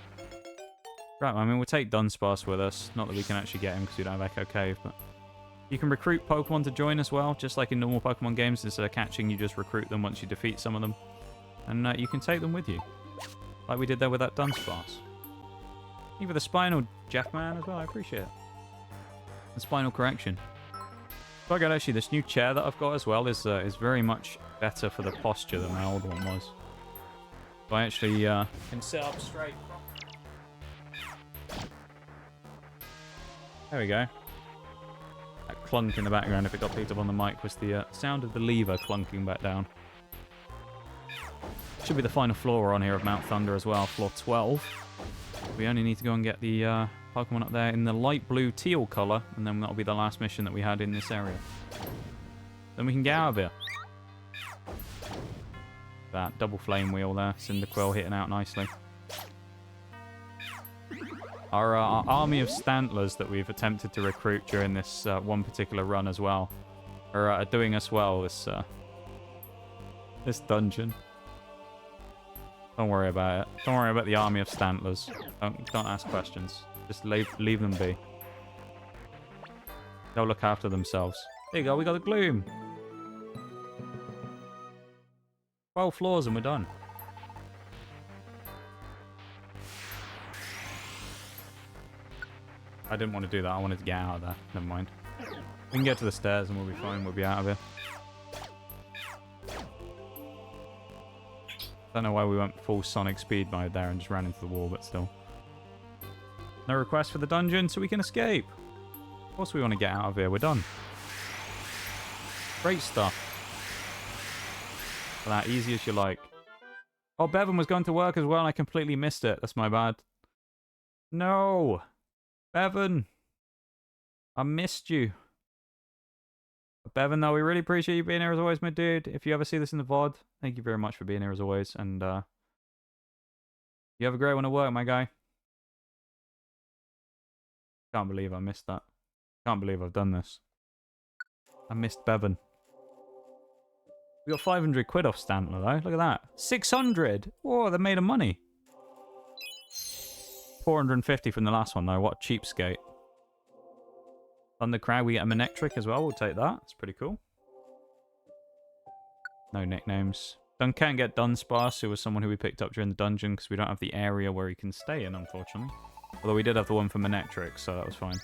Right, I mean, we'll take Dunsparce with us. Not that we can actually get him because we don't have Echo Cave, but... You can recruit Pokemon to join as well, just like in normal Pokemon games. Instead of catching, you just recruit them once you defeat some of them. And you can take them with you. Like we did there with that Dunsparce. Even the Spinal Jackman as well, I appreciate it. The Spinal Correction. So good, actually, this new chair that I've got as well is very much better for the posture than my old one was. So I actually can sit up straight. There we go. That clunk in the background, if it got picked up on the mic, was the sound of the lever clunking back down. Should be the final floor on here of Mount Thunder as well, floor 12. We only need to go and get the Pokemon up there in the light blue teal colour, and then that'll be the last mission that we had in this area. Then we can get out of here. That double flame wheel there, Cyndaquil hitting out nicely. Our army of Stantlers that we've attempted to recruit during this one particular run as well are doing us well this dungeon. Don't worry about it. Don't worry about the army of Stantlers. Don't ask questions. Just leave them be. They'll look after themselves. There you go, we got the Gloom. 12 floors and we're done. I didn't want to do that. I wanted to get out of there. Never mind. We can get to the stairs and we'll be fine. We'll be out of here. Don't know why we went full Sonic speed mode there and just ran into the wall, but still. No request for the dungeon, so we can escape. Of course we want to get out of here. We're done. Great stuff. For that, easy as you like. Oh, Bevan was going to work as well and I completely missed it. That's my bad. No. Bevan, I missed you. But Bevan, though, we really appreciate you being here as always, my dude. If you ever see this in the VOD, thank you very much for being here as always. And you have a great one at work, my guy. Can't believe I missed that. Can't believe I've done this. I missed Bevan. We got 500 quid off Stantler, though. Look at that. 600! Whoa, they made of money. 450 from the last one, though. What a cheapskate. Thundercrag, we get a Manectric as well. We'll take that. It's pretty cool. No nicknames. Can't get Dunsparce, who was someone who we picked up during the dungeon, because we don't have the area where he can stay in, unfortunately. Although we did have the one for Manectric, so that was fine.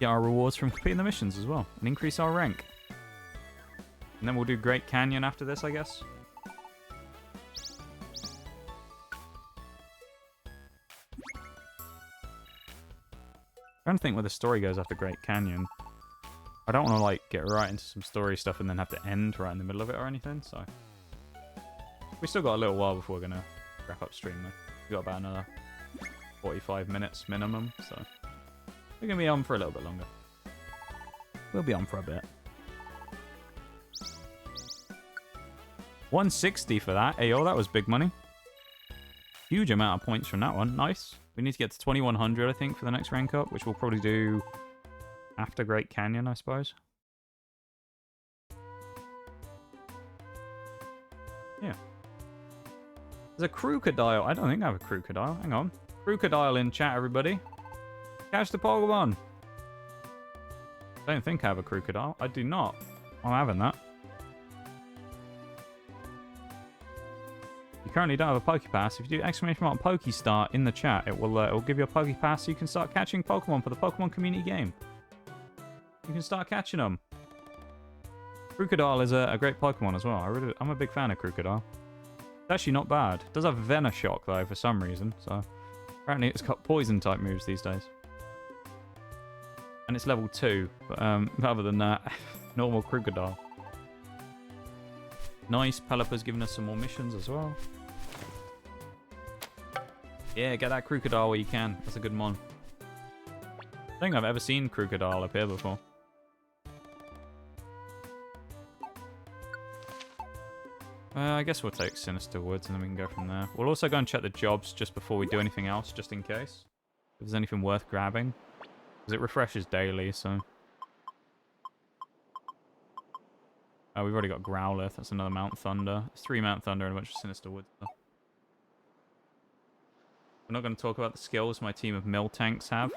Get our rewards from completing the missions as well, and increase our rank. And then we'll do Great Canyon after this, I guess. I'm trying to think where the story goes after Great Canyon. I don't want to, like, get right into some story stuff and then have to end right in the middle of it or anything, so... We still got a little while before we're going to wrap up stream, though. We've got about another 45 minutes minimum, so... We're going to be on for a little bit longer. We'll be on for a bit. 160 for that. Ayo, that was big money. Huge amount of points from that one. Nice. We need to get to 2100, I think, for the next rank up, which we'll probably do after Great Canyon, I suppose. Yeah. There's a crocodile. I don't think I have a crocodile. Hang on. Crocodile in chat, everybody. Catch the Pokemon. I don't think I have a crocodile. I do not. I'm having that. You currently don't have a Pokepass. If you do exclamation mark Pokestart in the chat, it will give you a Pokepass so you can start catching Pokemon for the Pokemon community game. You can start catching them. Crocodile is a great Pokemon as well. I'm a big fan of Crocodile. It's actually not bad. It does have Venoshock though for some reason, so apparently it's got poison type moves these days. And it's level 2, but other than that, normal Crocodile. Nice, Pelipper's giving us some more missions as well. Yeah, get that Crocodile where you can. That's a good mon. I don't think I've ever seen Crocodile up here before. I guess we'll take Sinister Woods and then we can go from there. We'll also go and check the jobs just before we do anything else, just in case. If there's anything worth grabbing. Because it refreshes daily, so... Oh, we've already got Growlithe. That's another Mount Thunder. It's 3 Mount Thunder and a bunch of Sinister Woods stuff. We're not going to talk about the skills my team of mill tanks have.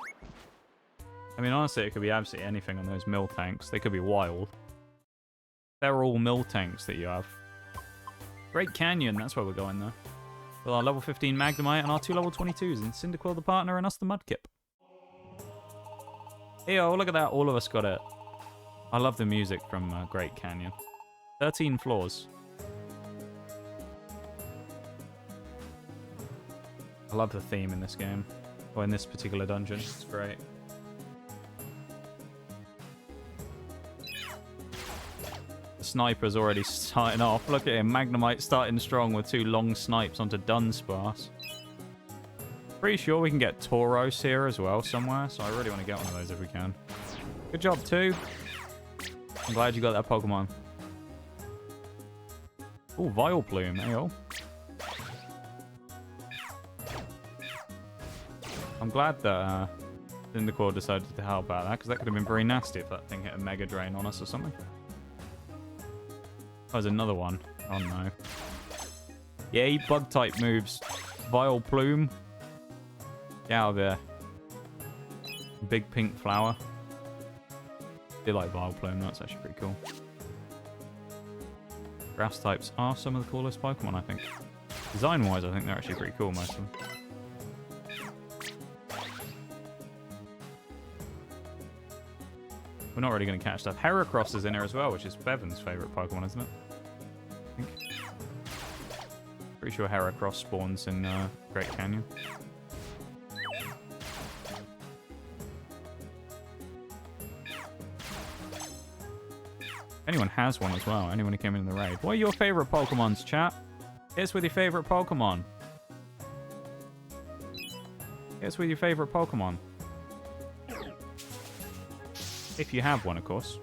I mean, honestly, it could be absolutely anything on those mill tanks. They could be wild. They're all mill tanks that you have. Great Canyon, that's where we're going though. With our level 15 Magnemite and our 2 level 22s, and Cyndaquil the partner and us the Mudkip. Eyo, look at that, all of us got it. I love the music from Great Canyon. 13 floors. I love the theme in this game. Or in this particular dungeon, it's great. The sniper's already starting off. Look at him, Magnemite starting strong with 2 long snipes onto Dunsparce. Pretty sure we can get Tauros here as well somewhere, so I really want to get one of those if we can. Good job, 2. I'm glad you got that Pokemon. Oh, Vileplume, ayo. I'm glad that Cyndaquil decided to help out that, because that could have been very nasty if that thing hit a Mega Drain on us or something. Oh, there's another one. Oh no. Yay, Bug-type moves. Vileplume. Get out of there. Big pink flower. I do like Vileplume, that's actually pretty cool. Grass types are some of the coolest Pokemon, I think. Design-wise, I think they're actually pretty cool, most of them. We're not really going to catch stuff. Heracross is in here as well, which is Bevan's favourite Pokemon, isn't it? I think. Pretty sure Heracross spawns in Great Canyon. Anyone has one as well. Anyone who came in the raid. What are your favourite Pokemons, chat? Hit us with your favourite Pokemon. It's with your favorite Pokemon. If you have one, of course.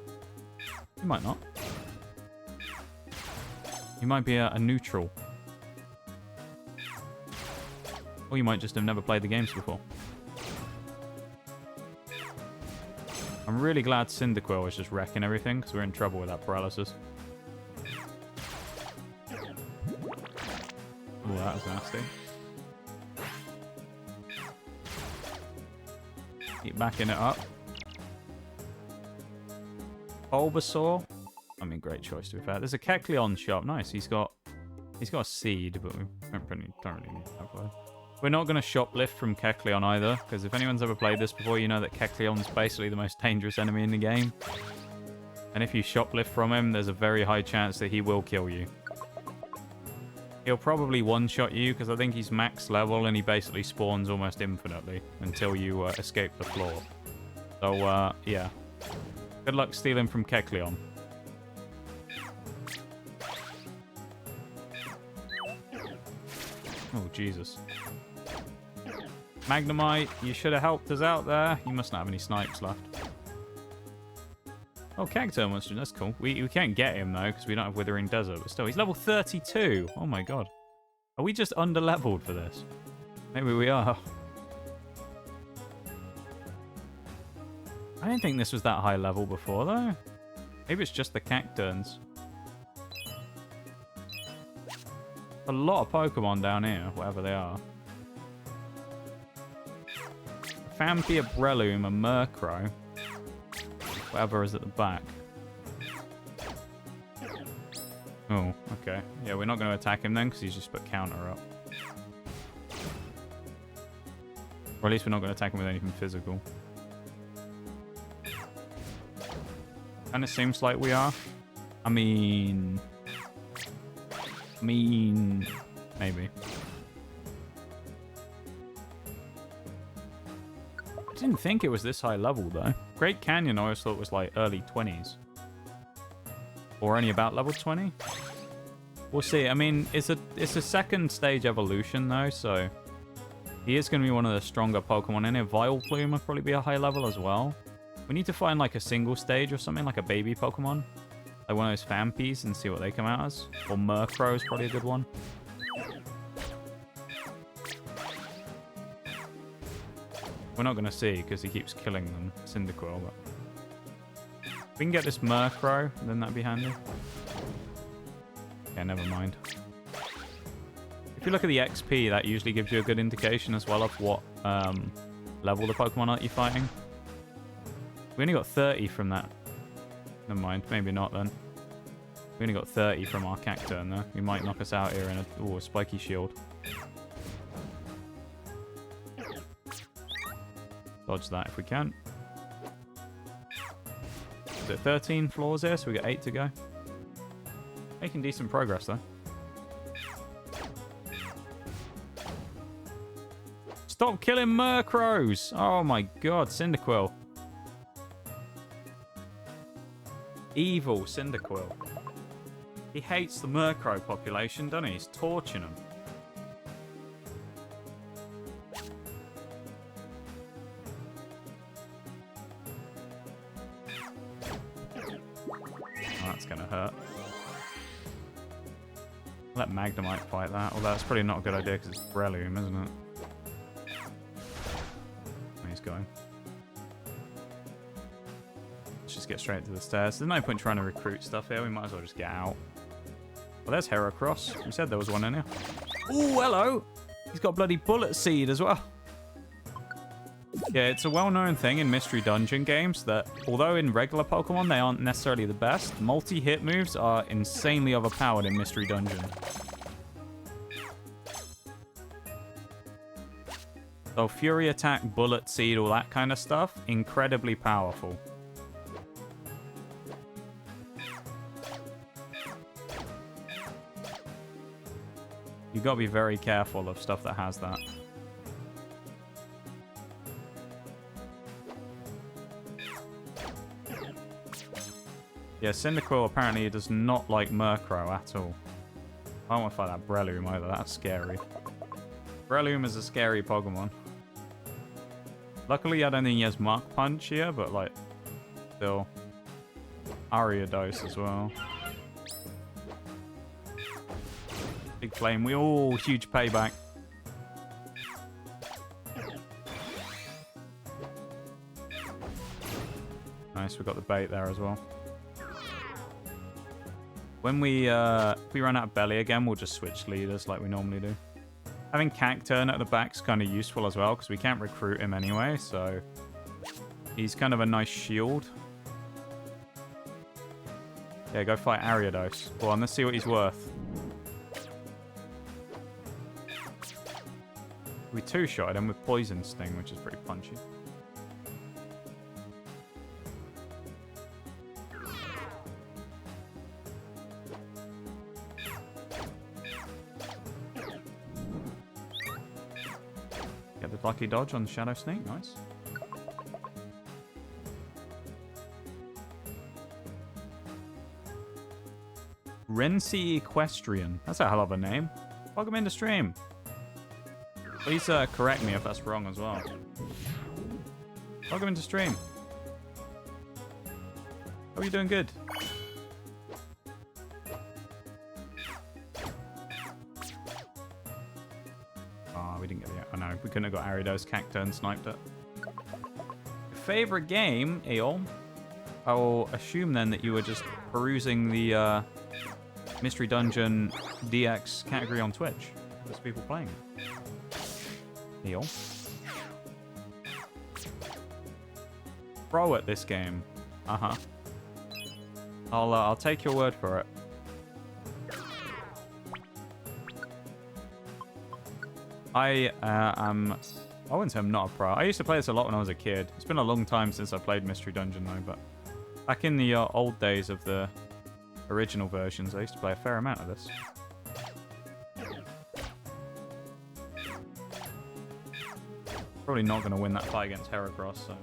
You might not. You might be a neutral. Or you might just have never played the games before. I'm really glad Cyndaquil is just wrecking everything, because we're in trouble with that paralysis. Oh, that was nasty. Keep backing it up. Bulbasaur. I mean, great choice to be fair. There's a Kecleon shop. Nice. He's got a seed, but we don't really need that for. We're not going to shoplift from Kecleon either, because if anyone's ever played this before, you know that Kecleon's basically the most dangerous enemy in the game. And if you shoplift from him, there's a very high chance that he will kill you. He'll probably one-shot you, because I think he's max level, and he basically spawns almost infinitely until you escape the floor. So, yeah. Good luck stealing from Kecleon. Oh, Jesus. Magnemite, you should have helped us out there. You must not have any snipes left. Oh, Cacturn wants to. That's cool. We can't get him, though, because we don't have Withering Desert. But still, he's level 32. Oh, my God. Are we just under-leveled for this? Maybe we are. I didn't think this was that high level before, though. Maybe it's just the Cacturns. A lot of Pokemon down here, whatever they are. Phanpy, a Breloom, a Murkrow. Whatever is at the back. Oh, okay. Yeah, we're not going to attack him then, because he's just put counter up. Or at least we're not going to attack him with anything physical. Kind of seems like we are. I mean, maybe. I didn't think it was this high level, though. Great Canyon I always thought was like early 20s. Or only about level 20. We'll see. I mean, it's a second stage evolution, though, so he is going to be one of the stronger Pokemon in it. Vileplume will probably be a high level as well. We need to find like a single stage or something, like a baby Pokemon. Like one of those Phanpys and see what they come out as. Or Murkrow is probably a good one. We're not going to see because he keeps killing them. Cyndaquil, but if we can get this Murkrow, then that'd be handy. Okay, never mind. If you look at the XP, that usually gives you a good indication as well of what level the Pokemon are you're fighting. We only got 30 from that. Never mind, maybe not then. We only got 30 from our Cacturn though. He might knock us out here in a spiky shield. Dodge that if we can. Is it 13 floors here? So we got 8 to go. Making decent progress though. Stop killing Murkrows! Oh my god, Cyndaquil. Evil Cyndaquil. He hates the Murkrow population, doesn't he? He's torching them. That's gonna hurt. Let Magnemite fight that, although that's probably not a good idea because it's Breloom, isn't it? He's going. Let's just get straight to the stairs. There's no point trying to recruit stuff here. We might as well just get out. Well, there's Heracross. We said there was one in here. Oh, hello! He's got bloody Bullet Seed as well. Yeah, it's a well-known thing in Mystery Dungeon games that, although in regular Pokemon they aren't necessarily the best, multi-hit moves are insanely overpowered in Mystery Dungeon. So Fury Attack, Bullet Seed, all that kind of stuff, incredibly powerful. You've got to be very careful of stuff that has that. Yeah, Cyndaquil apparently does not like Murkrow at all. I don't want to fight that Breloom either, that's scary. Breloom is a scary Pokemon. Luckily, I don't think he has Mark Punch here, but like, still. Ariados as well. Big flame wheel, huge payback. Nice, we got the bait there as well. When if we run out of belly again, we'll just switch leaders like we normally do. Having Cacturn at the back's kind of useful as well, because we can't recruit him anyway, so he's kind of a nice shield. Yeah, go fight Ariados. Go on, let's see what he's worth. We two-shotted him with Poison Sting, which is pretty punchy. Get the lucky dodge on the Shadow Sneak, nice. Rensi Equestrian. That's a hell of a name. Welcome into stream. Please correct me if that's wrong as well. Welcome into stream. How are you doing? Good. Oh, we didn't get the... Oh no, we couldn't have got Ariados. Cacturn sniped it. Favorite game, Eol? I will assume then that you were just perusing the Mystery Dungeon DX category on Twitch. There's people playing it. Heal. Pro at this game. Uh-huh. I'll take your word for it. I wouldn't say I'm not a pro. I used to play this a lot when I was a kid. It's been a long time since I played Mystery Dungeon though, but back in the old days of the original versions, I used to play a fair amount of this. Probably not going to win that fight against Heracross, so...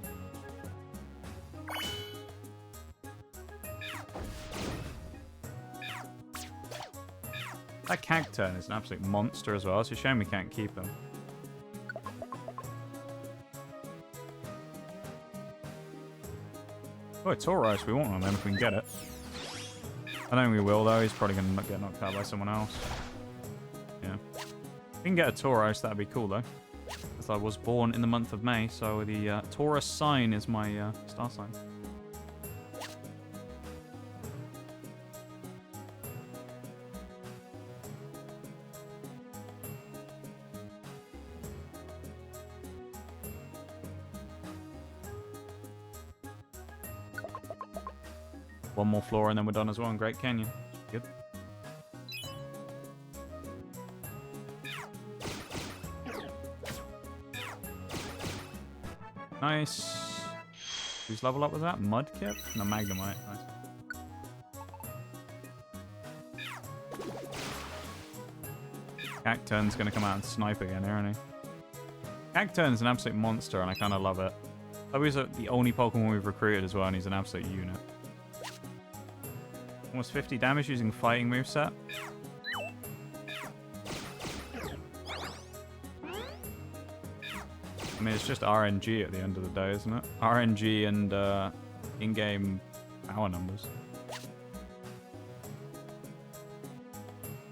That Cacturn is an absolute monster as well. It's a shame we can't keep him. Oh, it's Tauros. We want one then if we can get it. I don't think we will, though. He's probably going to get knocked out by someone else. Yeah. If we can get a Tauros, that'd be cool, though. Because I was born in the month of May, so the Taurus sign is my star sign. One more floor and then we're done as well in Great Canyon. Good. Nice. Who's level up with that? Mudkip? No, Magnemite. Nice. Cacturn's gonna come out and snipe again, isn't he? Cacturn's an absolute monster and I kind of love it. Oh, he's the only Pokemon we've recruited as well and he's an absolute unit. Almost 50 damage using fighting moveset. I mean, it's just RNG at the end of the day, isn't it? RNG and in-game power numbers.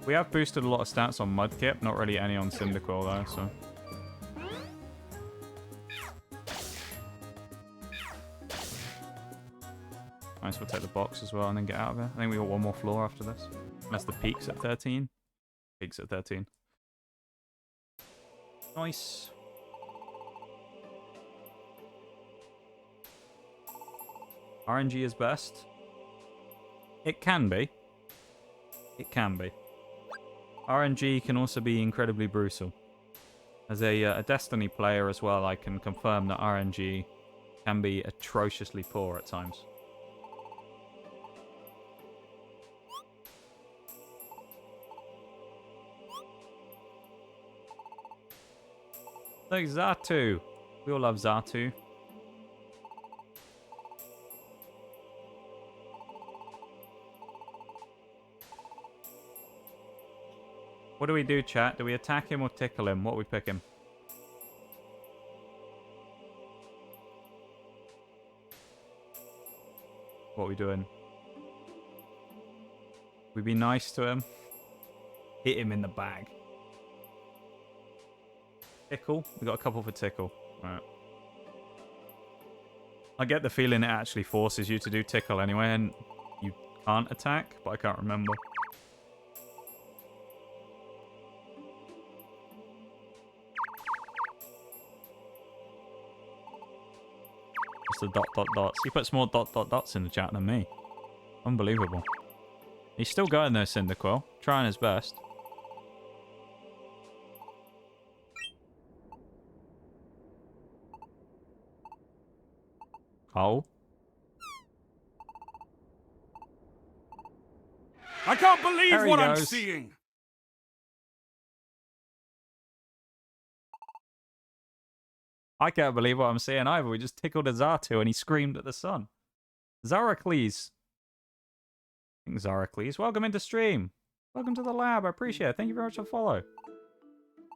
We have boosted a lot of stats on Mudkip, not really any on Cyndaquil though, so... Nice, we'll take the box as well and then get out of here. I think we got one more floor after this. Unless the peak's at 13. Peak's at 13. Nice. RNG is best. It can be. It can be. RNG can also be incredibly brutal. As a Destiny player as well, I can confirm that RNG can be atrociously poor at times. Like Xatu. We all love Xatu. What do we do, chat? Do we attack him or tickle him? What we pick him? What are we doing? We be nice to him. Hit him in the bag. Tickle. We got a couple for tickle. All right. I get the feeling it actually forces you to do tickle anyway, and you can't attack, but I can't remember. What's the dot dot dots? He puts more dot dot dots in the chat than me. Unbelievable. He's still going there, Cyndaquil. Trying his best. Oh. I can't believe There he what I'm goes. seeing. I can't believe what I'm seeing either. We just tickled a Xatu and he screamed at the sun. Zaracles. I think Zaracles. Welcome into stream. Welcome to the lab. I appreciate it. Thank you very much for the follow.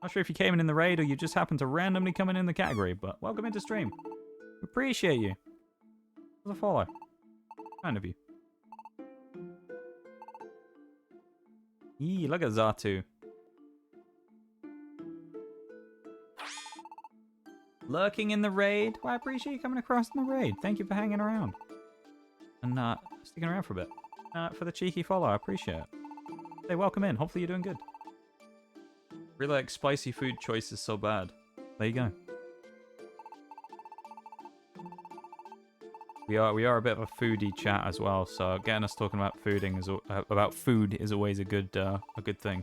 Not sure if you came in the raid or you just happened to randomly come in the category, but welcome into stream. Appreciate you. For the follow. Kind of you. Yee, look at Xatu. Lurking in the raid. Well, I appreciate you coming across in the raid. Thank you for hanging around. And sticking around for a bit. For the cheeky follow, I appreciate it. Hey, welcome in. Hopefully you're doing good. Really like spicy food choices so bad. There you go. We are a bit of a foodie chat as well, so getting us talking about food is always a good thing.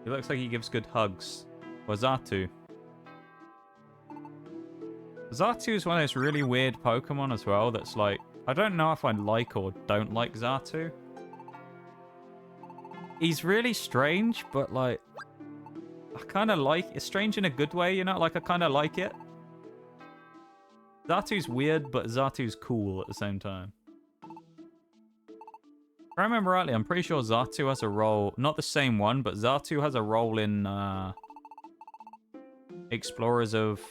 He looks like he gives good hugs. Or Xatu. Xatu is one of those really weird Pokemon as well that's like, I don't know if I like or don't like Xatu. He's really strange, but like, I kind of like it's strange in a good way, you know? Like, I kind of like it. Xatu's weird, but Xatu's cool at the same time. If I remember rightly, I'm pretty sure Xatu has a role, not the same one, but Xatu has a role in Explorers of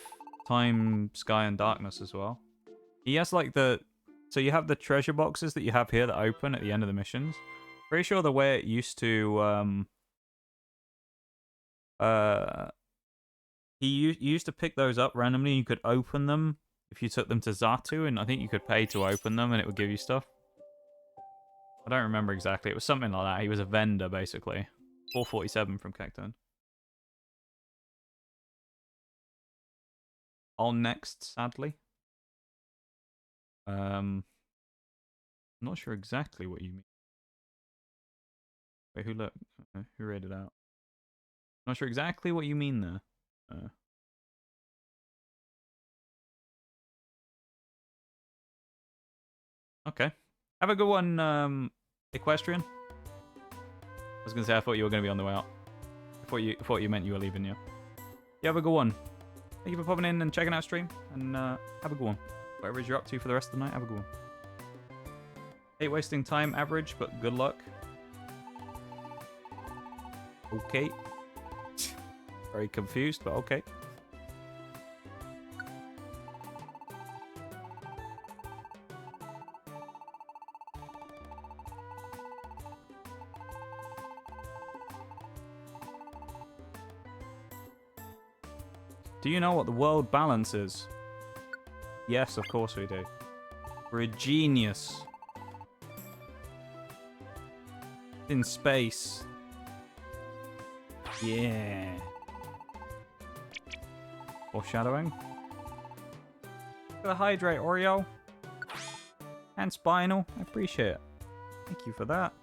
Time, Sky, and Darkness as well. He has like so you have the treasure boxes that you have here that open at the end of the missions. Pretty sure the way it used to, you used to pick those up randomly. You could open them if you took them to Xatu, and I think you could pay to open them, and it would give you stuff. I don't remember exactly. It was something like that. He was a vendor, basically. 447 from Cacton. All next, sadly. I'm not sure exactly what you mean. Wait, who looked? Who read it out? Not sure exactly what you mean there. Okay. Have a good one, Equestrian. I was gonna say I thought you were gonna be on the way out. I thought you meant you were leaving, yeah. You have a good one. Thank you for popping in and checking out stream, and have a good one. Whatever it is you're up to for the rest of the night, have a good one. Hate wasting time, average, but good luck. Okay. Very confused, but okay. Do you know what the world balance is? Yes, of course we do. We're a genius. In space. Yeah. Foreshadowing. For the hydrate, Oreo. And Spinal. I appreciate it. Thank you for that.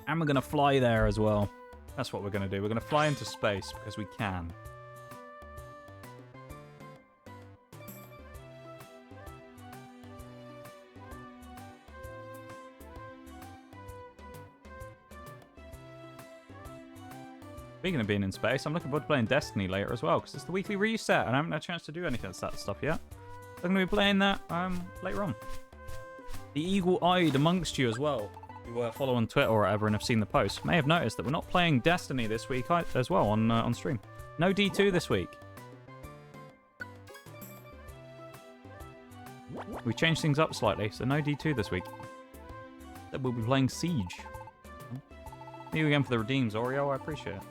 And we're going to fly there as well. That's what we're going to do. We're going to fly into space because we can. Speaking of being in space, I'm looking forward to playing Destiny later as well because it's the weekly reset and I haven't had a chance to do any of that stuff yet. So I'm going to be playing that later on. The eagle-eyed amongst you as well, who follow on Twitter or whatever and have seen the post, may have noticed that we're not playing Destiny this week as well on stream. No D2 this week. We changed things up slightly, so no D2 this week. That we'll be playing Siege. Thank you again for the redeems, Oreo. I appreciate it.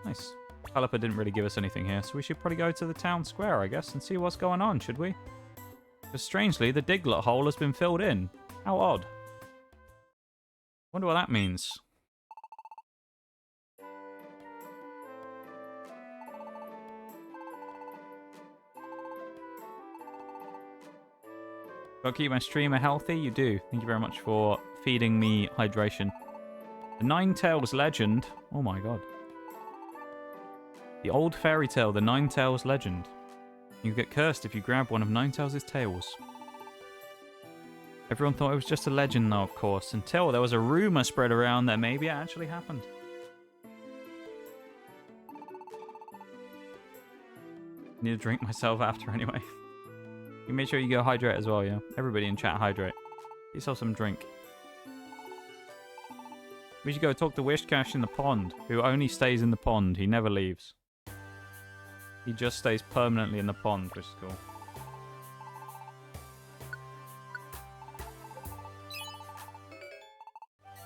Nice. Caliper didn't really give us anything here, so we should probably go to the town square, I guess, and see what's going on, should we? Because strangely, the Diglett hole has been filled in. How odd. Wonder what that means. Gotta keep my streamer healthy? You do. Thank you very much for feeding me hydration. The Ninetales legend. Oh my god. The old fairy tale, the Ninetales legend. You get cursed if you grab one of Ninetales' tails. Everyone thought it was just a legend though, of course, until there was a rumor spread around that maybe it actually happened. Need to drink myself after anyway. You make sure you go hydrate as well, yeah? Everybody in chat hydrate. Get yourself some drink. We should go talk to Wishcash in the pond, who only stays in the pond. He never leaves. He just stays permanently in the pond, which is cool.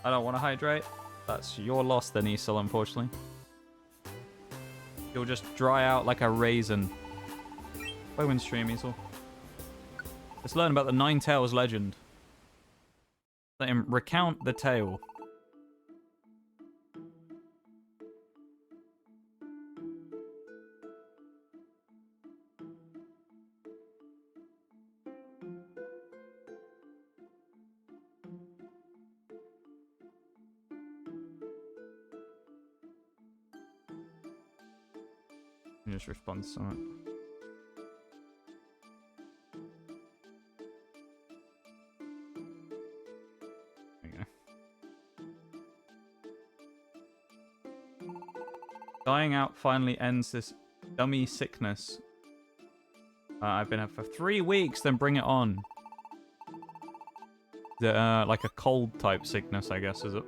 I don't want to hydrate. That's your loss then, Isel, unfortunately. You'll just dry out like a raisin. Bowman stream, Isel. Let's learn about the Ninetales legend. Let him recount the tale. Just respond to something. There you go. Dying out finally ends this dummy sickness. I've been out for 3 weeks, then bring it on. Like a cold type sickness, I guess, is it?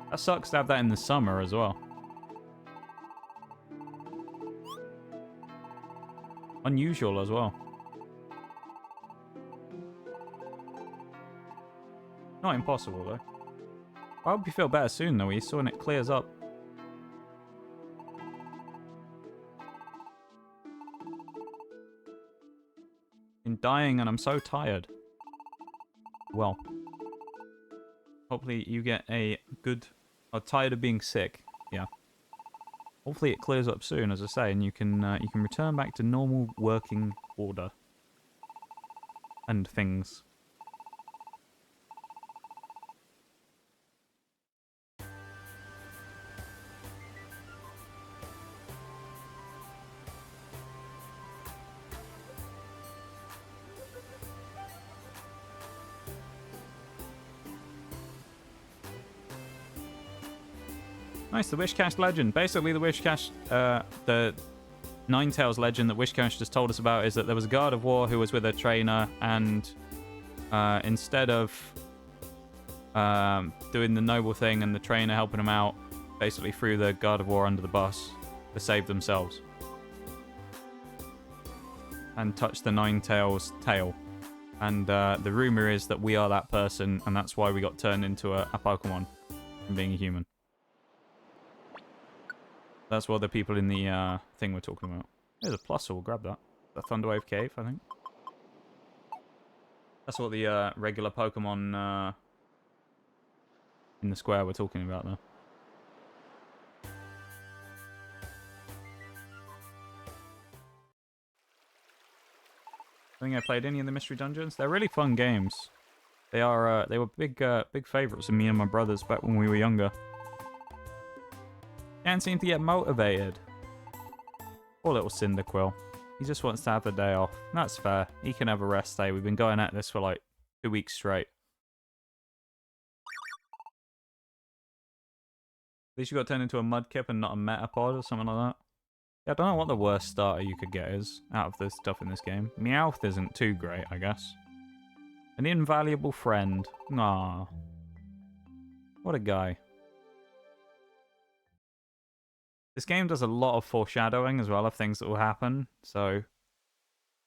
That sucks to have that in the summer as well. Unusual as well. Not impossible though. I hope you feel better soon though, Esau, and it clears up. I'm dying and I'm so tired. Well. Hopefully you get a good... Oh, tired of being sick. Yeah. Hopefully it clears up soon, as I say, and you can return back to normal working order. And things. Nice, the Wishcash legend. Basically, the Wishcash, the Ninetales legend that Wishcash just told us about is that there was a guard of war who was with a trainer, and instead of doing the noble thing and the trainer helping him out, basically threw the guard of war under the bus to save themselves. And touched the Ninetales tail. And the rumor is that we are that person, and that's why we got turned into a Pokemon from being a human. That's what the people in the thing were talking about. There's a plus, so we'll grab that. The Thunderwave Cave, I think. That's what the regular Pokemon in the square were talking about, though. I think I played any of the Mystery Dungeons. They're really fun games. They are. They were big favourites of me and my brothers back when we were younger. Can't seem to get motivated. Poor little Cyndaquil. He just wants to have the day off. That's fair. He can have a rest day. We've been going at this for like 2 weeks straight. At least you got turned into a Mudkip and not a Metapod or something like that. Yeah, I don't know what the worst starter you could get is out of this stuff in this game. Meowth isn't too great, I guess. An invaluable friend. Aww. What a guy. This game does a lot of foreshadowing as well of things that will happen. So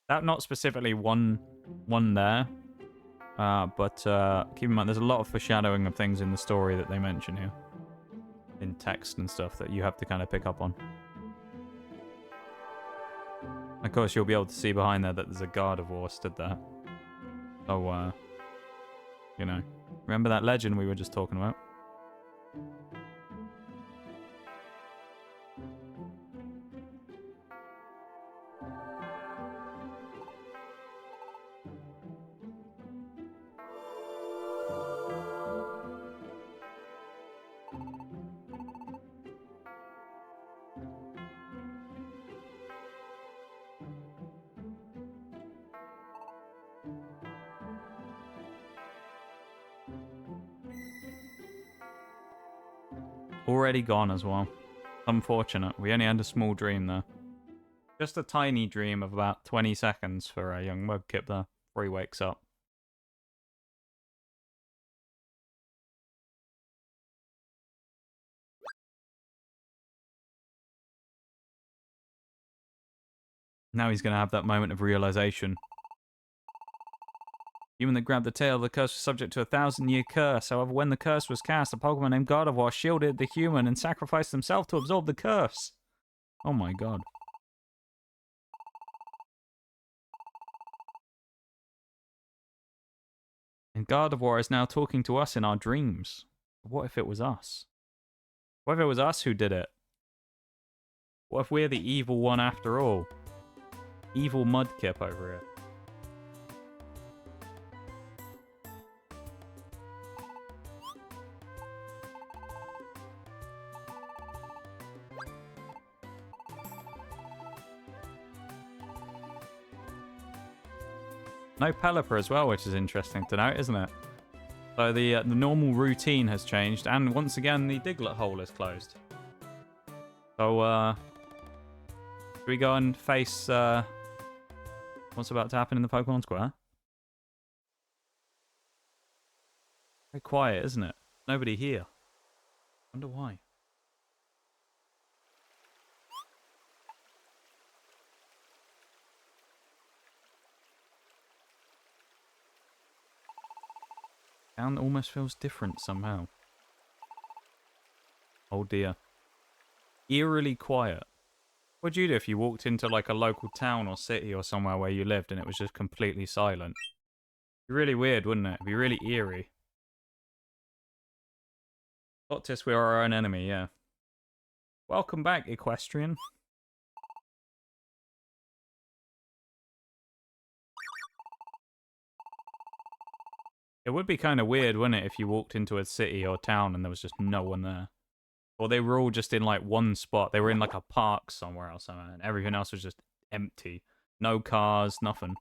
that not specifically one there, but keep in mind there's a lot of foreshadowing of things in the story that they mention here, in text and stuff that you have to kind of pick up on. Of course, you'll be able to see behind there that there's a Gardevoir stood there. So, you know, remember that legend we were just talking about? Already gone as well. Unfortunate. We only had a small dream there. Just a tiny dream of about 20 seconds for a young Mudkip there before he wakes up. Now he's going to have that moment of realization. Human that grabbed the tail of the curse was subject to a 1,000-year curse. However, when the curse was cast, a Pokemon named Gardevoir shielded the human and sacrificed himself to absorb the curse. Oh my god. And Gardevoir is now talking to us in our dreams. What if it was us? What if it was us who did it? What if we're the evil one after all? Evil Mudkip over here. No Pelipper as well, which is interesting to note, isn't it? So the normal routine has changed, and once again the Diglett hole is closed. So, should we go and face what's about to happen in the Pokemon Square? Very quiet, isn't it? Nobody here. Wonder why. Town almost feels different somehow. Oh dear. Eerily quiet. What'd you do if you walked into like a local town or city or somewhere where you lived and it was just completely silent? It'd be really weird, wouldn't it? It'd be really eerie. Plot we are our own enemy, yeah. Welcome back, Equestrian. It would be kind of weird, wouldn't it, if you walked into a city or town and there was just no one there. Or they were all just in, like, one spot. They were in, like, a park somewhere or something, and everything else was just empty. No cars, nothing.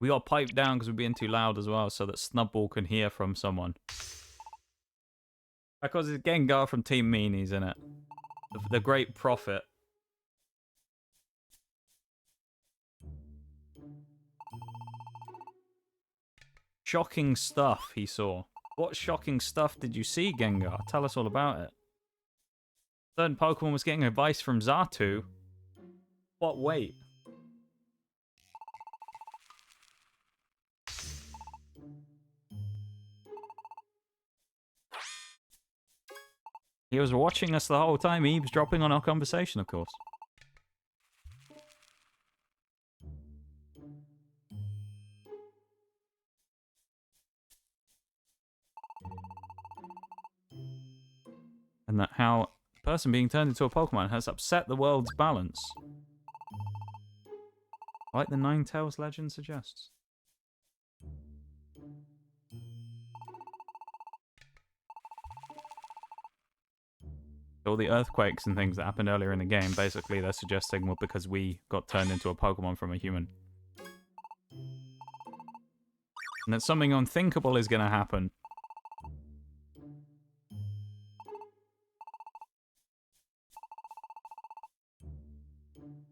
We got piped down because we're being too loud as well, so that Snubbull can hear from someone. Because it's Gengar from Team Meanies, isn't it? The Great Prophet. Shocking stuff he saw. What shocking stuff did you see, Gengar? Tell us all about it. Certain Pokemon was getting advice from Xatu. What? Wait. He was watching us the whole time, eavesdropping on our conversation, of course. And that how the person being turned into a Pokemon has upset the world's balance. Like the Ninetales legend suggests. All the earthquakes and things that happened earlier in the game, basically they're suggesting were because we got turned into a Pokemon from a human. And that something unthinkable is going to happen.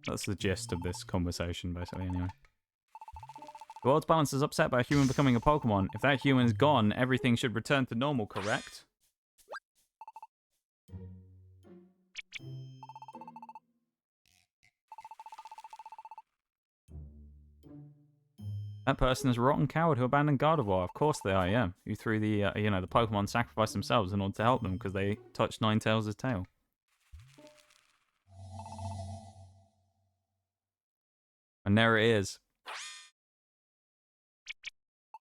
That's the gist of this conversation, basically, anyway. The world's balance is upset by a human becoming a Pokemon. If that human is gone, everything should return to normal, correct? That person is a rotten coward who abandoned Gardevoir. Of course they are, yeah. Who threw the, the Pokemon sacrificed themselves in order to help them because they touched Ninetales' tail. And there it is.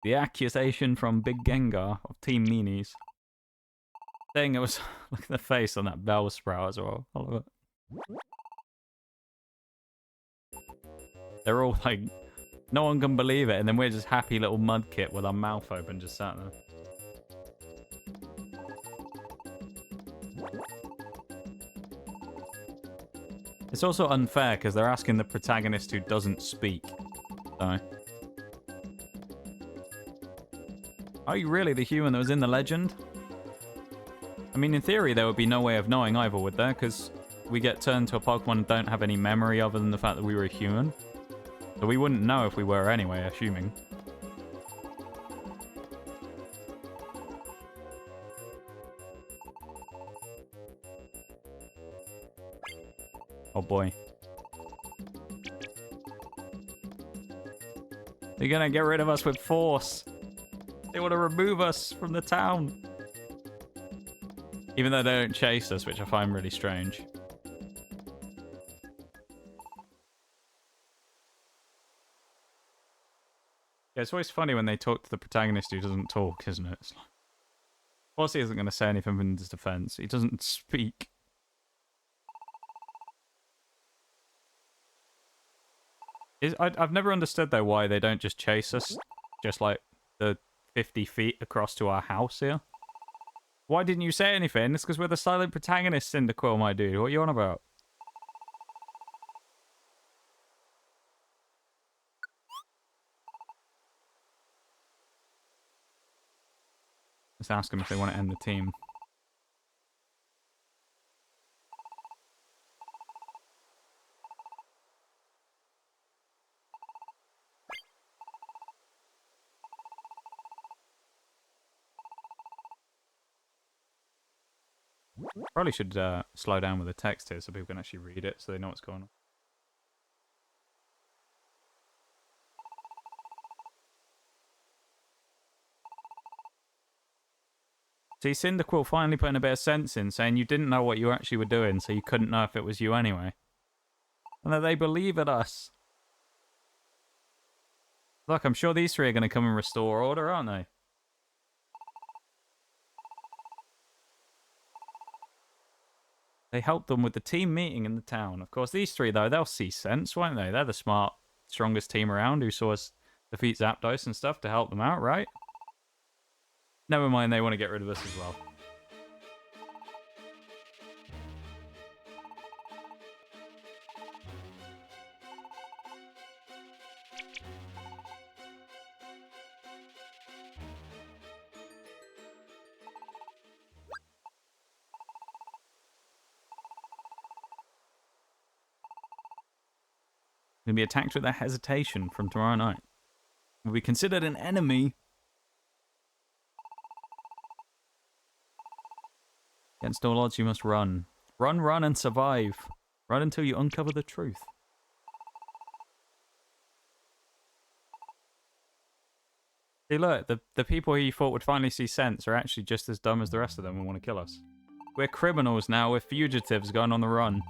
The accusation from Big Gengar of Team Meanies. Saying it was... Look at the face on that Bellsprout as well. I love it. They're all like... No one can believe it, and then we're just happy little Mudkip with our mouth open just sat there. It's also unfair because they're asking the protagonist who doesn't speak. So... Are you really the human that was in the legend? I mean, in theory, there would be no way of knowing either, would there? Because we get turned to a Pokemon and don't have any memory other than the fact that we were a human. So we wouldn't know if we were anyway, assuming. Oh boy. They're gonna get rid of us with force. They want to remove us from the town. Even though they don't chase us, which I find really strange. Yeah, it's always funny when they talk to the protagonist who doesn't talk, isn't it? It's like, of course he isn't going to say anything in his defense. He doesn't speak. I've never understood, though, why they don't just chase us. Just like the 50 feet across to our house here. Why didn't you say anything? It's because we're the silent protagonists, Cyndaquil, my dude. What are you on about? Let's ask them if they want to end the team. Probably should slow down with the text here so people can actually read it so they know what's going on. See, Cyndaquil finally putting a bit of sense in, saying you didn't know what you actually were doing, so you couldn't know if it was you anyway. And that they believe in us. Look, I'm sure these three are going to come and restore order, aren't they? They helped them with the team meeting in the town. Of course, these three, though, they'll see sense, won't they? They're the smart, strongest team around who saw us defeat Zapdos and stuff to help them out, right? Never mind, they want to get rid of us as well. Will be attacked with a hesitation from tomorrow night. Will be considered an enemy. Against all odds, you must run. Run, run, and survive. Run until you uncover the truth. See, look, the people who you thought would finally see sense are actually just as dumb as the rest of them and want to kill us. We're criminals now. We're fugitives going on the run.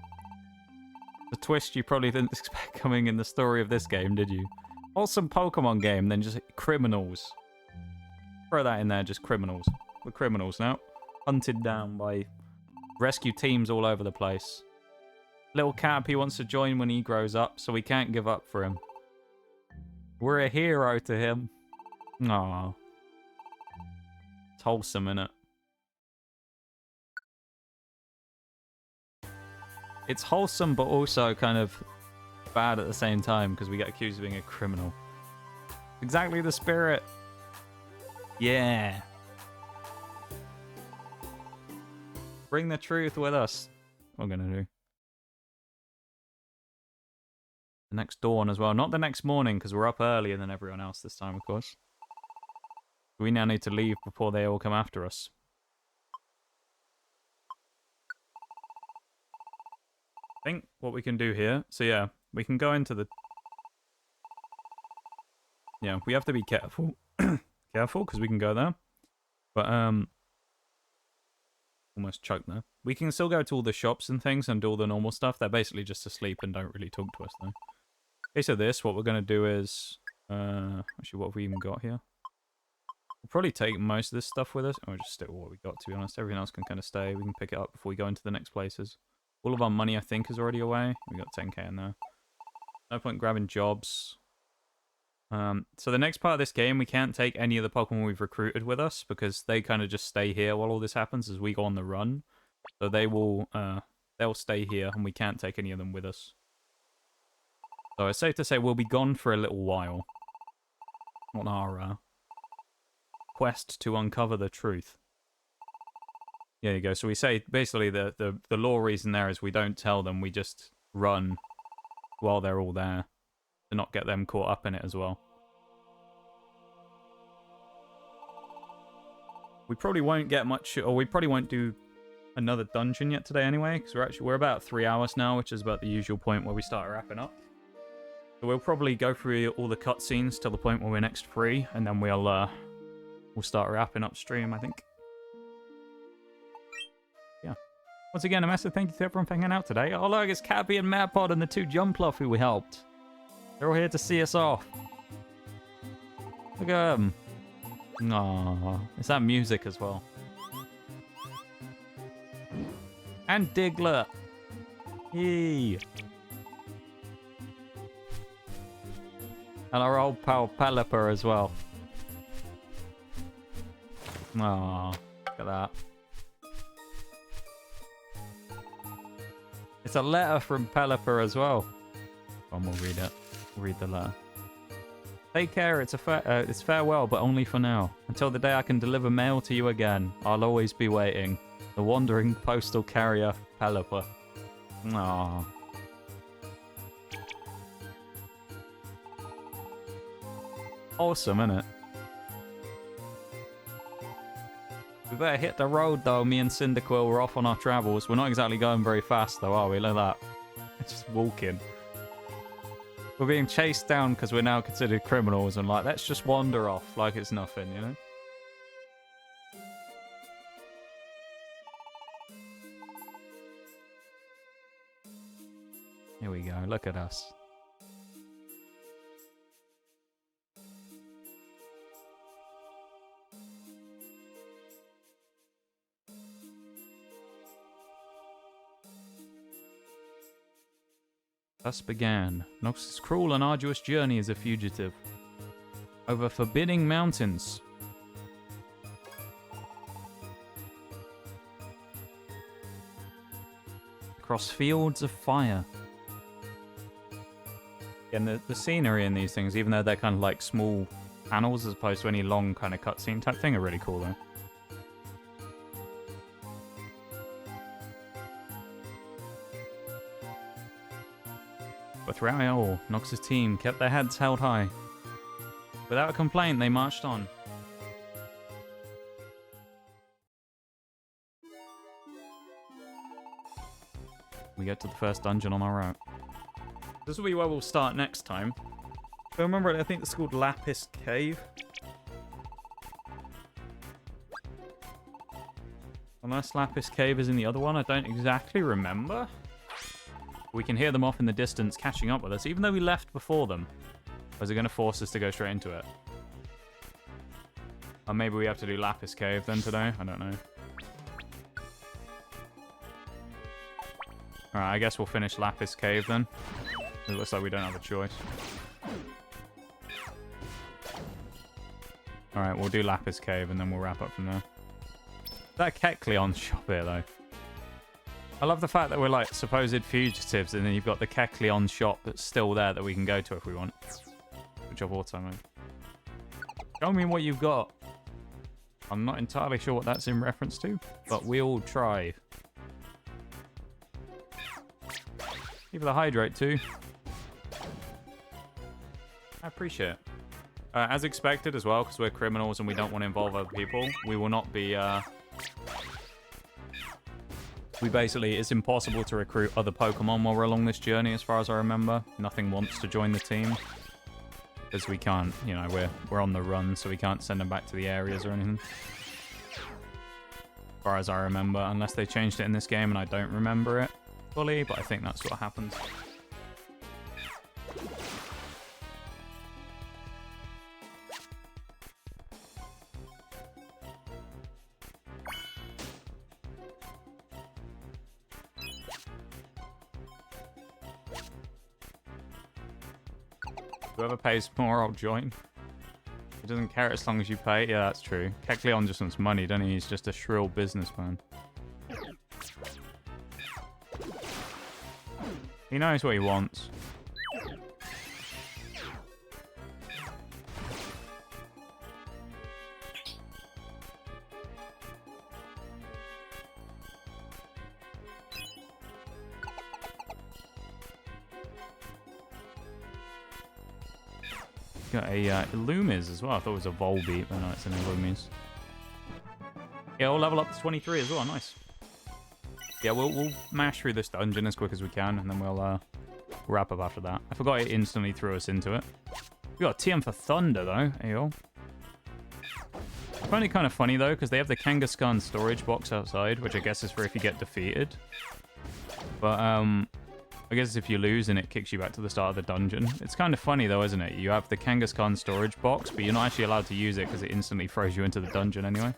The twist you probably didn't expect coming in the story of this game, did you? Awesome Pokemon game, then just criminals. Throw that in there, just criminals. We're criminals now. Hunted down by rescue teams all over the place. Little Caterpie wants to join when he grows up, so we can't give up for him. We're a hero to him. Aww. It's wholesome, innit? It's wholesome, but also kind of bad at the same time because we get accused of being a criminal. Exactly the spirit. Yeah. Bring the truth with us. What we're going to do. The next dawn as well. Not the next morning because we're up earlier than everyone else this time, of course. We now need to leave before they all come after us. I think what we can do here, so yeah, we can go into the... yeah, we have to be careful. Careful, because we can go there. But, almost choked there. We can still go to all the shops and things and do all the normal stuff. They're basically just asleep and don't really talk to us, though. Okay, so what we're going to do is... actually, what have we even got here? We'll probably take most of this stuff with us. And we'll just stick with what we got, to be honest. Everything else can kind of stay. We can pick it up before we go into the next places. All of our money, I think, is already away. We got 10k in there. No point grabbing jobs. So the next part of this game, we can't take any of the Pokemon we've recruited with us because they kind of just stay here while all this happens as we go on the run. So they will, they'll stay here and we can't take any of them with us. So it's safe to say we'll be gone for a little while on our quest to uncover the truth. There you go. So we say basically the law reason there is we don't tell them, we just run while they're all there to not get them caught up in it as well. We probably won't get much, or we probably won't do another dungeon yet today anyway, because we're about 3 hours now, which is about the usual point where we start wrapping up. So we'll probably go through all the cutscenes till the point where we're next free, and then we'll start wrapping up stream, I think. Yeah. Once again, a massive thank you to everyone for hanging out today. Oh look, it's Cappy and Madpod and the 2 Jumpluff who we helped. They're all here to see us off. Look at them. Aww. It's that music as well. And Diglett. Yee. And our old pal Pelipper as well. Aww. Look at that. It's a letter from Pelipper as well. Come on, we'll read it. We'll read the letter. Take care, it's farewell, but only for now. Until the day I can deliver mail to you again, I'll always be waiting. The wandering postal carrier, Pelipper. Aww. Awesome, innit? We better hit the road, though. Me and Cyndaquil were off on our travels. We're not exactly going very fast, though, are we? Look at that. Just walking. We're being chased down because we're now considered criminals, and like, let's just wander off like it's nothing, you know? Here we go, look at us. Thus began Nox's cruel and arduous journey as a fugitive. Over forbidding mountains. Across fields of fire. And the scenery in these things, even though they're kind of like small panels as opposed to any long kind of cutscene type thing, are really cool though. But throughout it all, Nox's team kept their heads held high. Without a complaint, they marched on. We get to the first dungeon on our route. This will be where we'll start next time. If I remember it, I think it's called Lapis Cave. Unless Lapis Cave is in the other one, I don't exactly remember. We can hear them off in the distance catching up with us, even though we left before them. Or is it going to force us to go straight into it? Or maybe we have to do Lapis Cave then today? I don't know. Alright, I guess we'll finish Lapis Cave then. It looks like we don't have a choice. Alright, we'll do Lapis Cave and then we'll wrap up from there. That Kecleon shop here though. I love the fact that we're like supposed fugitives and then you've got the Kecleon shop that's still there that we can go to if we want. Good job, Auto, mate. Show me what you've got. I'm not entirely sure what that's in reference to, but we'll try. Give it a hydrate too. I appreciate it. As expected as well, because we're criminals and we don't want to involve other people, we will not be... it's impossible to recruit other Pokemon while we're along this journey, as far as I remember. Nothing wants to join the team. Because we can't, you know, we're on the run, so we can't send them back to the areas or anything. As far as I remember, unless they changed it in this game and I don't remember it fully, but I think that's what happens. Whoever pays more, I'll join. He doesn't care as long as you pay. Yeah, that's true. Kekleon just wants money, doesn't he? He's just a shrill businessman. He knows what he wants. Got a Illumis as well. I thought it was a Volbeat, but no, it's an Illumis. Yeah, we'll level up to 23 as well. Nice. Yeah, we'll mash through this dungeon as quick as we can, and then we'll wrap up after that. I forgot it instantly threw us into it. We got a TM for Thunder, though. Ayo. I find it kind of funny, though, because they have the Kangaskhan storage box outside, which I guess is for if you get defeated. But, I guess if you lose and it kicks you back to the start of the dungeon. It's kind of funny though, isn't it? You have the Kangaskhan storage box, but you're not actually allowed to use it because it instantly throws you into the dungeon anyway.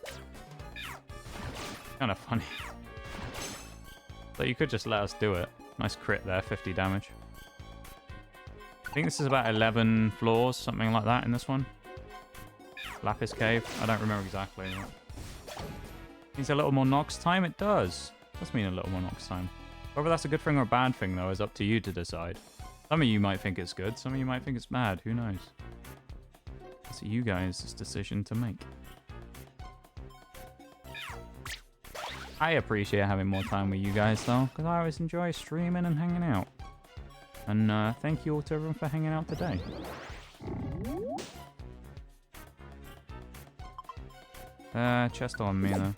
Kind of funny. So you could just let us do it. Nice crit there, 50 damage. I think this is about 11 floors, something like that in this one. Lapis Cave. I don't remember exactly. Needs a little more Nox time? It does. Does mean a little more Nox time. Whether that's a good thing or a bad thing, though, is up to you to decide. Some of you might think it's good, some of you might think it's bad. Who knows? It's you guys' decision to make. I appreciate having more time with you guys, though, because I always enjoy streaming and hanging out. And thank you all to everyone for hanging out today. Chest on me, though.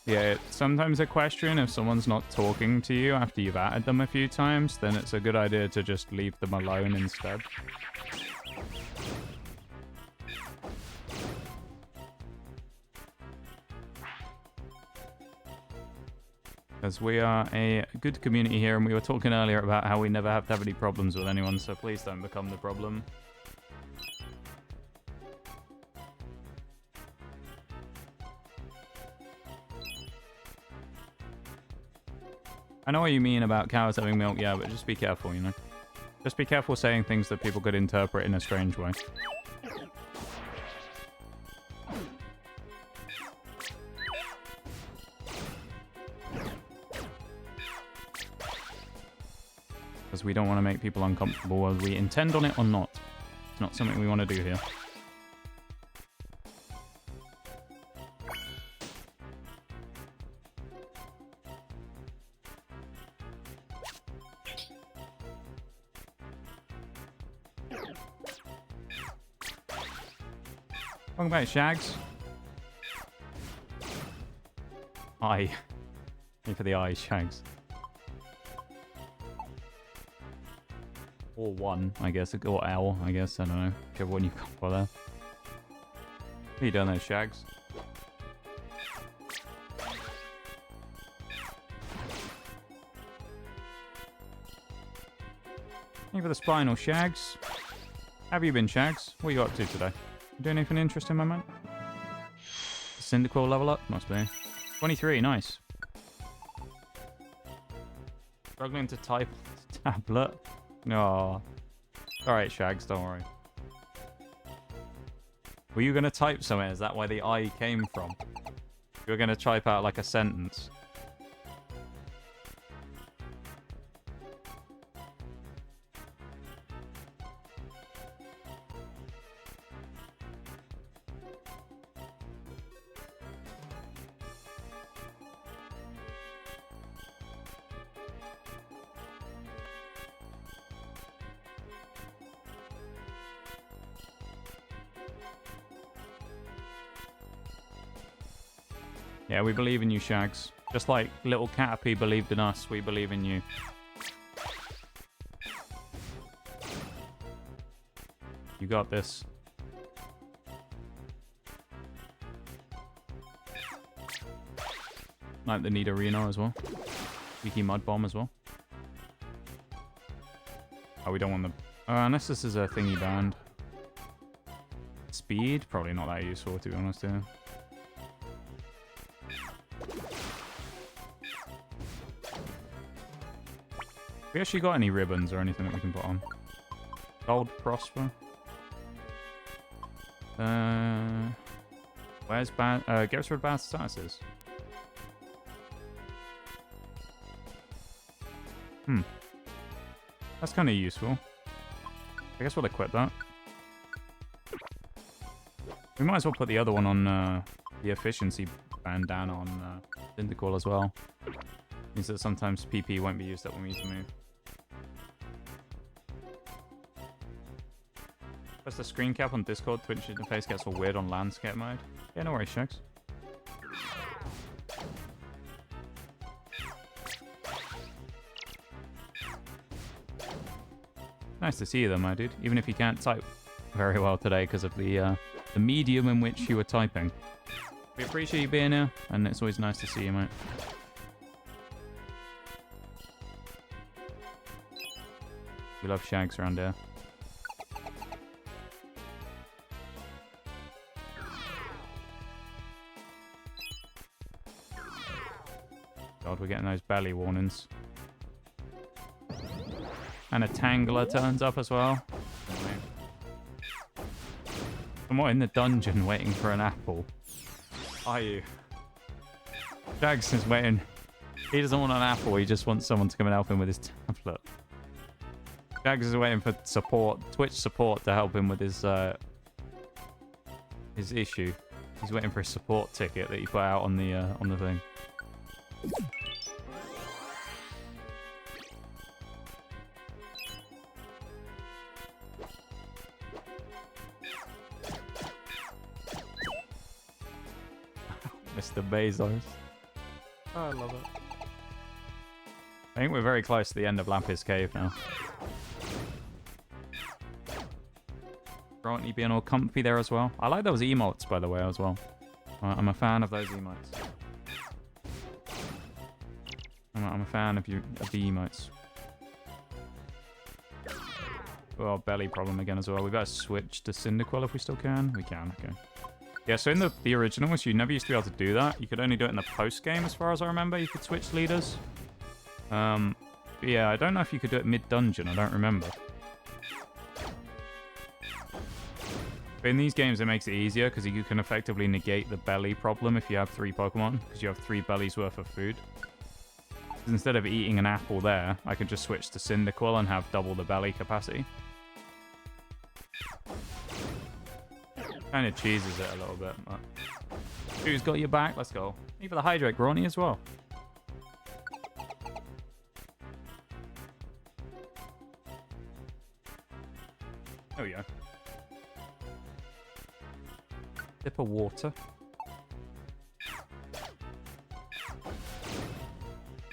Yeah, it's sometimes a question if someone's not talking to you after you've added them a few times, then it's a good idea to just leave them alone instead. Because we are a good community here, and we were talking earlier about how we never have to have any problems with anyone, so please don't become the problem. I know what you mean about cows having milk, yeah, but just be careful, you know? Just be careful saying things that people could interpret in a strange way. Because we don't want to make people uncomfortable, whether we intend on it or not. It's not something we want to do here. Welcome back, Shags. Eye. Here for the eyes, Shags. Or one, I guess. Or L, I guess. I don't know. Whichever one you got for there. What are you doing there, Shags? Thank you for the spinal, Shags. How have you been, Shags? What are you up to today? You doing anything interesting, my man? Cyndaquil level up? Must be. 23, nice. Struggling to type tablet? No. Alright, Shags, don't worry. Were you going to type something? Is that where the I came from? You were going to type out like a sentence. Yeah, we believe in you, Shags. Just like little Caterpie believed in us, we believe in you. You got this. Like the Nidorino as well. Leaky Mud Bomb as well. Oh, we don't want the... unless this is a thingy band. Speed? Probably not that useful, to be honest, yeah. We actually got any ribbons or anything that we can put on? Gold Prosper. Where's bad? Get us rid of bad statuses. That's kind of useful. I guess we'll equip that. We might as well put the other one on the efficiency bandana on Cyndaquil as well. Means that sometimes PP won't be used up when we use the move. Press the screen cap on Discord, Twitch interface gets all weird on landscape mode. Yeah, no worries, Shags. Nice to see you though, my dude. Even if you can't type very well today because of the medium in which you were typing. We appreciate you being here, and it's always nice to see you, mate. We love Shags around here. God, we're getting those belly warnings. And a Tangler turns up as well. I'm not in the dungeon waiting for an apple. Are you? Shags is waiting. He doesn't want an apple, he just wants someone to come and help him with his tablet. Shags is waiting for support, Twitch support to help him with his issue. He's waiting for a support ticket that he put out on the thing. Mr. Bezos. Oh, I love it. I think we're very close to the end of Lapis Cave now. Grantly being all comfy there as well. I like those emotes, by the way, as well. I'm a fan of those emotes. I'm a fan of the emotes. Oh, belly problem again as well. We better switch to Cyndaquil if we still can. We can, okay. Yeah, so in the originals, you never used to be able to do that. You could only do it in the post-game, as far as I remember. You could switch leaders. Yeah, I don't know if you could do it mid-dungeon. I don't remember. But in these games, it makes it easier, because you can effectively negate the belly problem if you have 3 Pokemon, because you have 3 bellies worth of food. Instead of eating an apple there, I can just switch to Cyndaquil and have double the belly capacity. Kind of cheeses it a little bit. But... Who's got your back? Let's go. Need for the Hydrate, Grawny, as well. Oh, yeah. Sip of water.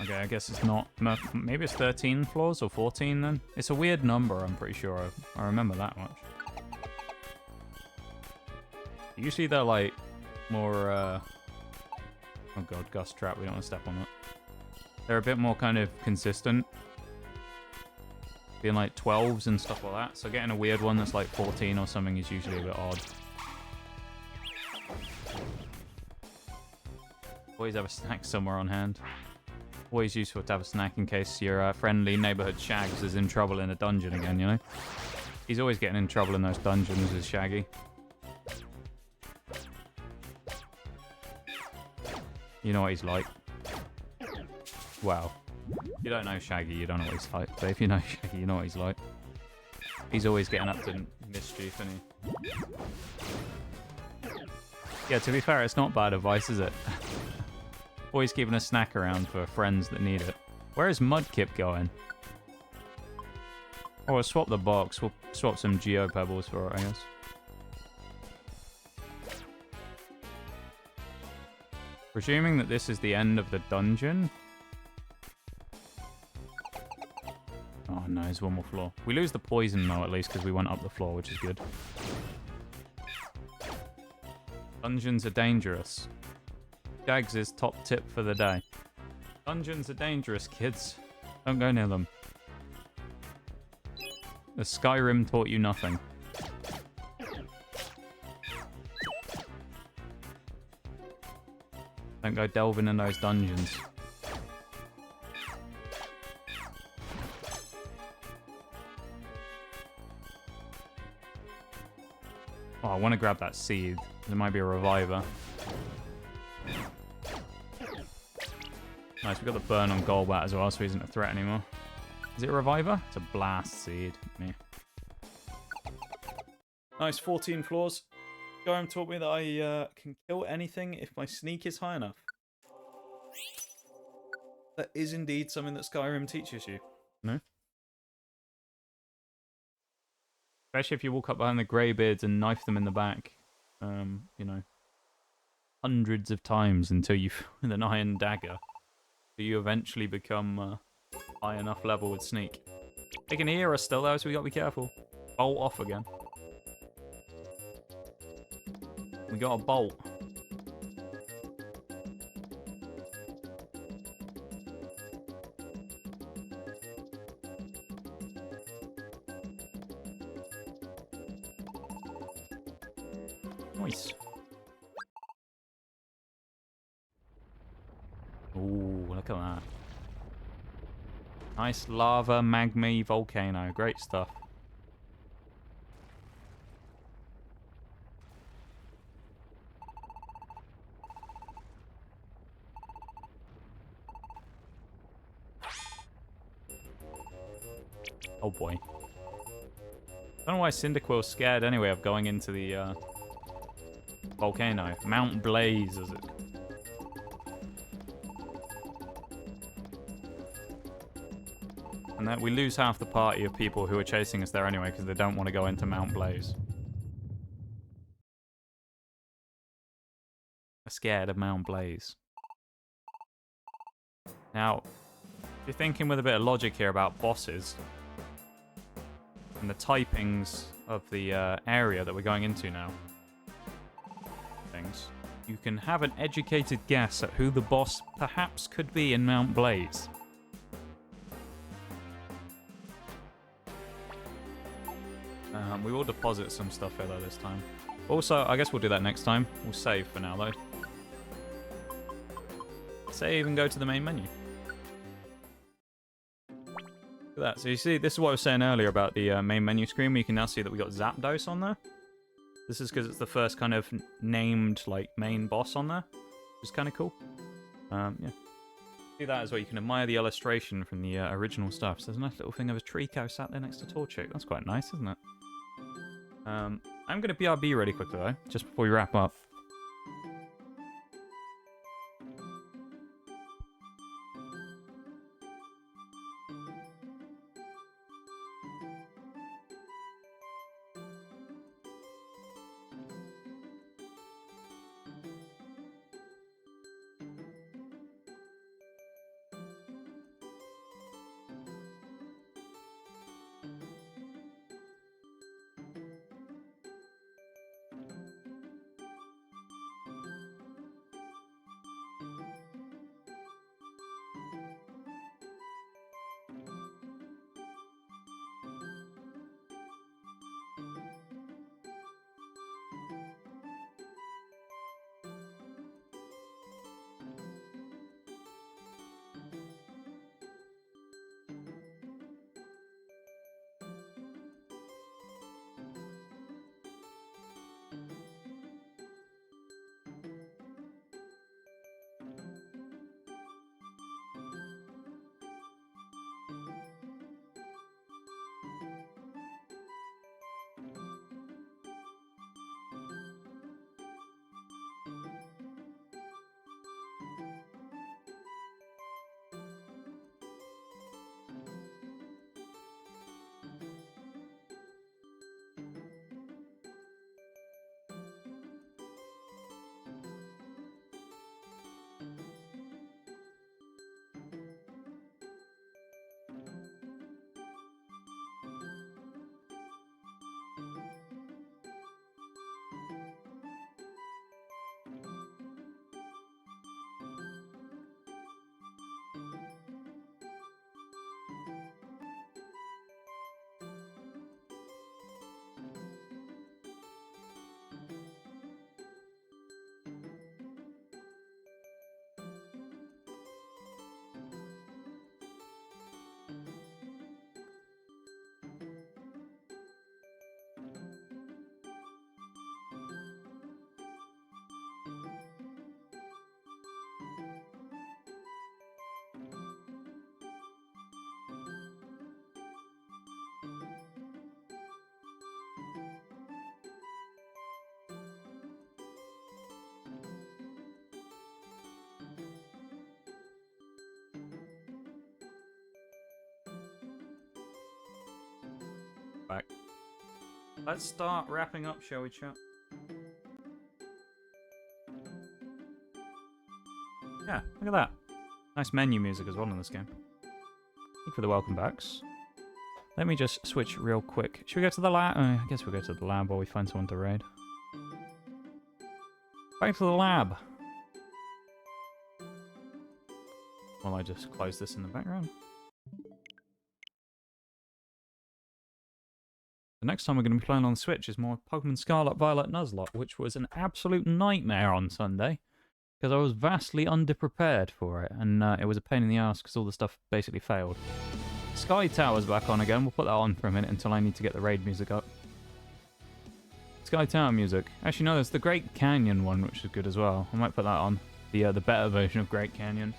Okay, I guess it's not... Maybe it's 13 floors or 14 then? It's a weird number, I'm pretty sure. I remember that much. Usually they're like more... Oh god, Gust Trap, we don't want to step on that. They're a bit more kind of consistent. Being like 12s and stuff like that. So getting a weird one that's like 14 or something is usually a bit odd. Always have a snack somewhere on hand. Always useful to have a snack in case your friendly neighborhood Shags is in trouble in a dungeon again, you know? He's always getting in trouble in those dungeons, is Shaggy. You know what he's like. Well, you don't know Shaggy, you don't know what he's like. But if you know Shaggy, you know what he's like. He's always getting up to mischief, isn't he? Yeah, to be fair, it's not bad advice, is it? Always keeping a snack around for friends that need it. Where is Mudkip going? Oh, we'll swap the box. We'll swap some Geo Pebbles for it, I guess. Presuming that this is the end of the dungeon. Oh no, there's one more floor. We lose the poison though, at least, because we went up the floor, which is good. Dungeons are dangerous. Jags' top tip for the day. Dungeons are dangerous, kids. Don't go near them. The Skyrim taught you nothing. Don't go delving in those dungeons. Oh, I want to grab that seed. There might be a reviver. Nice, we got the burn on Golbat as well, so he isn't a threat anymore. Is it a reviver? It's a blast seed. Meh. Nice, 14 floors. Skyrim taught me that I can kill anything if my sneak is high enough. That is indeed something that Skyrim teaches you. No? Especially if you walk up behind the greybeards and knife them in the back. You know, hundreds of times until you with an iron dagger. So you eventually become high enough level with sneak. They can hear us still though, so we gotta be careful. Bolt off again. We got a bolt. Nice. Ooh, look at that. Nice lava, magma, volcano. Great stuff. Oh boy. I don't know why Cyndaquil's scared anyway of going into the volcano. Mount Blaze, is it? And that we lose half the party of people who are chasing us there anyway because they don't want to go into Mount Blaze. They're scared of Mount Blaze. Now, if you're thinking with a bit of logic here about bosses and the typings of the area that we're going into now, you can have an educated guess at who the boss perhaps could be in Mount Blaze. We will deposit some stuff here though this time. Also, I guess we'll do that next time. We'll save for now though. Save and go to the main menu. Look at that. So you see, this is what I was saying earlier about the main menu screen, where you can now see that we got Zapdos on there. This is because it's the first kind of named, like, main boss on there. Which is kind of cool. Yeah. Do that as well. You can admire the illustration from the original stuff. So there's a nice little thing of a Trico sat there next to Torchic. That's quite nice, isn't it? I'm going to BRB really quickly, though, just before we wrap up. Let's start wrapping up, shall we, chat? Yeah, look at that. Nice menu music as well in this game. Thank you for the welcome backs. Let me just switch real quick. Should we go to the lab? I guess we'll go to the lab while we find someone to raid. Back to the lab. While I just close this in the background. The next time we're going to be playing on Switch is more Pokemon Scarlet Violet Nuzlocke, which was an absolute nightmare on Sunday. Because I was vastly underprepared for it, and it was a pain in the ass because all the stuff basically failed. Sky Tower's back on again. We'll put that on for a minute until I need to get the raid music up. Sky Tower music. Actually, no, there's the Great Canyon one, which is good as well. I might put that on. The better version of Great Canyon.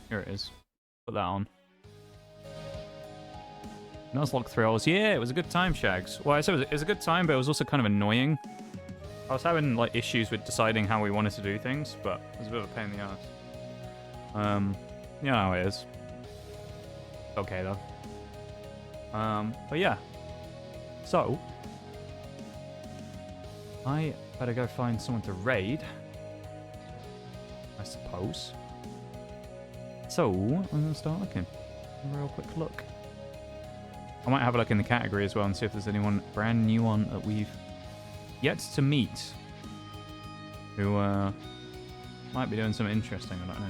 Here it is. Put that on. Nuzlocke Thrills. Yeah, it was a good time, Shags. Well, I said it was a good time, but it was also kind of annoying. I was having like issues with deciding how we wanted to do things, but it was a bit of a pain in the ass. You know how it is. It's okay though. But yeah. So I better go find someone to raid, I suppose. So I'm gonna start looking. A real quick look. I might have a look in the category as well and see if there's anyone brand new on that we've yet to meet who might be doing something interesting. I don't know.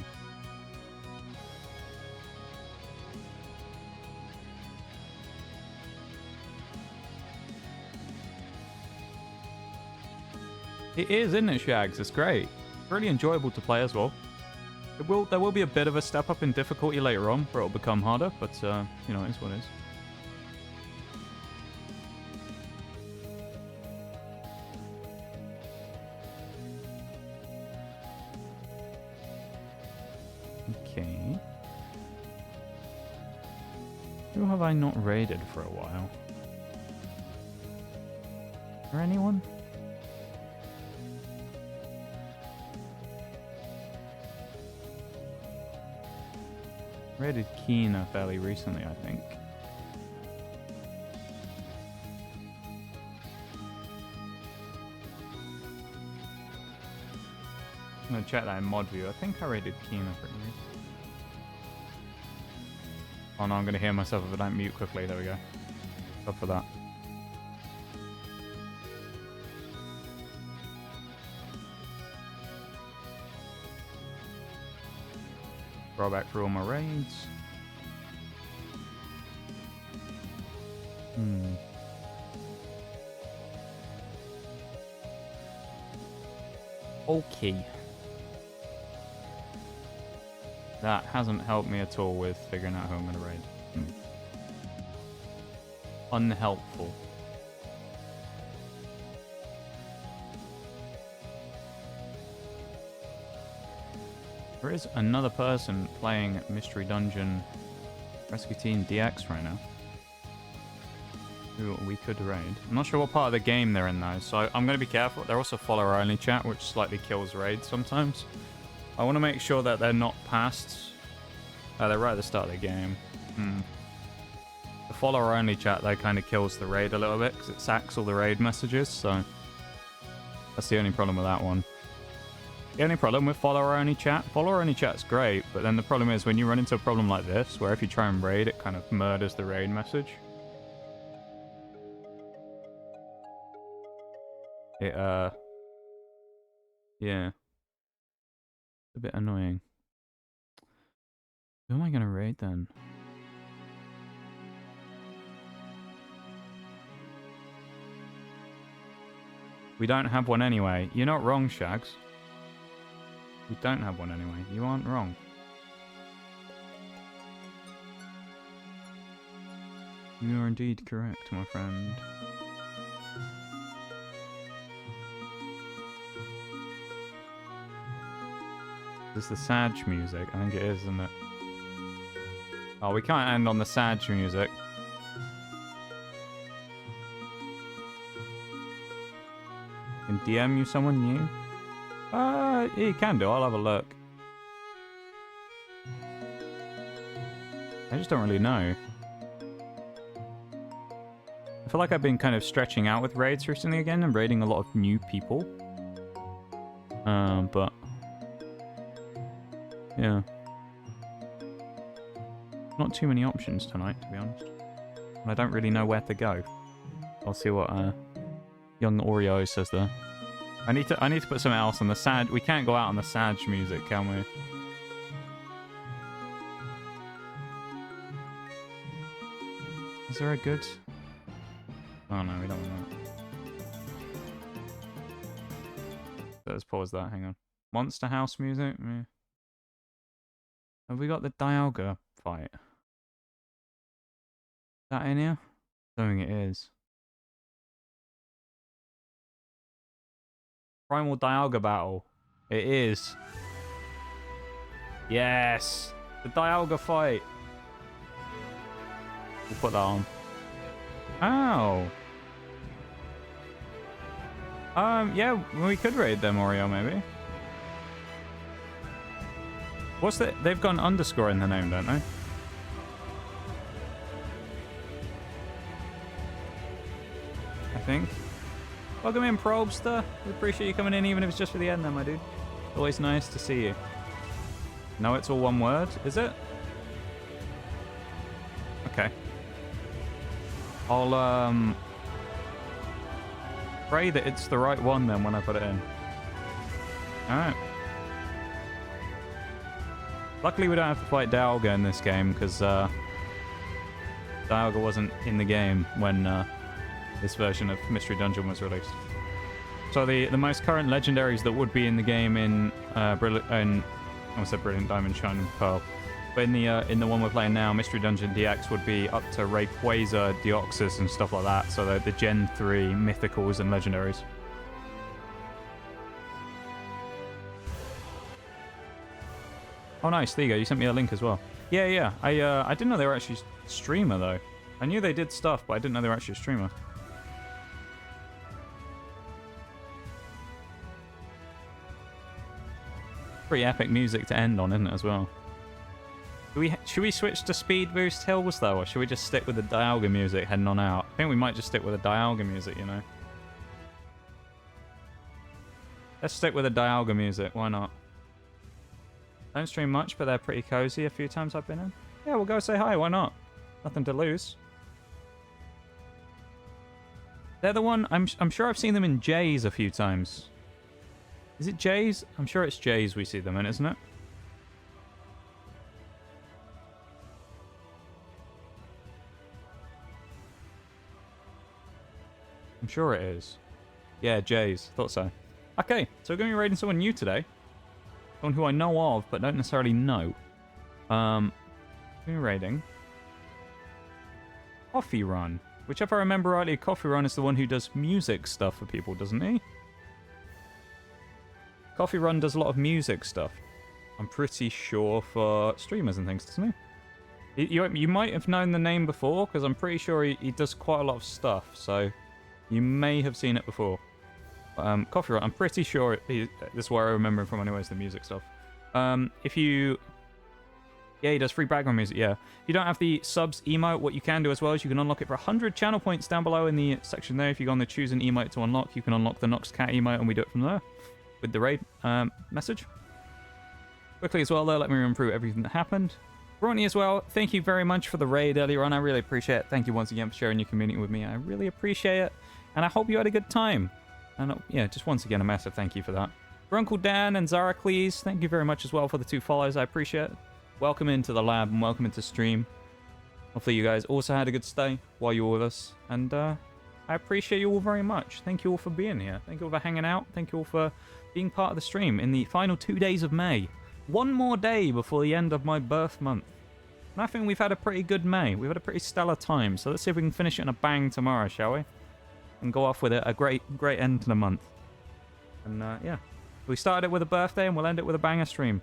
It is, isn't it, Shags? It's great. Really enjoyable to play as well. There will be a bit of a step up in difficulty later on where it'll become harder, but you know, it's what it is. Okay. Who have I not raided for a while? Is there anyone? Raided Kina fairly recently, I think. I'm gonna check that in mod view. I think I raided Kina pretty recently. Oh no, I'm gonna hear myself if I don't mute quickly. There we go. Up for that. Roll back through all my raids. Okay. That hasn't helped me at all with figuring out who I'm going to raid. Unhelpful. There is another person playing Mystery Dungeon Rescue Team DX right now, who we could raid. I'm not sure what part of the game they're in though, so I'm going to be careful. They're also follower-only chat, which slightly kills raids sometimes. I want to make sure that they're not past... they're right at the start of the game. The follower-only chat, though, kind of kills the raid a little bit, because it sacks all the raid messages, so... That's the only problem with that one. The only problem with follower-only chat's great, but then the problem is when you run into a problem like this, where if you try and raid, it kind of murders the raid message. Yeah. A bit annoying. Who am I gonna raid then? We don't have one anyway. You're not wrong, Shags. We don't have one anyway. You aren't wrong. You are indeed correct, my friend. This is the Sag music. I think it is, isn't it? Oh, we can't end on the Sag music. Can DM you someone new? Yeah, you can do. I'll have a look. I just don't really know. If feel like I've been kind of stretching out with raids recently again and raiding a lot of new people. But yeah, not too many options tonight, to be honest. And I don't really know where to go. I'll see what young Oreo says there. I need to put something else on the sad. We can't go out on the sad music, can we? Is there a good? Oh no, we don't want that. Let's pause that. Hang on. Monster House music. Yeah. Have we got the Dialga fight? Is that in here? I don't think it is. Primal Dialga battle. It is. Yes! The Dialga fight. We'll put that on. Oh. Yeah, we could raid them, Oreo, maybe. What's the... They've got an underscore in the name, don't they? I think. Welcome in, Probster. We appreciate you coming in, even if it's just for the end, then, my dude. Always nice to see you. No, it's all one word, is it? Okay. I'll, pray that it's the right one, then, when I put it in. Alright. Luckily, we don't have to fight Dialga in this game, because, Dialga wasn't in the game when, this version of Mystery Dungeon was released. So the most current legendaries that would be in the game in I almost said Brilliant Diamond, Shining Pearl, but in the one we're playing now, Mystery Dungeon DX would be up to Rayquaza, Deoxys, and stuff like that. So the Gen 3 mythicals and legendaries. Oh, nice. There you go. You sent me a link as well. Yeah. I didn't know they were actually a streamer though. I knew they did stuff, but I didn't know they were actually a streamer. Pretty epic music to end on, isn't it, as well? Should we switch to Speed Boost Hills, though, or should we just stick with the Dialga music heading on out? I think we might just stick with the Dialga music, you know? Let's stick with the Dialga music, why not? Don't stream much, but they're pretty cozy a few times I've been in. Yeah, we'll go say hi, why not? Nothing to lose. They're the one, I'm sure I've seen them in J's a few times. Is it J's? I'm sure it's J's we see them in, isn't it? I'm sure it is. Yeah, J's. Thought so. Okay, so we're going to be raiding someone new today. Someone who I know of, but don't necessarily know. We're raiding Coffee Run. Which, if I remember rightly, Coffee Run is the one who does music stuff for people, doesn't he? Coffee Run does a lot of music stuff. I'm pretty sure for streamers and things, doesn't he? You might have known the name before, because I'm pretty sure he does quite a lot of stuff, so you may have seen it before. Coffee Run, I'm pretty sure this is where I remember him from anyways, the music stuff. Yeah, he does free background music, yeah. If you don't have the subs emote, what you can do as well is you can unlock it for 100 channel points down below in the section there. If you go on the choose an emote to unlock, you can unlock the Nox Cat emote, and we do it from there with the raid message. Quickly as well, though, let me run through everything that happened. Ronnie as well, thank you very much for the raid earlier on. I really appreciate it. Thank you once again for sharing your community with me. I really appreciate it, and I hope you had a good time. And yeah, just once again, a massive thank you for that. For Uncle Dan and Zaracles, thank you very much as well for the 2 follows. I appreciate it. Welcome into the lab and welcome into stream. Hopefully you guys also had a good stay while you were with us. And I appreciate you all very much. Thank you all for being here. Thank you all for hanging out. Thank you all for being part of the stream in the final 2 days of May. One more day before the end of my birth month. And I think we've had a pretty good May. We've had a pretty stellar time. So let's see if we can finish it in a bang tomorrow, shall we? And go off with a great end to the month. And yeah, we started it with a birthday and we'll end it with a banger stream.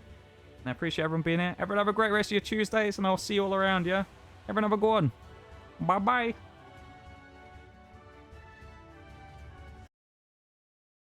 And I appreciate everyone being here. Everyone have a great rest of your Tuesdays, and I'll see you all around, yeah? Everyone have a good one. Bye-bye.